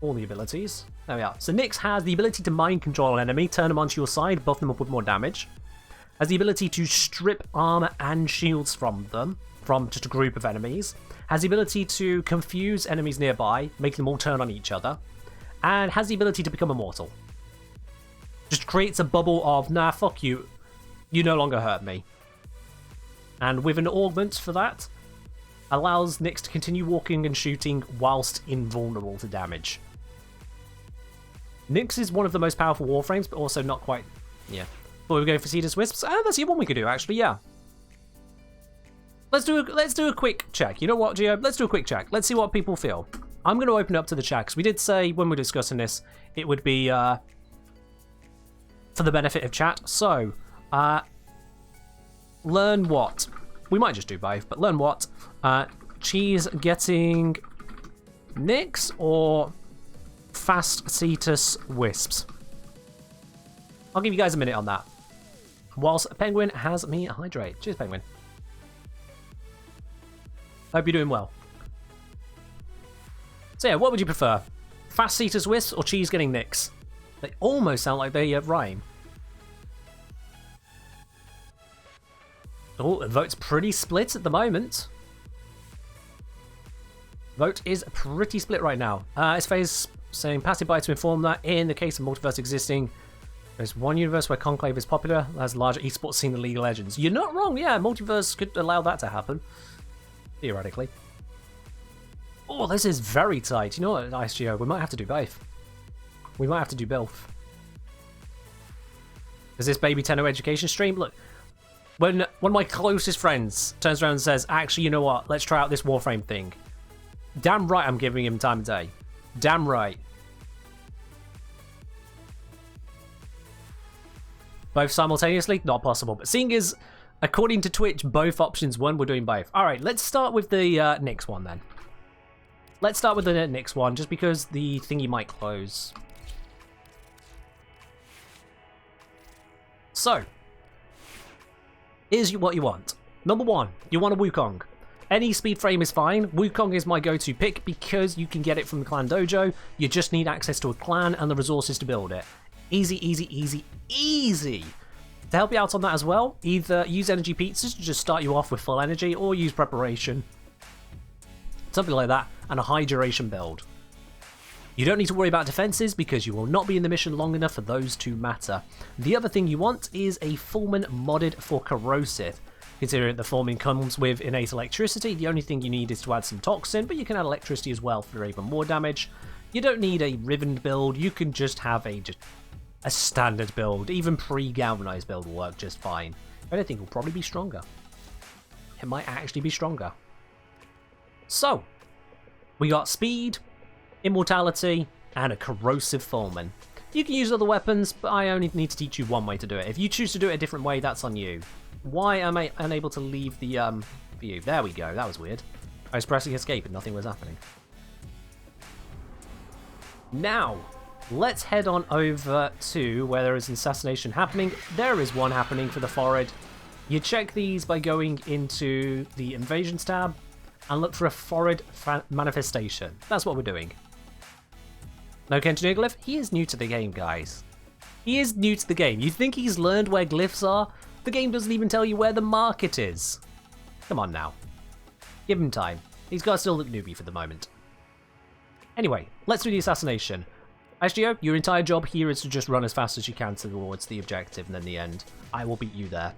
all the abilities. There we are. So Nyx has the ability to mind control an enemy, turn them onto your side, buff them up with more damage. Has the ability to strip armor and shields from them, from just a group of enemies. Has the ability to confuse enemies nearby, make them all turn on each other. And has the ability to become immortal. Just creates a bubble of, nah, fuck you. You no longer hurt me. And with an augment for that, allows Nyx to continue walking and shooting whilst invulnerable to damage. Nyx is one of the most powerful Warframes, but also not quite... Yeah. But we're going for Cetus Wisps. That's the one we could do, actually, yeah. Let's do a quick check. You know what, Gio? Let's do a quick check. Let's see what people feel. I'm going to open up to the chat, because we did say, when we were discussing this, it would be for the benefit of chat. So, learn what? We might just do both, but learn what? Cheese getting Nyx or fast Cetus Wisps? I'll give you guys a minute on that. Whilst Penguin has me hydrate. Cheers, Penguin. Hope you're doing well. So yeah, what would you prefer? Fast Cetus Wisps or cheese getting Nyx? They almost sound like they rhyme. Oh, the vote's pretty split at the moment. Vote is pretty split right now. It's saying passive by to inform that in the case of multiverse existing, there's one universe where Conclave is popular, has a larger esports scene than League of Legends. You're not wrong, yeah, multiverse could allow that to happen. Theoretically. Oh, this is very tight. You know what, IceGeo, we might have to do both. We might have to do both. Is this Baby Tenno education stream? Look, when one of my closest friends turns around and says, actually, you know what, let's try out this Warframe thing. Damn right I'm giving him time of day. Damn right. Both simultaneously? Not possible. But seeing as, according to Twitch, both options won, we're doing both. Alright, let's start with the Nyx one then. Let's start with the Nyx one, just because the thingy might close. So, here's what you want. Number one, you want a Wukong. Any speed frame is fine. Wukong is my go-to pick because you can get it from the clan dojo. You just need access to a clan and the resources to build it. Easy, easy, easy, easy. To help you out on that as well, either use energy pizzas to just start you off with full energy, or use preparation. Something like that, and a high duration build. You don't need to worry about defenses because you will not be in the mission long enough for those to matter. The other thing you want is a Fulmin modded for corrosive. Considering the Fulmin comes with innate electricity, the only thing you need is to add some toxin, but you can add electricity as well for even more damage. You don't need a rivened build, you can just have a standard build. Even pre-galvanized build will work just fine. If anything, it will probably be stronger. It might actually be stronger. So, we got speed, immortality, and a corrosive Fulmin. You can use other weapons, but I only need to teach you one way to do it. If you choose to do it a different way, that's on you. Why am I unable to leave the view? There we go, that was weird. I was pressing escape and nothing was happening. Now, let's head on over to where there is an assassination happening. There is one happening for the forehead. You check these by going into the invasions tab and look for a forehead manifestation. That's what we're doing. No Kenton Glyph? He is new to the game, guys. He is new to the game. You think he's learned where glyphs are? The game doesn't even tell you where the market is. Come on now. Give him time. He's got to still look newbie for the moment. Anyway, let's do the assassination. IceGeo, your entire job here is to just run as fast as you can towards the objective, and in the end, I will beat you there.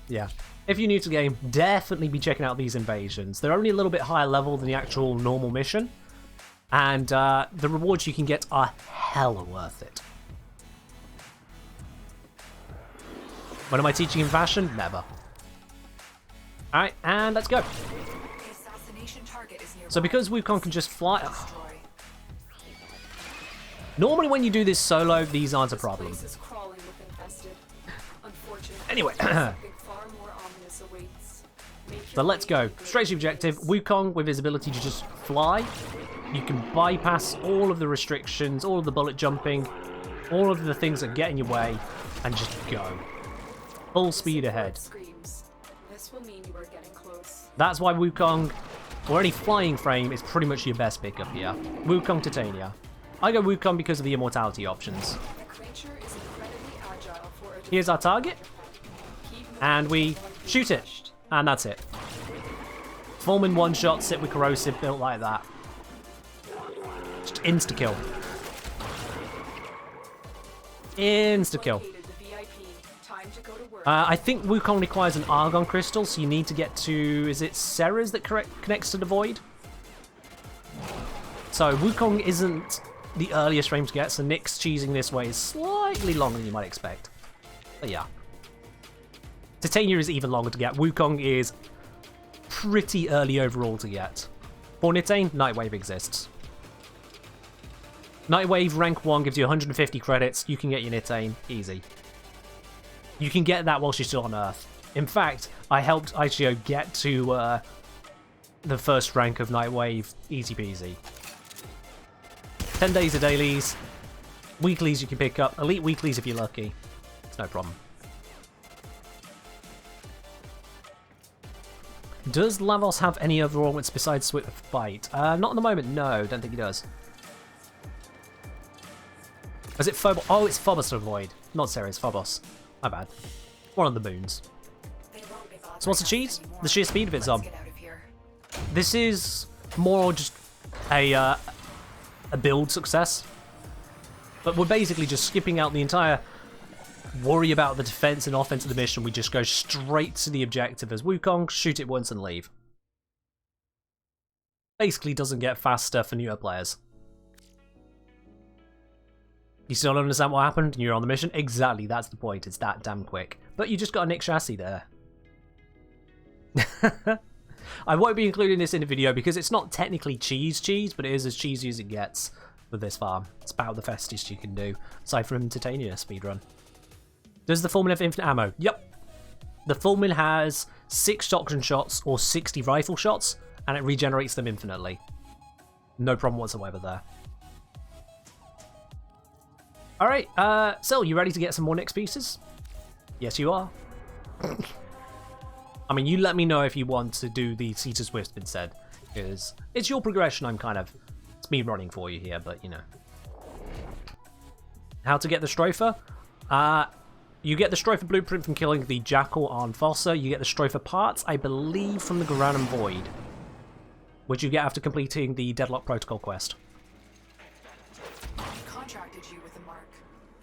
Yeah. If you're new to the game, definitely be checking out these invasions. They're only a little bit higher level than the actual normal mission. And the rewards you can get are hella worth it. When am I teaching in fashion? Never. Alright, and let's go. So because Wukong can just fly... Normally when you do this solo, these aren't a problem. Anyway. So let's go. Straight to the objective. Wukong, with his ability to just fly, you can bypass all of the restrictions, all of the bullet jumping, all of the things that get in your way, and just go. Full speed ahead. That's why Wukong or any flying frame is pretty much your best pickup here. Wukong Titania. I go Wukong because of the immortality options. The creature is incredibly agile for a Here's our target, and we shoot it, and that's it. Fulmin one-shot, sit with corrosive, built like that. Just insta-kill. Insta-kill. located the VIP. Time to go to work. I think Wukong requires an Argon Crystal, so you need to get to... Is it Ceres that connects to the Void? So Wukong isn't the earliest frame to get, so Nick's cheesing this way is slightly longer than you might expect. But yeah. Titania is even longer to get. Wukong is pretty early overall to get. For Nitane, Nightwave exists. Nightwave rank 1 gives you 150 credits. You can get your Nitane easy. You can get that while she's still on Earth. In fact, I helped Ichio get to the first rank of Nightwave easy peasy. 10 days of dailies. Weeklies you can pick up. Elite weeklies if you're lucky. It's no problem. Does Lavos have any other ornaments besides Swift Bite? Not at the moment, no. Don't think he does. Is it Phobos? Oh, it's Phobos to avoid. Not Ceres, Phobos. My bad. One of the moons. So what's the cheese? The sheer speed of it, Zom. This is more just a build success. But we're basically just skipping out the entire worry about the defense and offense of the mission. We just go straight to the objective as Wukong, shoot it once and leave. Basically doesn't get faster for newer players. You still don't understand what happened and you're on the mission? Exactly, that's the point. It's that damn quick. But you just got a Nick chassis there. I won't be including this in the video because it's not technically cheese, but it is as cheesy as it gets with this farm. It's about the fastest you can do, aside from Titania speedrun. Does the Fulmin have infinite ammo? Yep. The Fulmin has 6 shotgun shots or 60 rifle shots, and it regenerates them infinitely. No problem whatsoever there. Alright, so you ready to get some more next pieces? Yes, you are. I mean, you let me know if you want to do the Caesar's Wisp instead, because it's your progression. I'm kind of speed running for you here, but you know. How to get the Stropher? You get the Stropher blueprint from killing the Jackal on Fossa. You get the Stropher parts, I believe, from the Garanum Void, which you get after completing the Deadlock Protocol quest. Contracted you with a mark.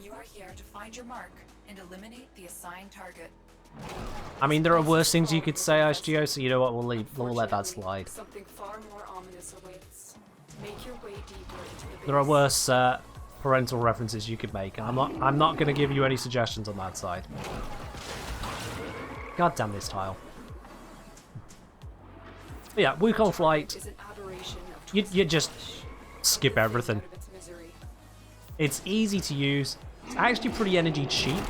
You are here to find your mark and eliminate the assigned target. I mean, there are worse things you could say, ISGO, so you know what, we'll let that slide. Something far more ominous awaits. Make your way deeper into the There are base. worse parental references you could make, and I'm not going to give you any suggestions on that side. God damn this tile. But yeah, Wukong Flight. Is an aberration of You just skip everything. of its misery. It's easy to use. It's actually pretty energy cheap.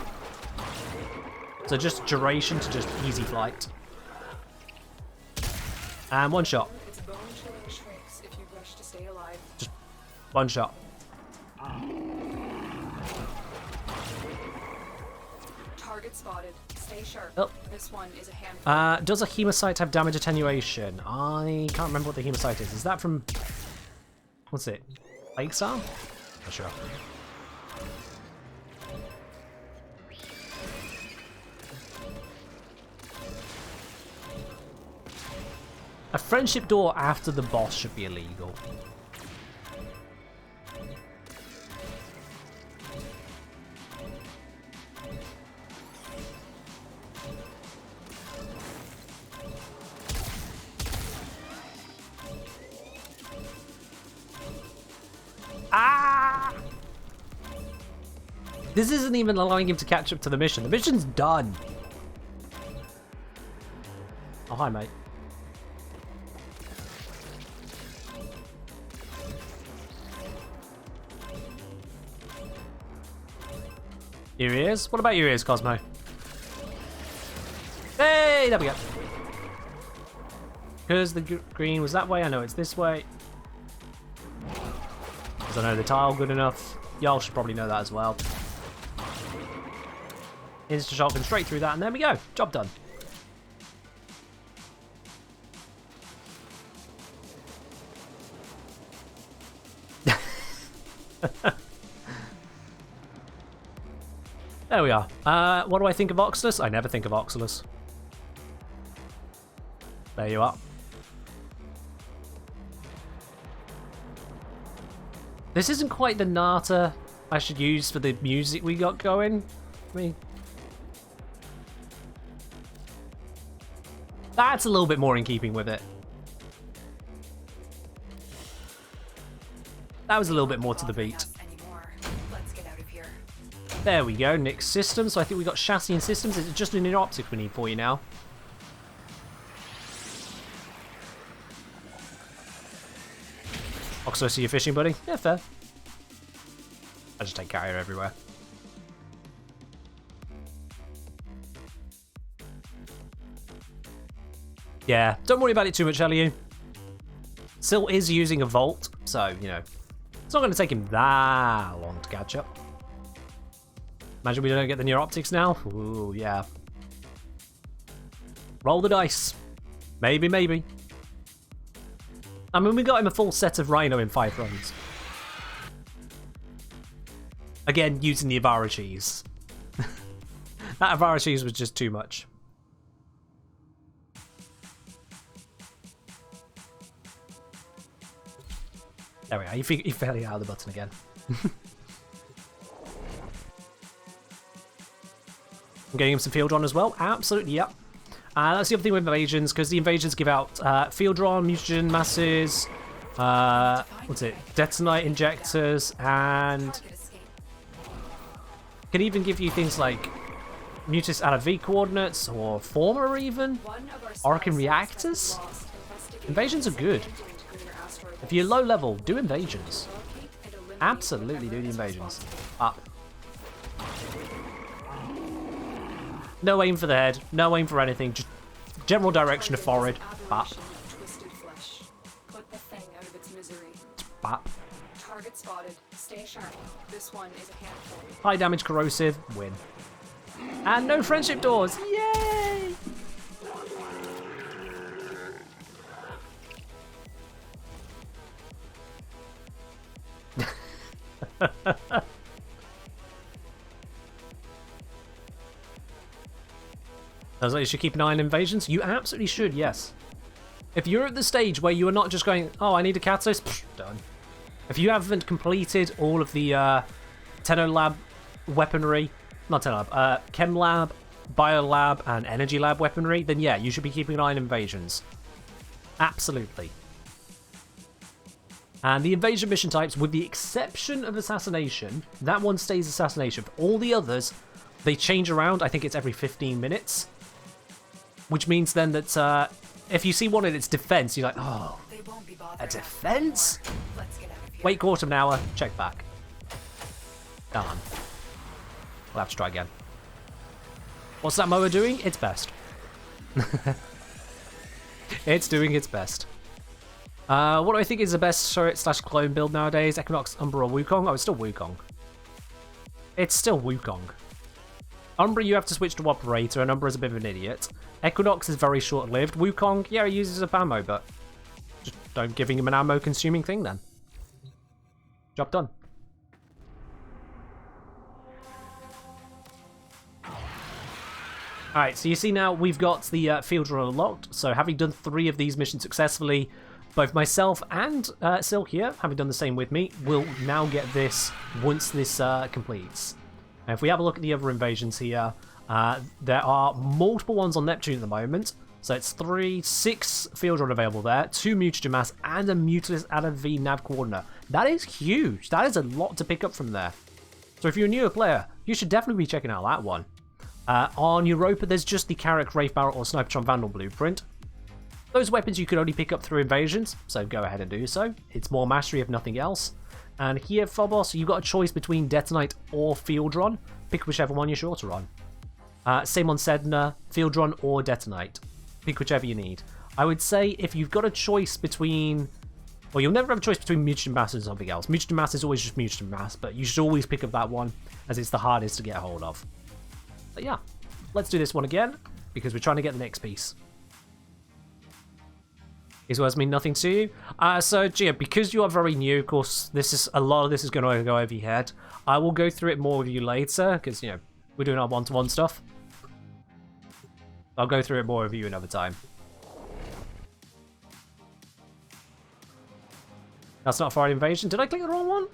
So just duration to just easy flight. And one shot. Its bone-chilling shrieks if you wish to stay alive. Just one shot. Target spotted. Stay sharp. Oh. This one is a handful. Does a Hemocyte have damage attenuation? I can't remember what the Hemocyte is. Is that from... What's it? Lakesar? Not sure. A friendship door after the boss should be illegal. Ah! This isn't even allowing him to catch up to the mission. The mission's done. Oh, hi, mate. Here he is. What about your ears, Cosmo? Hey, there we go. Because the green was that way, I know it's this way. Because I know the tile good enough. Y'all should probably know that as well. Insta shotgun straight through that, and there we go. Job done. There we are. What do I think of Oxalus? I never think of Oxalus. There you are. This isn't quite the Nata I should use for the music we got going. I mean, that's a little bit more in keeping with it. That was a little bit more to the beat. Let's get out of here. There we go, Nick's system. So I think we got chassis and systems. Is it just an optic we need for you now? Oxo, see you fishing, buddy? Yeah, fair. I just take carrier everywhere. Yeah, don't worry about it too much, Elliot. Sil is using a Volt, so, you know, it's not going to take him that long to catch up. Imagine we don't get the near optics now. Ooh, yeah. Roll the dice. Maybe, maybe. I mean, we got him a full set of Rhino in 5 runs. Again, using the Avara cheese. That Avara cheese was just too much. There we are. You fairly out of the button again. I'm getting him some field run as well. Absolutely, yep. That's the other thing with invasions, because the invasions give out field run, mutagen masses, what's it? Detonite injectors, and can even give you things like mutus out of V coordinates or former even. Orkin reactors. Invasions are good. If you're low level, do invasions. Absolutely do the invasions. Up. No aim for the head, no aim for anything, just general direction of forward. Bap. Bap. Target spotted. Stay sharp. This one is a handful. High damage corrosive, win. And no friendship doors, yay! I was like, you should keep an eye on invasions. You absolutely should, yes. If you're at the stage where you are not just going, oh, I need a Katos, done. If you haven't completed all of the Tenolab weaponry, not Tenolab, Chem Lab, Bio Lab, and Energy Lab weaponry, then yeah, you should be keeping an eye on invasions. Absolutely. And the invasion mission types, with the exception of assassination, that one stays assassination. For all the others, they change around. I think it's every 15 minutes. Which means then that if you see one in its defense, you're like, oh, a defense? Wait quarter of an hour, check back. Done. We'll have to try again. What's that mower doing? Its best. It's doing its best. What do I think is the best turret / clone build nowadays? Equinox, Umbra, or Wukong? Oh, it's still Wukong. It's still Wukong. Umbra, you have to switch to Operator, and Umbra is a bit of an idiot. Equinox is very short-lived. Wukong, yeah, he uses up ammo, but just don't giving him an ammo-consuming thing then. Job done. Alright, so you see now we've got the field run unlocked. So having done 3 of these missions successfully, both myself and Sil here, having done the same with me, will now get this once this completes. And if we have a look at the other invasions here, there are multiple ones on Neptune at the moment. So it's 6 field run available there, 2 mutagen mass, and a mutilus out of V nav coordinate. That is huge. That is a lot to pick up from there. So if you're a newer player, you should definitely be checking out that one. On Europa, there's just the Carrack, Wraith Barrel, or Snipertron Vandal blueprint. Those weapons you can only pick up through invasions, so go ahead and do so. It's more mastery if nothing else. And here, Phobos, you've got a choice between Detonite or Field Run. Pick whichever one you're sure to run. Same on Sedna, Field Run or Detonite. Pick whichever you need. I would say if you've got a choice between... Well, you'll never have a choice between Mutagen Mass and something else. Mutagen Mass is always just Mutagen Mass, but you should always pick up that one, as it's the hardest to get a hold of. But yeah, let's do this one again, because we're trying to get the next piece. These words mean nothing to you. So, Gia, because you are very new, of course, a lot of this is going to go over your head. I will go through it more with you later, because, you know, we're doing our one-to-one stuff. I'll go through it more with you another time. That's not a foreign invasion. Did I click the wrong one?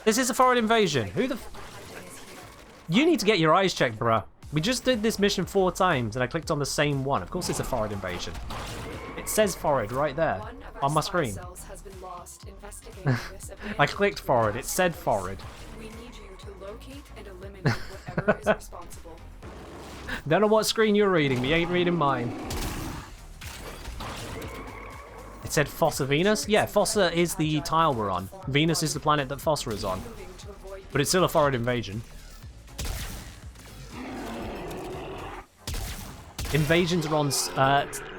This is a foreign invasion. Who the... You need to get your eyes checked, bruh. We just did this mission 4 times, and I clicked on the same one. Of course it's a foreign invasion. It says forward right there on my screen. I clicked forward. It said forward. We need you to locate and eliminate whatever is responsible. Don't know what screen you're reading. Me ain't reading mine. It said Fossa Venus? Yeah, Fossa is the tile we're on. Venus is the planet that Fossa is on. But it's still a foreign invasion. Invasions are on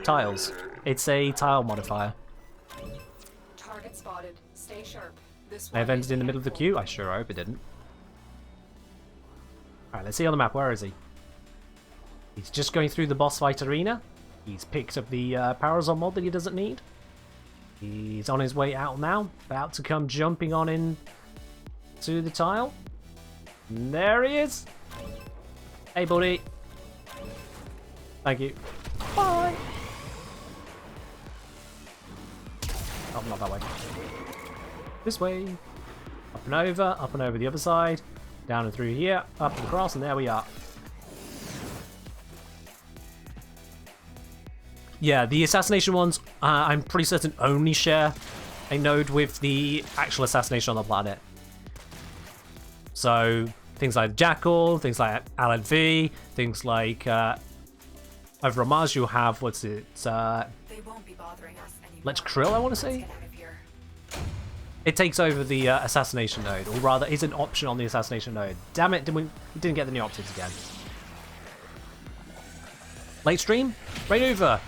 tiles. It's a tile modifier. Target spotted. Stay sharp. This I have ended in the middle of the queue? I sure hope it didn't. Alright, let's see on the map. Where is he? He's just going through the boss fight arena. He's picked up the Parasol mod that he doesn't need. He's on his way out now. About to come jumping on in to the tile. And there he is. Hey, buddy. Thank you. Bye. Oh, not that way. This way. Up and over the other side. Down and through here. Up and across, and there we are. Yeah, the assassination ones, I'm pretty certain only share a node with the actual assassination on the planet. So, things like Jackal, things like Alan V, things like, over on Mars you'll have, what's it, They won't be bothering us anymore. Let's Krill, I want to say? Let's get out of here. It takes over the assassination node, or rather, is an option on the assassination node. Damn it, we didn't get the new optics again. Late stream? Rainuva,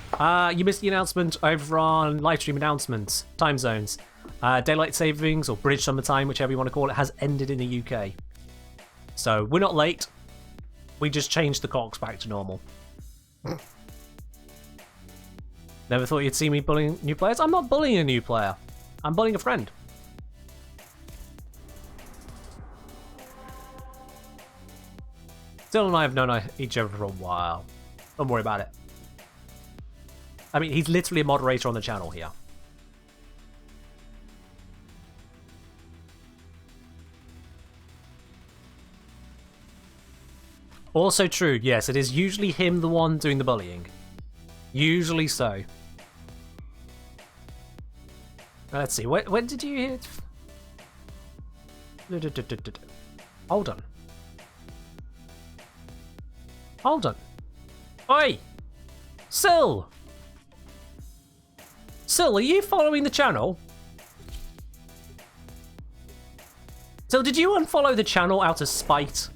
you missed the announcement over on live stream announcements, time zones. Daylight savings, or British summertime, whichever you want to call it, has ended in the UK. So, we're not late. We just changed the clocks back to normal. Never thought you'd see me bullying new players? I'm not bullying a new player. I'm bullying a friend. Dylan and I have known each other for a while. Don't worry about it. I mean, he's literally a moderator on the channel here. Also true, yes, it is usually him the one doing the bullying. Usually so. Let's see, when did you hit? Hold on. Hold on. Oi! Sil! Sil, are you following the channel? Sil, did you unfollow the channel out of spite?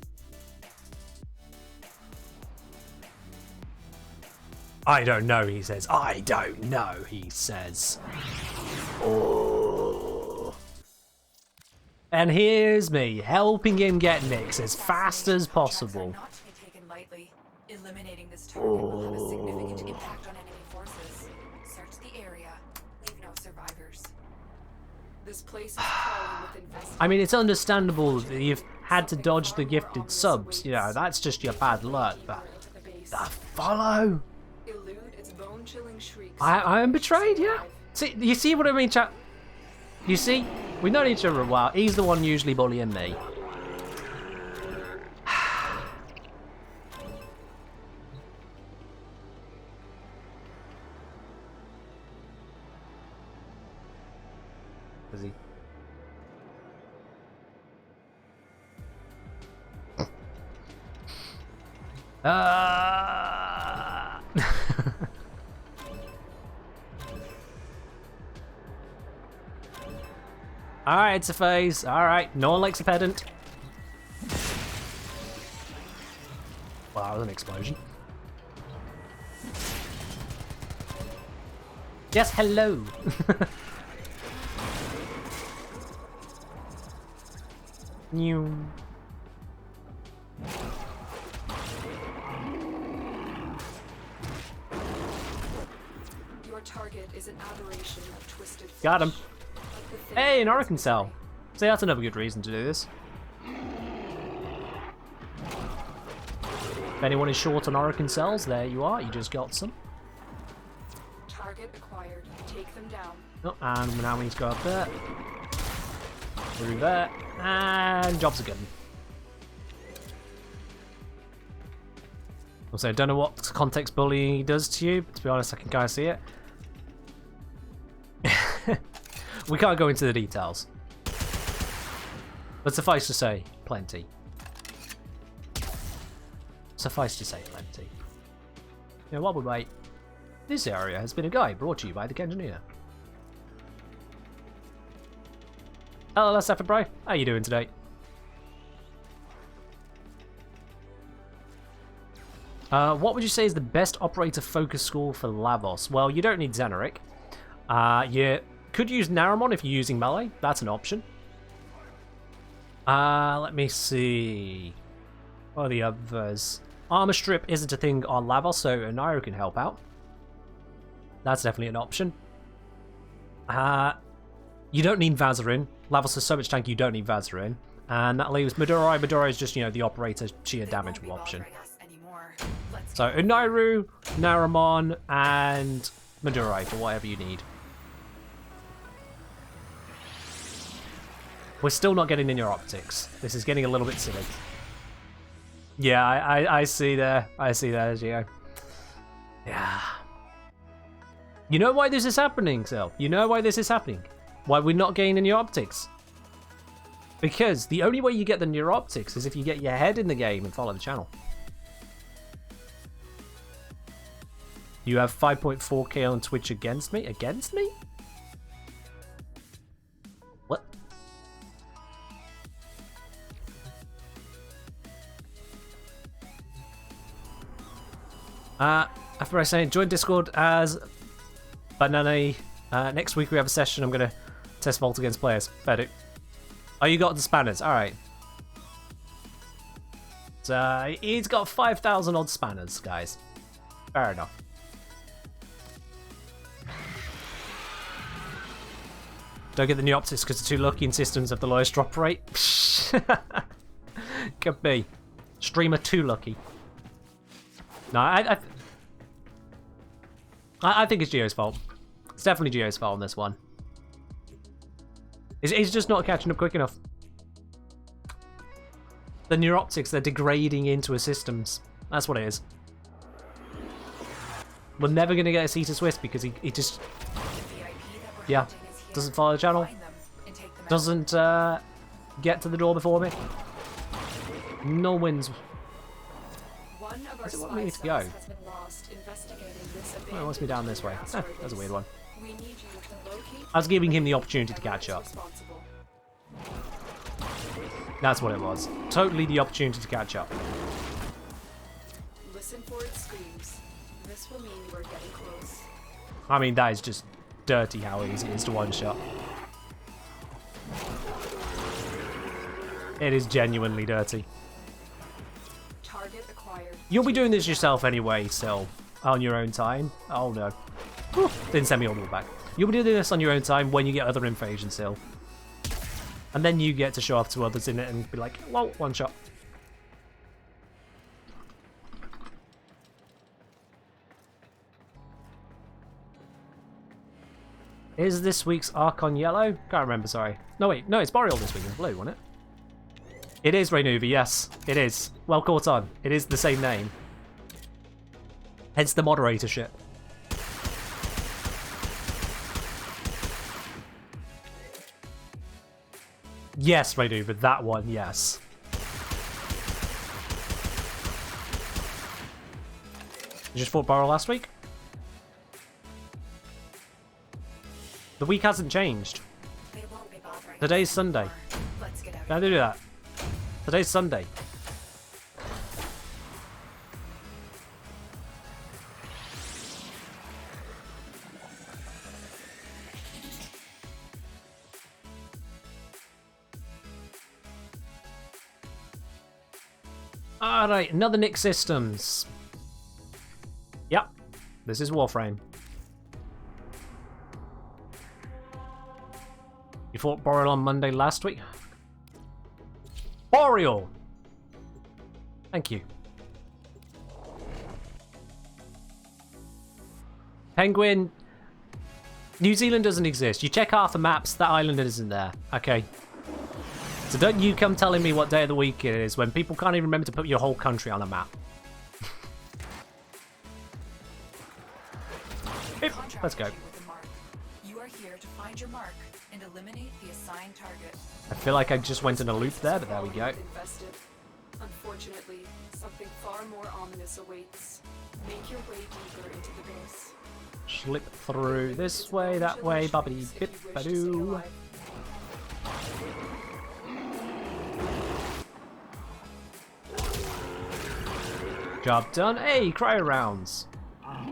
I don't know, he says. I don't know, he says. Oh. And here's me, helping him get Nix as fast as possible. Not to be taken lightly. Eliminating this target will have a significant impact on enemy forces. Search the area. Leave no survivors. This place is crawling with infested. I mean, it's understandable that you've had to dodge the gifted subs. You know, that's just your bad luck. But the follow. Elude its bone-chilling shrieks. I am betrayed, yeah. See, you see what I mean, chat? You see, we've known each other a while. He's the one usually bullying me. Is he? Alright, it's a phase. Alright, no one likes a pedant. Wow, that was an explosion. Yes, hello! New. is an aberration of twisted flesh. Got him. Like the thing Hey, an that's Oracle cell. missing. See, that's another good reason to do this. If anyone is short on Oracle cells, there you are. You just got some. Target acquired. Take them down. Oh, and now we need to go up there. Through there. And jobs are good. Also, I don't know what context bullying does to you. To be honest, I can kind of see it. We can't go into the details. But suffice to say, plenty. Suffice to say, plenty. You know, while we wait, this area has been a guide brought to you by the Engineer. Hello, that's Effort Bro. How you doing today? What would you say is the best operator focus school for Lavos? Well, you don't need Xeneric. You could use Naramon if you're using melee. That's an option. Let me see. What are the others? Armor Strip isn't a thing on Lavos, so Nairo can help out. That's definitely an option. You don't need Vazarin. Lavos has so much tank, you don't need Vazarin. And that leaves Madurai. Madurai is just, you know, the operator sheer damage option. So Unairu, Naramon, and Madurai for whatever you need. We're still not getting in your optics. This is getting a little bit silly. Yeah, I see there. I see there, Gio. Yeah. You know why this is happening, Sil? You know why this is happening? Why we're not getting in your optics? Because the only way you get the new optics is if you get your head in the game and follow the channel. You have 5.4k on Twitch against me? Against me? What? After I say, join Discord as Banana. Next week we have a session. I'm going to test Vault against players. Fair do. Oh, you got the spanners. Alright. So, he's got 5,000 odd spanners, guys. Fair enough. Don't get the new optics because they're too lucky in systems of the lowest drop rate. Could be. Streamer too lucky. No, I think it's Geo's fault. It's definitely Geo's fault on this one. He's just not catching up quick enough. The neuroptics, they're degrading into his systems. That's what it is. We're never going to get a C to Swiss because he just... Yeah, doesn't follow the channel. Doesn't get to the door before me. No wins. Where's it want me to go? Oh, it wants me down this way. That's a weird one. I was giving him the opportunity to catch up. That's what it was. Totally the opportunity to catch up. Listen for its screams. This will mean we're getting close. I mean, that is just dirty how easy it is to one-shot. It is genuinely dirty. Target acquired. You'll be doing this yourself anyway, still. On your own time. Oh no. Whew, didn't send me all the way back. You'll be doing this on your own time when you get other invasions still. And then you get to show off to others in it and be like, well, one shot. Is this week's Archon yellow? Can't remember, sorry. No, wait. No, it's Boreal this week in blue, wasn't it? It is Raynuva, yes. It is. Well caught on. It is the same name. Hence the moderatorship. Yes, Raynuva, that one, yes. You just fought Boreal last week? The week hasn't changed. Today's Sunday. Can I do that? Today's Sunday. Alright, another Nick Systems. Yep, this is Warframe. You fought Boreal on Monday last week? Boreal! Thank you. Penguin. New Zealand doesn't exist. You check half the maps, that island isn't there. Okay. So don't you come telling me what day of the week it is when people can't even remember to put your whole country on a map. Let's go. You are here to find your mark and eliminate the assigned target. I feel like I just went in a loop there, but there we go. Infested. Unfortunately, something far more ominous awaits. Make your way deeper into the base. Slip through this way, that way, bobbity bip badoo. Job done. Hey, cryo rounds.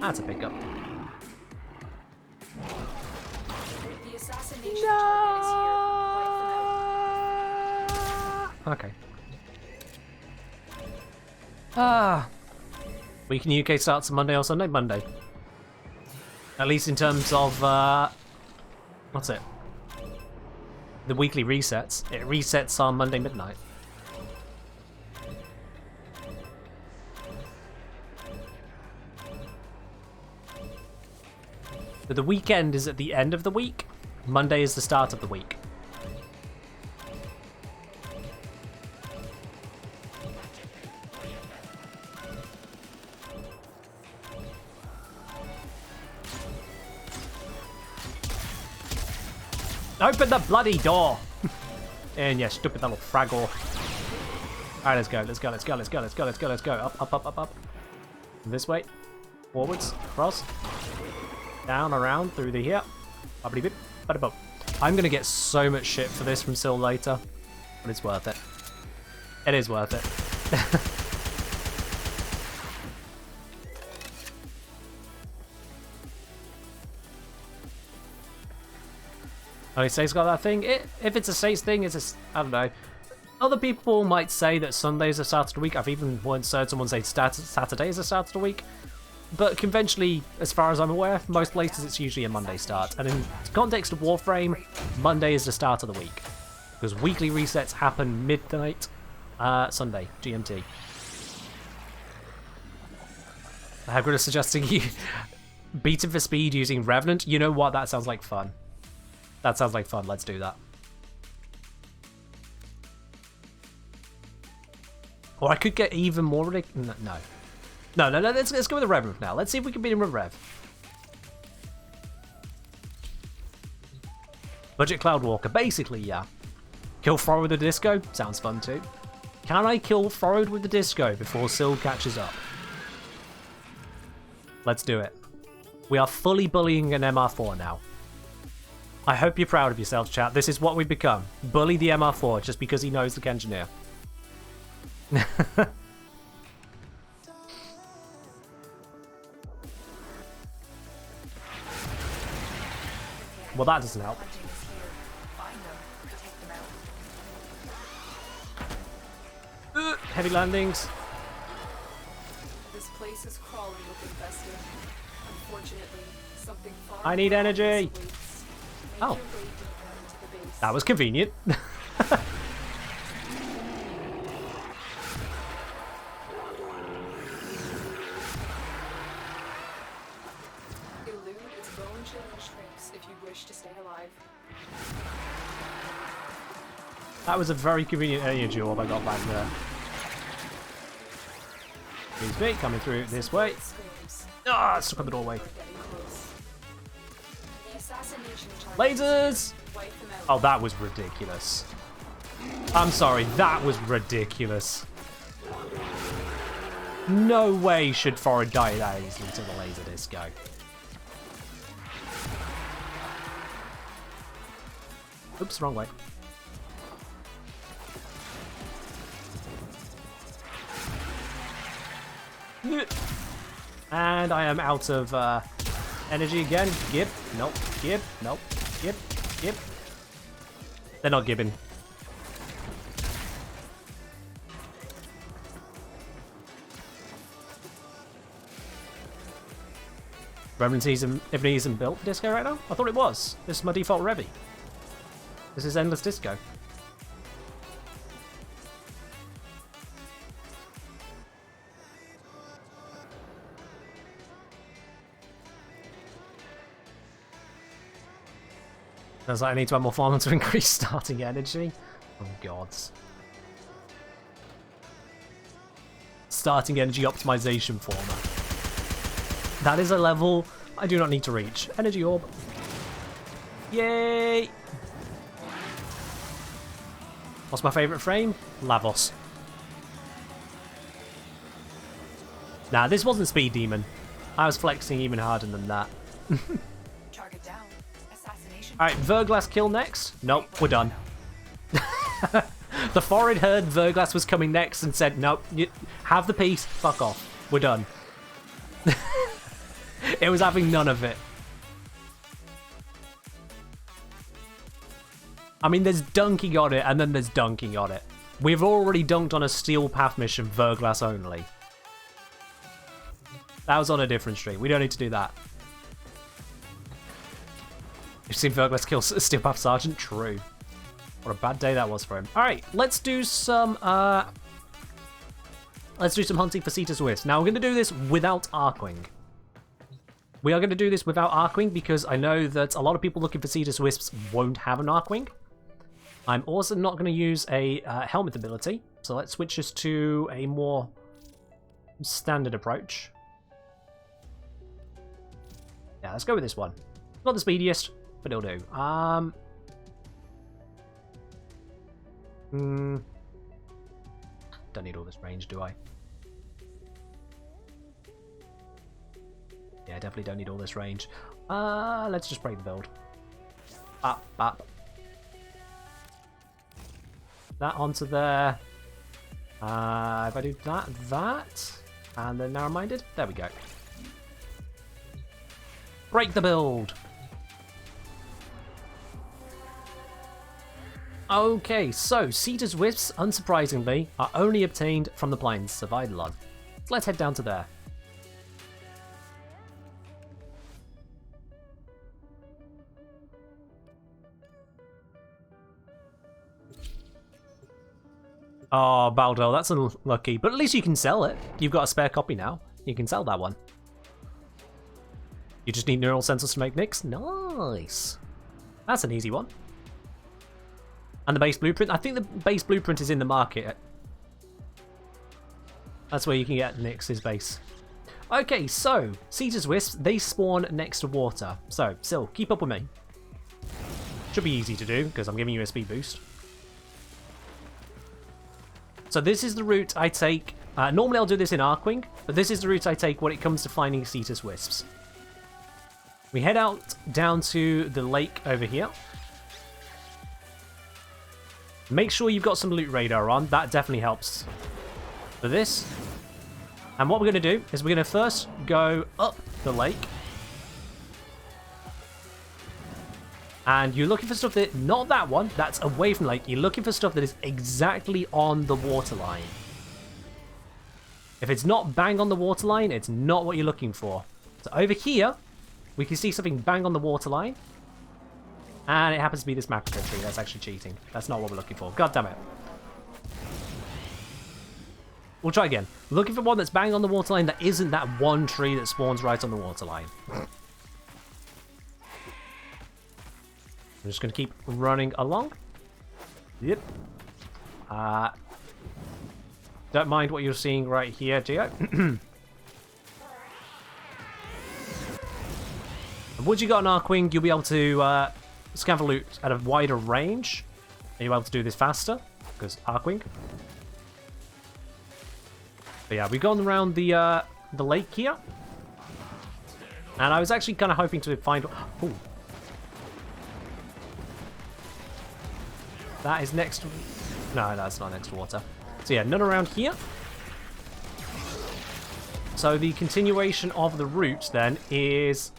That's a pickup. The assassination target is here. Wipe them out. Okay. Ah. Week in the UK starts on Monday or Sunday? Monday. At least in terms of, what's it? The weekly resets. It resets on Monday midnight. But the weekend is at the end of the week. Monday is the start of the week. Open the bloody door! And yeah, stupid little fraggle. Alright, let's go, let's go, let's go, let's go, let's go, let's go, let's go. Up, up, up, up, up. This way. Forwards, across. Down, around, through the here. Bubbly bip, bada bop. I'm gonna get so much shit for this from Sil later. But it's worth it. It is worth it. Oh, Say's got that thing. If it's a Say's thing, it's a... I don't know. Other people might say that Sunday's a start of the week. I've even once heard someone say Saturday is a start of the week. But conventionally, as far as I'm aware, most places it's usually a Monday start. And in the context of Warframe, Monday is the start of the week. Because weekly resets happen midnight, Sunday, GMT. Hagrid is suggesting you beat him for speed using Revenant. You know what? That sounds like fun. That sounds like fun. Let's do that. Or I could get even more ridiculous. No. No. Let's go with the Rev now. Let's see if we can beat him with Rev. Budget Cloudwalker. Basically, yeah. Kill Forward with the Disco. Sounds fun too. Can I kill Forward with the Disco before Sil catches up? Let's do it. We are fully bullying an MR4 now. I hope you're proud of yourselves, chat. This is what we've become. Bully the MR4 just because he knows the engineer. Well, that doesn't help. Heavy landings. This place is crawling with infested. Unfortunately, something far I need more energy. ominous awaits. Make Oh. your way deeper into the base. That was convenient. Elude its bone-chilling tricks if you wish to stay alive. That was a very convenient energy orb I got back there. Excuse me, coming through this way. Ah, stuck on the doorway. Lasers! Oh, that was ridiculous. I'm sorry, that was ridiculous. No way should Forward die that easily to the laser disco. Oops, wrong way. And I am out of energy again. Gib. Nope. Gib. Nope. Gib. Gib. They're not gibbing. Revenant isn't built for Disco right now? I thought it was. This is my default Revy. This is endless disco. Sounds like I need to add more farming to increase starting energy. Oh gods. Starting energy optimization format. That is a level I do not need to reach. Energy orb. Yay! What's my favourite frame? Lavos. Nah, this wasn't Speed Demon. I was flexing even harder than that. Target down. Assassination. Alright, Verglass kill next? Nope, we're done. The foreign heard Verglass was coming next and said, nope, you have the peace, fuck off. We're done. It was having none of it. I mean, there's dunking on it, and then there's dunking on it. We've already dunked on a Steel Path mission, Verglass only. That was on a different stream. We don't need to do that. You've seen Verglass kill Steel Path Sergeant? True. What a bad day that was for him. Alright, let's do some hunting for Cetus Wisps. Now, we're going to do this without Arcwing. We are going to do this without Arcwing because I know that a lot of people looking for Cetus Wisps won't have an Arcwing. I'm also not going to use a helmet ability, so let's switch this to a more standard approach. Yeah, let's go with this one. Not the speediest, but it'll do. Don't need all this range, do I? Yeah, definitely don't need all this range. Let's just break the build. Bop, bop. That onto there. If I do that, and then narrow-minded, there we go. Break the build. Okay, so Cetus Wisps, unsurprisingly, are only obtained from the Plains of Eidolon. Let's head down to there. Oh, Baldo, that's unlucky. But at least you can sell it. You've got a spare copy now. You can sell that one. You just need neural sensors to make nicks? Nice. That's an easy one. And the base blueprint? I think the base blueprint is in the market. That's where you can get Nyx's base. Okay, so, Cetus Wisps, they spawn next to water. So, Sil, keep up with me. Should be easy to do, because I'm giving you a speed boost. So this is the route I take. Normally I'll do this in Arcwing, but this is the route I take when it comes to finding Cetus Wisps. We head out down to the lake over here. Make sure you've got some loot radar on. That definitely helps for this. And what we're going to do is we're going to first go up the lake. And you're looking for stuff that, not that one, that's away from the lake. You're looking for stuff that is exactly on the waterline. If it's not bang on the waterline, it's not what you're looking for. So over here, we can see something bang on the waterline. And it happens to be this macro tree. That's actually cheating. That's not what we're looking for. God damn it. We'll try again. Looking for one that's bang on the waterline that isn't that one tree that spawns right on the waterline. I'm just going to keep running along. Yep. Don't mind what you're seeing right here, Geo. And once you got an Arcwing, you'll be able to scan for loot at a wider range. And you'll be able to do this faster, because Arcwing. But yeah, we've gone around the lake here. And I was actually kind of hoping to find... Ooh. That is next... No, that's not next to water. So yeah, none around here. So the continuation of the route then is...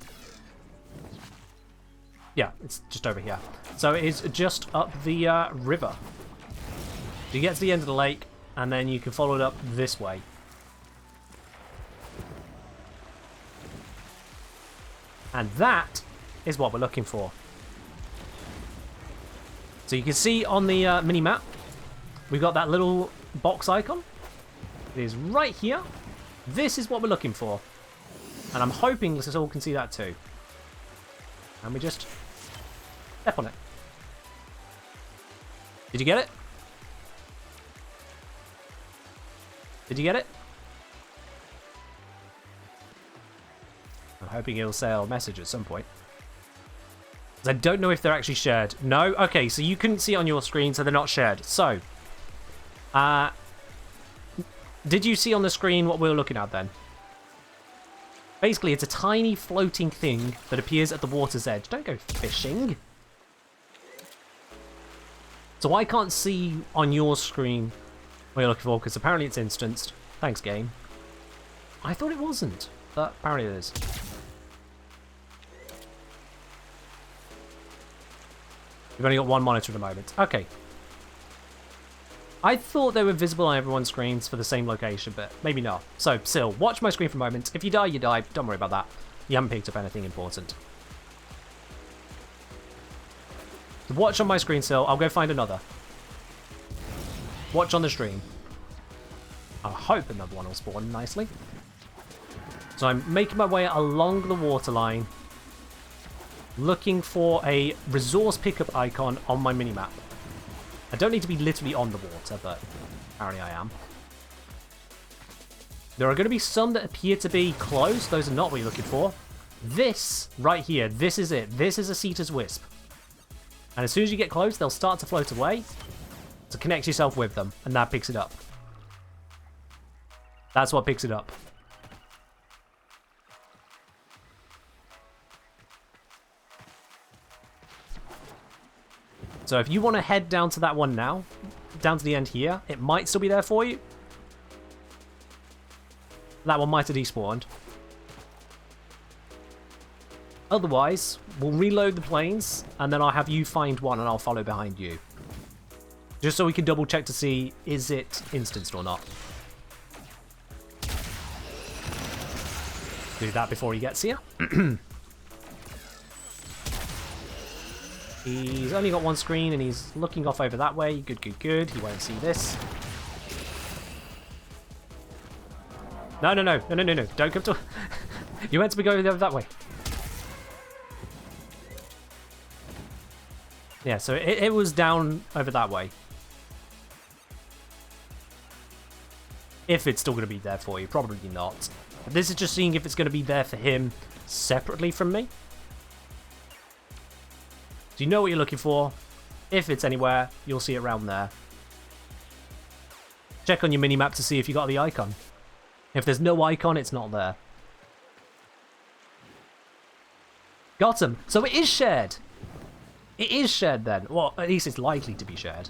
Yeah, it's just over here. So it's just up the river. You get to the end of the lake, and then you can follow it up this way. And that is what we're looking for. So you can see on the mini-map, we've got that little box icon. It is right here. This is what we're looking for. And I'm hoping this all can see that too. And we just step on it. Did you get it? Did you get it? I'm hoping it'll say a message at some point. I don't know if they're actually shared. No? Okay, so you couldn't see it on your screen, so they're not shared. So, did you see on the screen what we were looking at then? Basically, it's a tiny floating thing that appears at the water's edge. Don't go fishing. So I can't see on your screen what you're looking for, because apparently it's instanced. Thanks, game. I thought it wasn't, but apparently it is. We've only got one monitor at the moment. Okay. I thought they were visible on everyone's screens for the same location, but maybe not. So, Sil, watch my screen for a moment. If you die, you die. Don't worry about that. You haven't picked up anything important. Watch on my screen, Sil. I'll go find another. Watch on the stream. I hope another one will spawn nicely. So I'm making my way along the waterline, looking for a resource pickup icon on my minimap. I don't need to be literally on the water, but apparently I am. There are going to be some that appear to be close. Those are not what you're looking for. This right here, this is it. This is a Cetus Wisp. And as soon as you get close, they'll start to float away. So connect yourself with them, and that picks it up. That's what picks it up. So if you want to head down to that one now, down to the end here, it might still be there for you. That one might have despawned. Otherwise, we'll reload the planes, and then I'll have you find one, and I'll follow behind you. Just so we can double check to see, is it instanced or not. Do that before he gets here. He's only got one screen, and he's looking off over that way. Good, good, good. He won't see this. No, no, no, no, no, no, no. Don't come to... You meant to be going over that way. Yeah, so it was down over that way. If it's still going to be there for you, probably not. But this is just seeing if it's going to be there for him separately from me. So you know what you're looking for. If it's anywhere, you'll see it around there. Check on your minimap to see if you got the icon. If there's no icon, it's not there. Got him. So it is shared. It is shared then. Well, at least it's likely to be shared.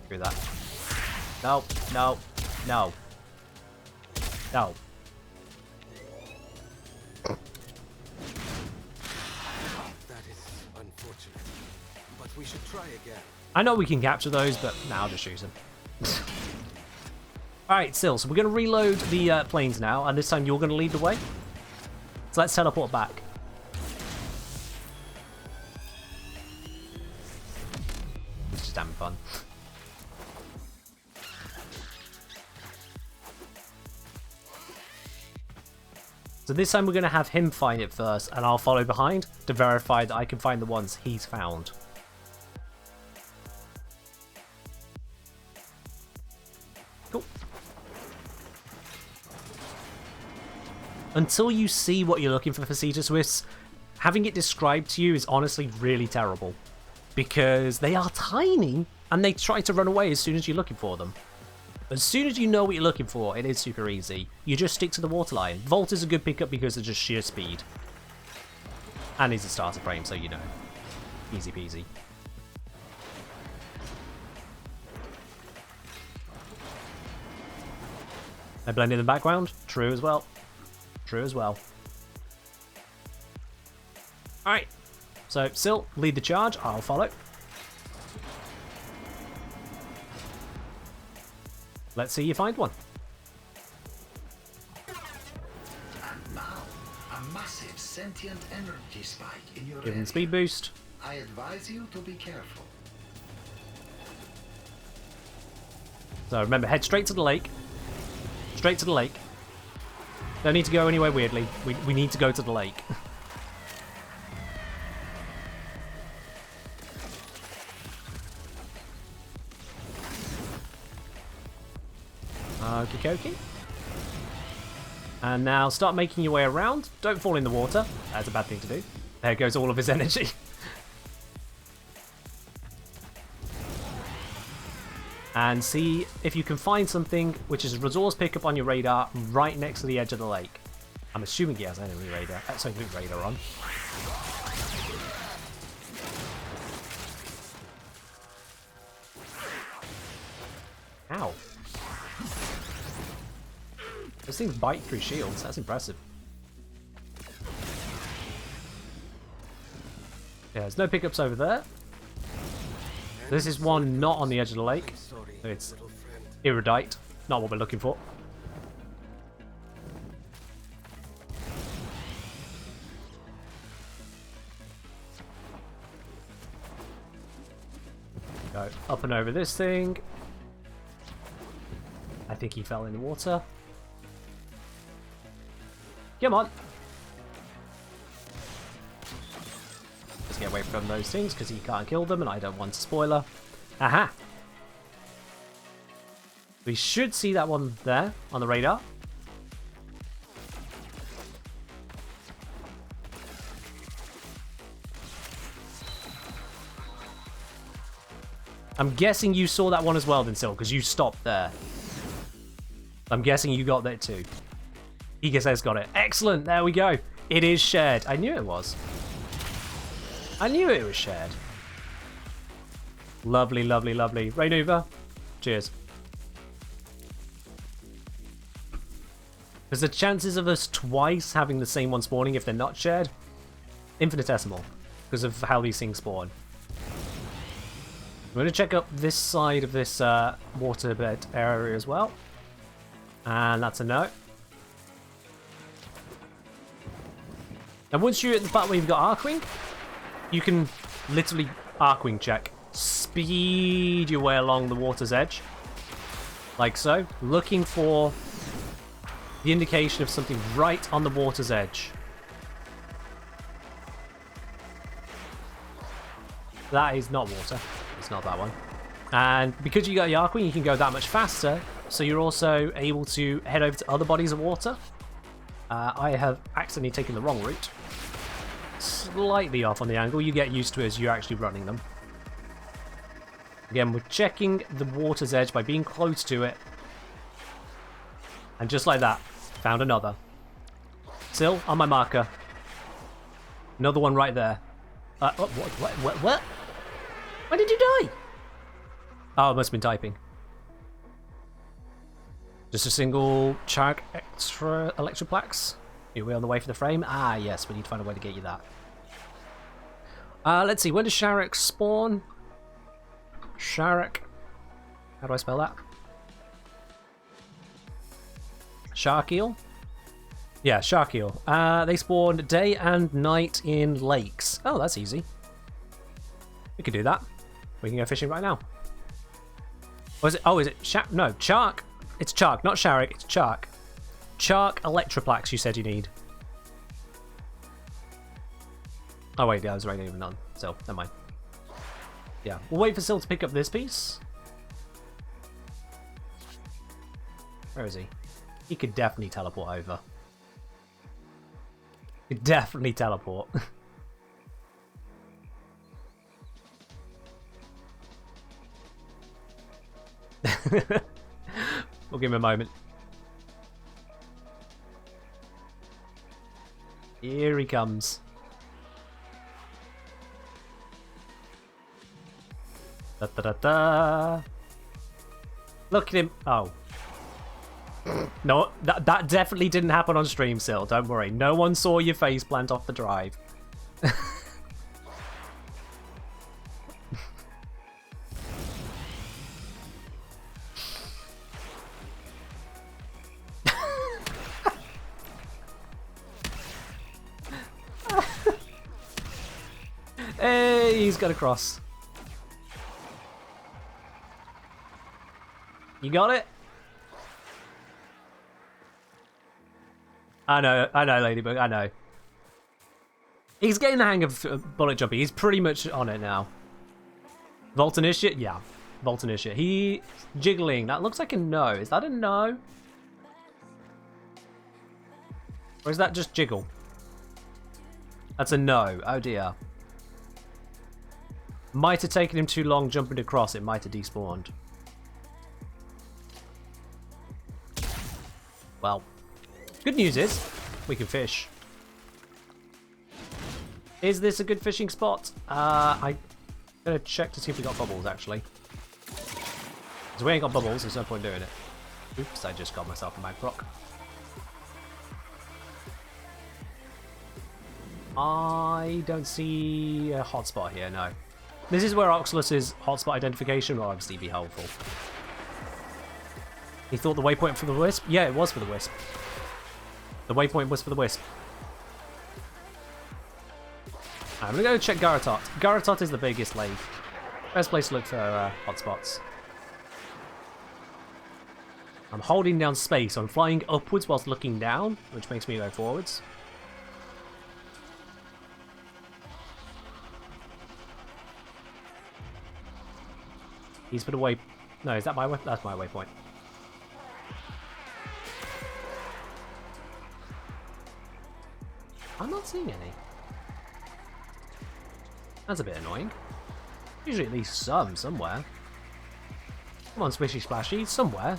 Screw that. No, no, no. No. That is unfortunate. But we should try again. I know we can capture those, but now I'll just use them. Alright, Sil, so we're going to reload the planes now, and this time you're going to lead the way. So let's teleport back. It's just having fun. So this time we're going to have him find it first, and I'll follow behind to verify that I can find the ones he's found. Cool. Until you see what you're looking for Cetus Wisps, having it described to you is honestly really terrible. Because they are tiny, and they try to run away as soon as you're looking for them. As soon as you know what you're looking for, it is super easy. You just stick to the waterline. Volt is a good pickup because of just sheer speed. And he's a starter frame, so you know. Easy peasy. I blend in the background. True as well. True as well. Alright. So, Sil, lead the charge. I'll follow. Let's see you find one. And now, a massive sentient energy spike in your Give him area. speed boost. I advise you to be careful. So remember, head straight to the lake. Straight to the lake. Don't need to go anywhere weirdly. We need to go to the lake. Okie dokie. And now start making your way around. Don't fall in the water. That's a bad thing to do. There goes all of his energy. And see if you can find something which is a resource pickup on your radar right next to the edge of the lake. I'm assuming he has enemy radar. Sorry, radar on. Ow. Those things bite through shields. That's impressive. Yeah, there's no pickups over there. This is one not on the edge of the lake. It's erudite. Not what we're looking for. Go up and over this thing. I think he fell in the water. Come on. Let's get away from those things because he can't kill them and I don't want a spoiler. Aha! We should see that one there on the radar. I'm guessing you saw that one as well then, Sil, because you stopped there. I'm guessing you got that too. Higase's got it. Excellent, there we go. It is shared. I knew it was. I knew it was shared. Lovely, lovely, lovely. Rainuva, cheers. Because the chances of us twice having the same one spawning if they're not shared, infinitesimal, because of how these things spawn. I'm going to check up this side of this waterbed area as well. And that's a no. And once you're at the part where you've got Arcwing, you can literally Arcwing check. Speed your way along the water's edge. Like so. Looking for the indication of something right on the water's edge. That is not water. It's not that one. And because you got your Arcwing, you can go that much faster. So you're also able to head over to other bodies of water. I have accidentally taken the wrong route. Slightly off on the angle. You get used to it as you're actually running them. Again, we're checking the water's edge by being close to it. And just like that, found another. Still on my marker. Another one right there. What? When did you die? Oh, it must have been typing. Just a single Charg extra Electroplex. Are we on the way for the frame? Ah, yes, we need to find a way to get you that. Let's see, when does Sharek spawn? Sharek. How do I spell that? Sharkeel? Yeah, Sharkeel. They spawn day and night in lakes. Oh, that's easy. We could do that. We can go fishing right now. Or is it? Oh, is it Shark? No, Chark. It's Chark, not Sharek. It's Chark. Chark Electroplex you said you need. Oh wait, yeah, I was writing even on. So, never mind. Yeah, we'll wait for Sil to pick up this piece. Where is he? He could definitely teleport over. He could definitely teleport. We'll give him a moment. Here he comes. Da da da da. Look at him. Oh. No, that definitely didn't happen on stream, Sil. Don't worry. No one saw your face plant off the drive. Hey, Please get across. You got it? I know, Ladybug, I know. He's getting the hang of bullet jumping. He's pretty much on it now. Volt initiate? Yeah. Volt initiate. He jiggling. That looks like a no. Is that a no? Or is that just jiggle? That's a no. Oh dear. Might have taken him too long jumping across. It might have despawned. Well, good news is we can fish. Is this a good fishing spot? I'm gonna check to see if we got bubbles actually. Because we ain't got bubbles, there's no point doing it. Oops, I just got myself a mag rock. I don't see a hotspot here, no. This is where Oxalus's hotspot identification will obviously be helpful. He thought the waypoint for the Wisp? Yeah, it was for the Wisp. The waypoint was for the Wisp. I'm gonna go check Garatot. Garatot is the biggest lake. Best place to look for hotspots. I'm holding down space, so I'm flying upwards whilst looking down, which makes me go forwards. He's put away. No, is that my way? That's my waypoint. I'm not seeing any. That's a bit annoying. Usually at least some somewhere. Come on, Swishy Splashy, somewhere.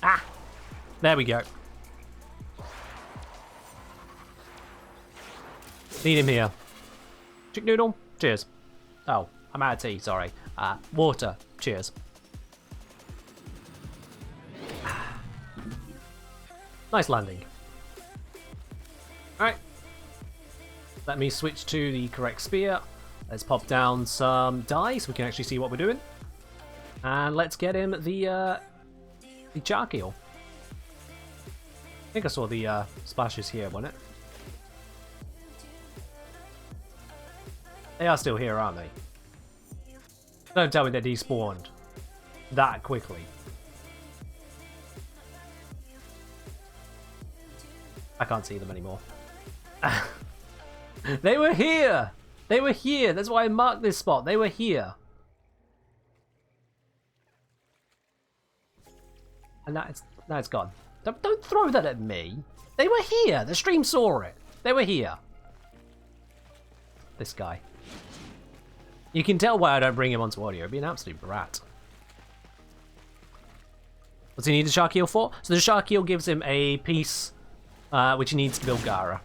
Ah! There we go. Need him here. Chick noodle, cheers. Oh, I'm out of tea, sorry. Water, cheers. Nice landing. Alright. Let me switch to the correct spear. Let's pop down some die so we can actually see what we're doing. And let's get him the Charkeel. I think I saw the splashes here, wasn't it? They are still here, aren't they? Don't tell me they despawned that quickly. I can't see them anymore. They were here! They were here! That's why I marked this spot. They were here. And now it's gone. Don't throw that at me. They were here! The stream saw it. They were here. This guy. You can tell why I don't bring him onto audio. It'd be an absolute brat. What's he need a Charkeel for? So the Charkeel gives him a piece which he needs to build Gara.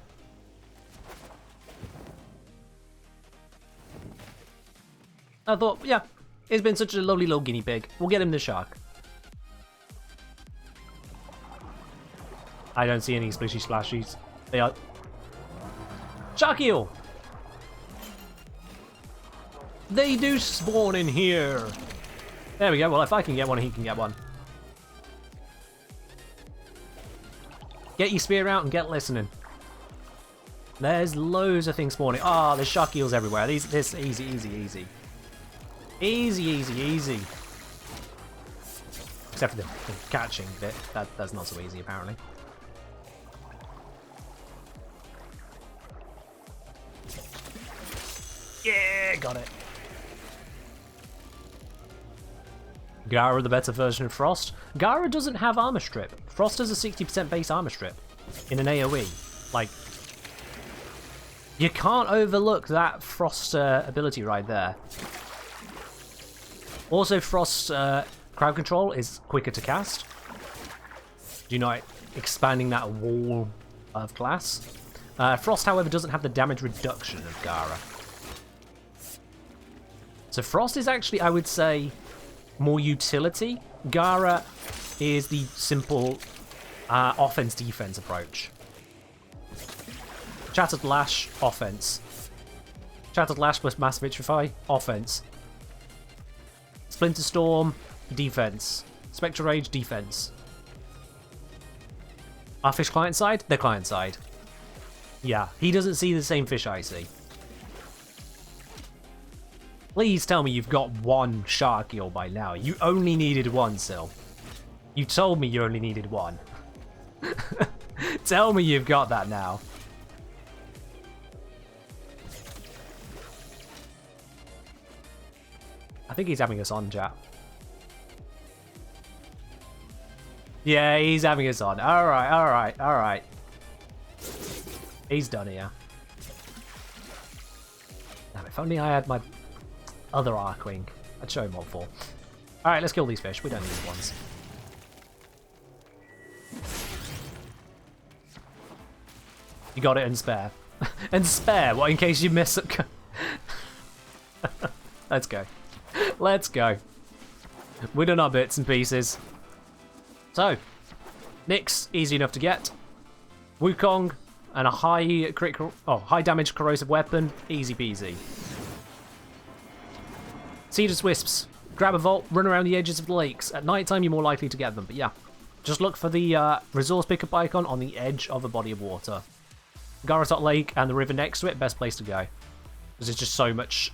I thought, yeah, he's been such a lovely little guinea pig. We'll get him the shark. I don't see any splishy splashies. They are... Charkeel! They do spawn in here. There we go. Well, if I can get one, he can get one. Get your spear out and get listening. There's loads of things spawning. Ah, oh, there's Charkeels everywhere. This easy, easy, easy. Easy, easy, easy. Except for the catching bit. That's not so easy, apparently. Yeah, got it. Gara, the better version of Frost. Gara doesn't have armor strip. Frost has a 60% base armor strip in an AoE. Like, you can't overlook that Frost ability right there. Also, Frost's crowd control is quicker to cast. Do you know, expanding that wall of glass. Frost, however, doesn't have the damage reduction of Gara. So Frost is actually, I would say, more utility. Gara is the simple offense-defense approach. Shattered Lash, offense. Shattered Lash plus Mass Vitrify, offense. Splinter Storm, defense. Spectre Rage, defense. Our fish client side? The client side. Yeah, he doesn't see the same fish I see. Please tell me you've got one shark eel by now. You only needed one, Sil. You told me you only needed one. Tell me you've got that now. I think he's having us on, chat. Yeah, he's having us on. Alright, alright, alright. He's done here. Damn, if only I had my other Arcwing. I'd show him what for. Alright, let's kill these fish. We don't need these ones. You got it and spare. And spare? What, in case you miss it? Let's go. Let's go. We're done our bits and pieces. So, Nyx, easy enough to get. Wukong, and a high damage corrosive weapon, easy peasy. Seedless Wisps, grab a vault, run around the edges of the lakes. At night time, you're more likely to get them, but yeah. Just look for the resource pickup icon on the edge of a body of water. Garatot Lake and the river next to it, best place to go. Because there's just so much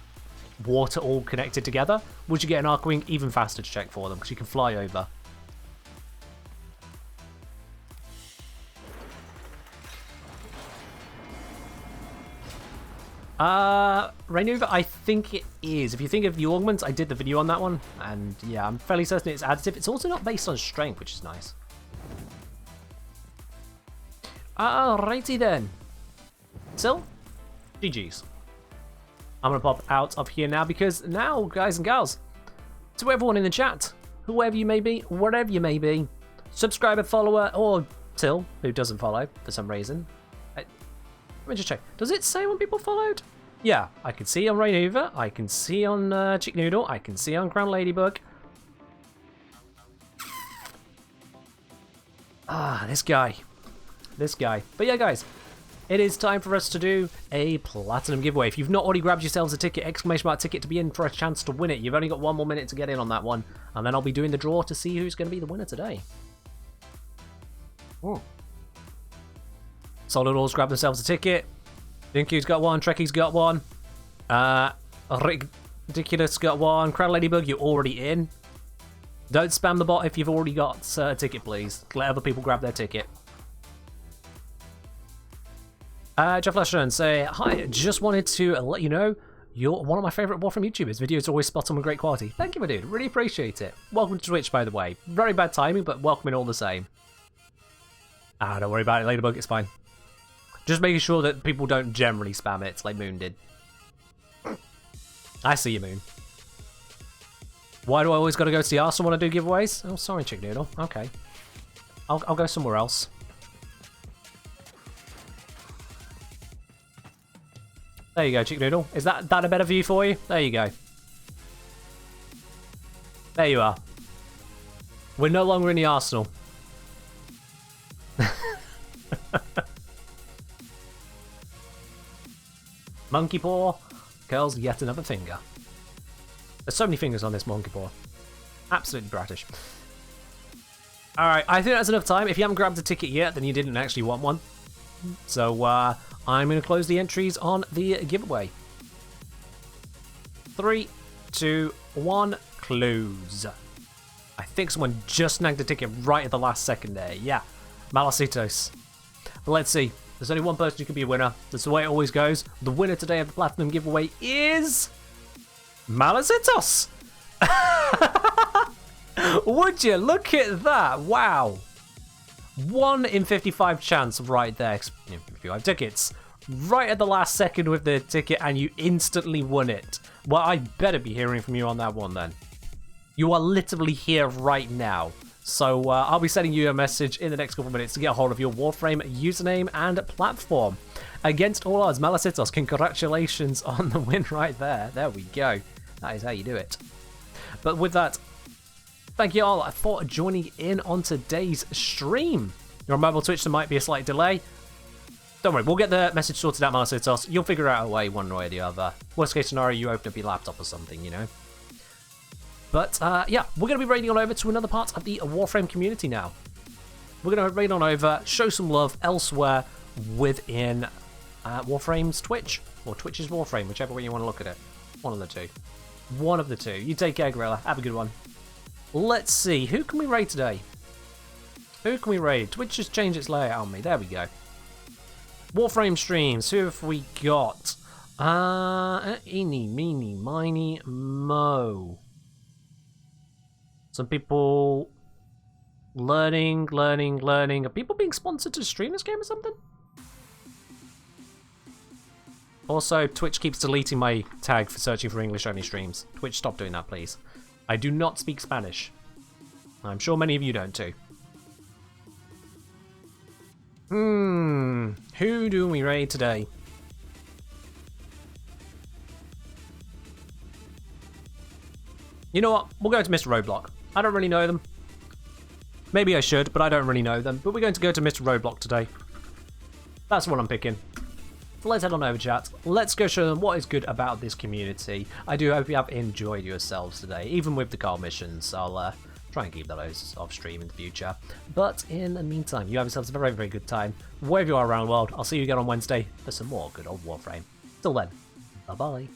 water all connected together. Would you get an Arcwing? Even faster to check for them, because you can fly over. Rainover, I think it is. If you think of the augments, I did the video on that one, and yeah, I'm fairly certain it's additive. It's also not based on strength, which is nice. Alrighty then. Sil, GG's. I'm gonna pop out of here now, because now, guys and gals, to everyone in the chat, whoever you may be, wherever you may be, subscriber, follower, or Sil, who doesn't follow for some reason. Let me just check. Does it say when people followed? Yeah, I can see on Rainover, I can see on Chick Noodle, I can see on Crown Ladybug. Ah, this guy. This guy. But yeah, guys, it is time for us to do a platinum giveaway. If you've not already grabbed yourselves a ticket, exclamation mark ticket, to be in for a chance to win it, you've only got 1 more minute to get in on that one, and then I'll be doing the draw to see who's going to be the winner today. Oh. Solid All's grabbed themselves a ticket. Dinky's got one, Trekkie's got one. Ridiculous got one. Crown Ladybug, you're already in. Don't spam the bot if you've already got a ticket, please. Let other people grab their ticket. Jeff Lasher and say, hi, just wanted to let you know you're one of my favourite Warframe YouTubers. Videos are always spot on with great quality. Thank you, my dude. Really appreciate it. Welcome to Twitch, by the way. Very bad timing, but welcome in all the same. Don't worry about it, Ladybug. It's fine. Just making sure that people don't generally spam it like Moon did. I see you, Moon. Why do I always got to go to the Arsenal when I do giveaways? Oh, sorry, Chick Noodle. Okay. I'll go somewhere else. There you go, Chick Noodle. Is that a better view for you? There you go. There you are. We're no longer in the Arsenal. Monkey paw curls yet another finger. There's so many fingers on this monkey paw. Absolutely bratish. Alright, I think that's enough time. If you haven't grabbed a ticket yet, then you didn't actually want one. So, I'm going to close the entries on the giveaway. 3, 2, 1, close. I think someone just snagged a ticket right at the last second there. Yeah, Malasitos. But let's see. There's only one person who can be a winner. That's the way it always goes. The winner today of the Platinum giveaway is Malasitos. Would you look at that? Wow. 1 in 55 chance right there. 55 tickets. Right at the last second with the ticket, and you instantly won it. Well, I better be hearing from you on that one then. You are literally here right now. So I'll be sending you a message in the next couple of minutes to get a hold of your Warframe username and platform. Against all odds, Malasitos, congratulations on the win right there. There we go. That is how you do it. But with that, thank you all for joining in on today's stream. You're on mobile Twitch, there might be a slight delay. Don't worry, we'll get the message sorted out, Malasitos. You'll figure out a way one way or the other. Worst case scenario, you open up your laptop or something, you know. But yeah, we're going to be raiding on over to another part of the Warframe community now. we're going to raid on over, show some love elsewhere within Warframe's Twitch, or Twitch's Warframe, whichever way you want to look at it. One of the two. One of the two. You take care, Gorilla. Have a good one. Let's see. Who can we raid today? Who can we raid? Twitch just changed its layout on me. There we go. Warframe streams. Who have we got? Eeny, meeny, miny, mo. Some people learning. Are people being sponsored to stream this game or something? Also, Twitch keeps deleting my tag for searching for English-only streams. Twitch, stop doing that, please. I do not speak Spanish. I'm sure many of you don't too. Who do we raid today? You know what? We'll go to Mr. Roadblock. I don't really know them. Maybe I should, but I don't really know them. But we're going to go to Mr. Roadblock today. That's what I'm picking. So let's head on over, chat. Let's go show them what is good about this community. I do hope you have enjoyed yourselves today, even with the Kahl missions. I'll try and keep those off stream in the future. But in the meantime, you have yourselves a very, very good time. Wherever you are around the world, I'll see you again on Wednesday for some more good old Warframe. Till then, bye-bye.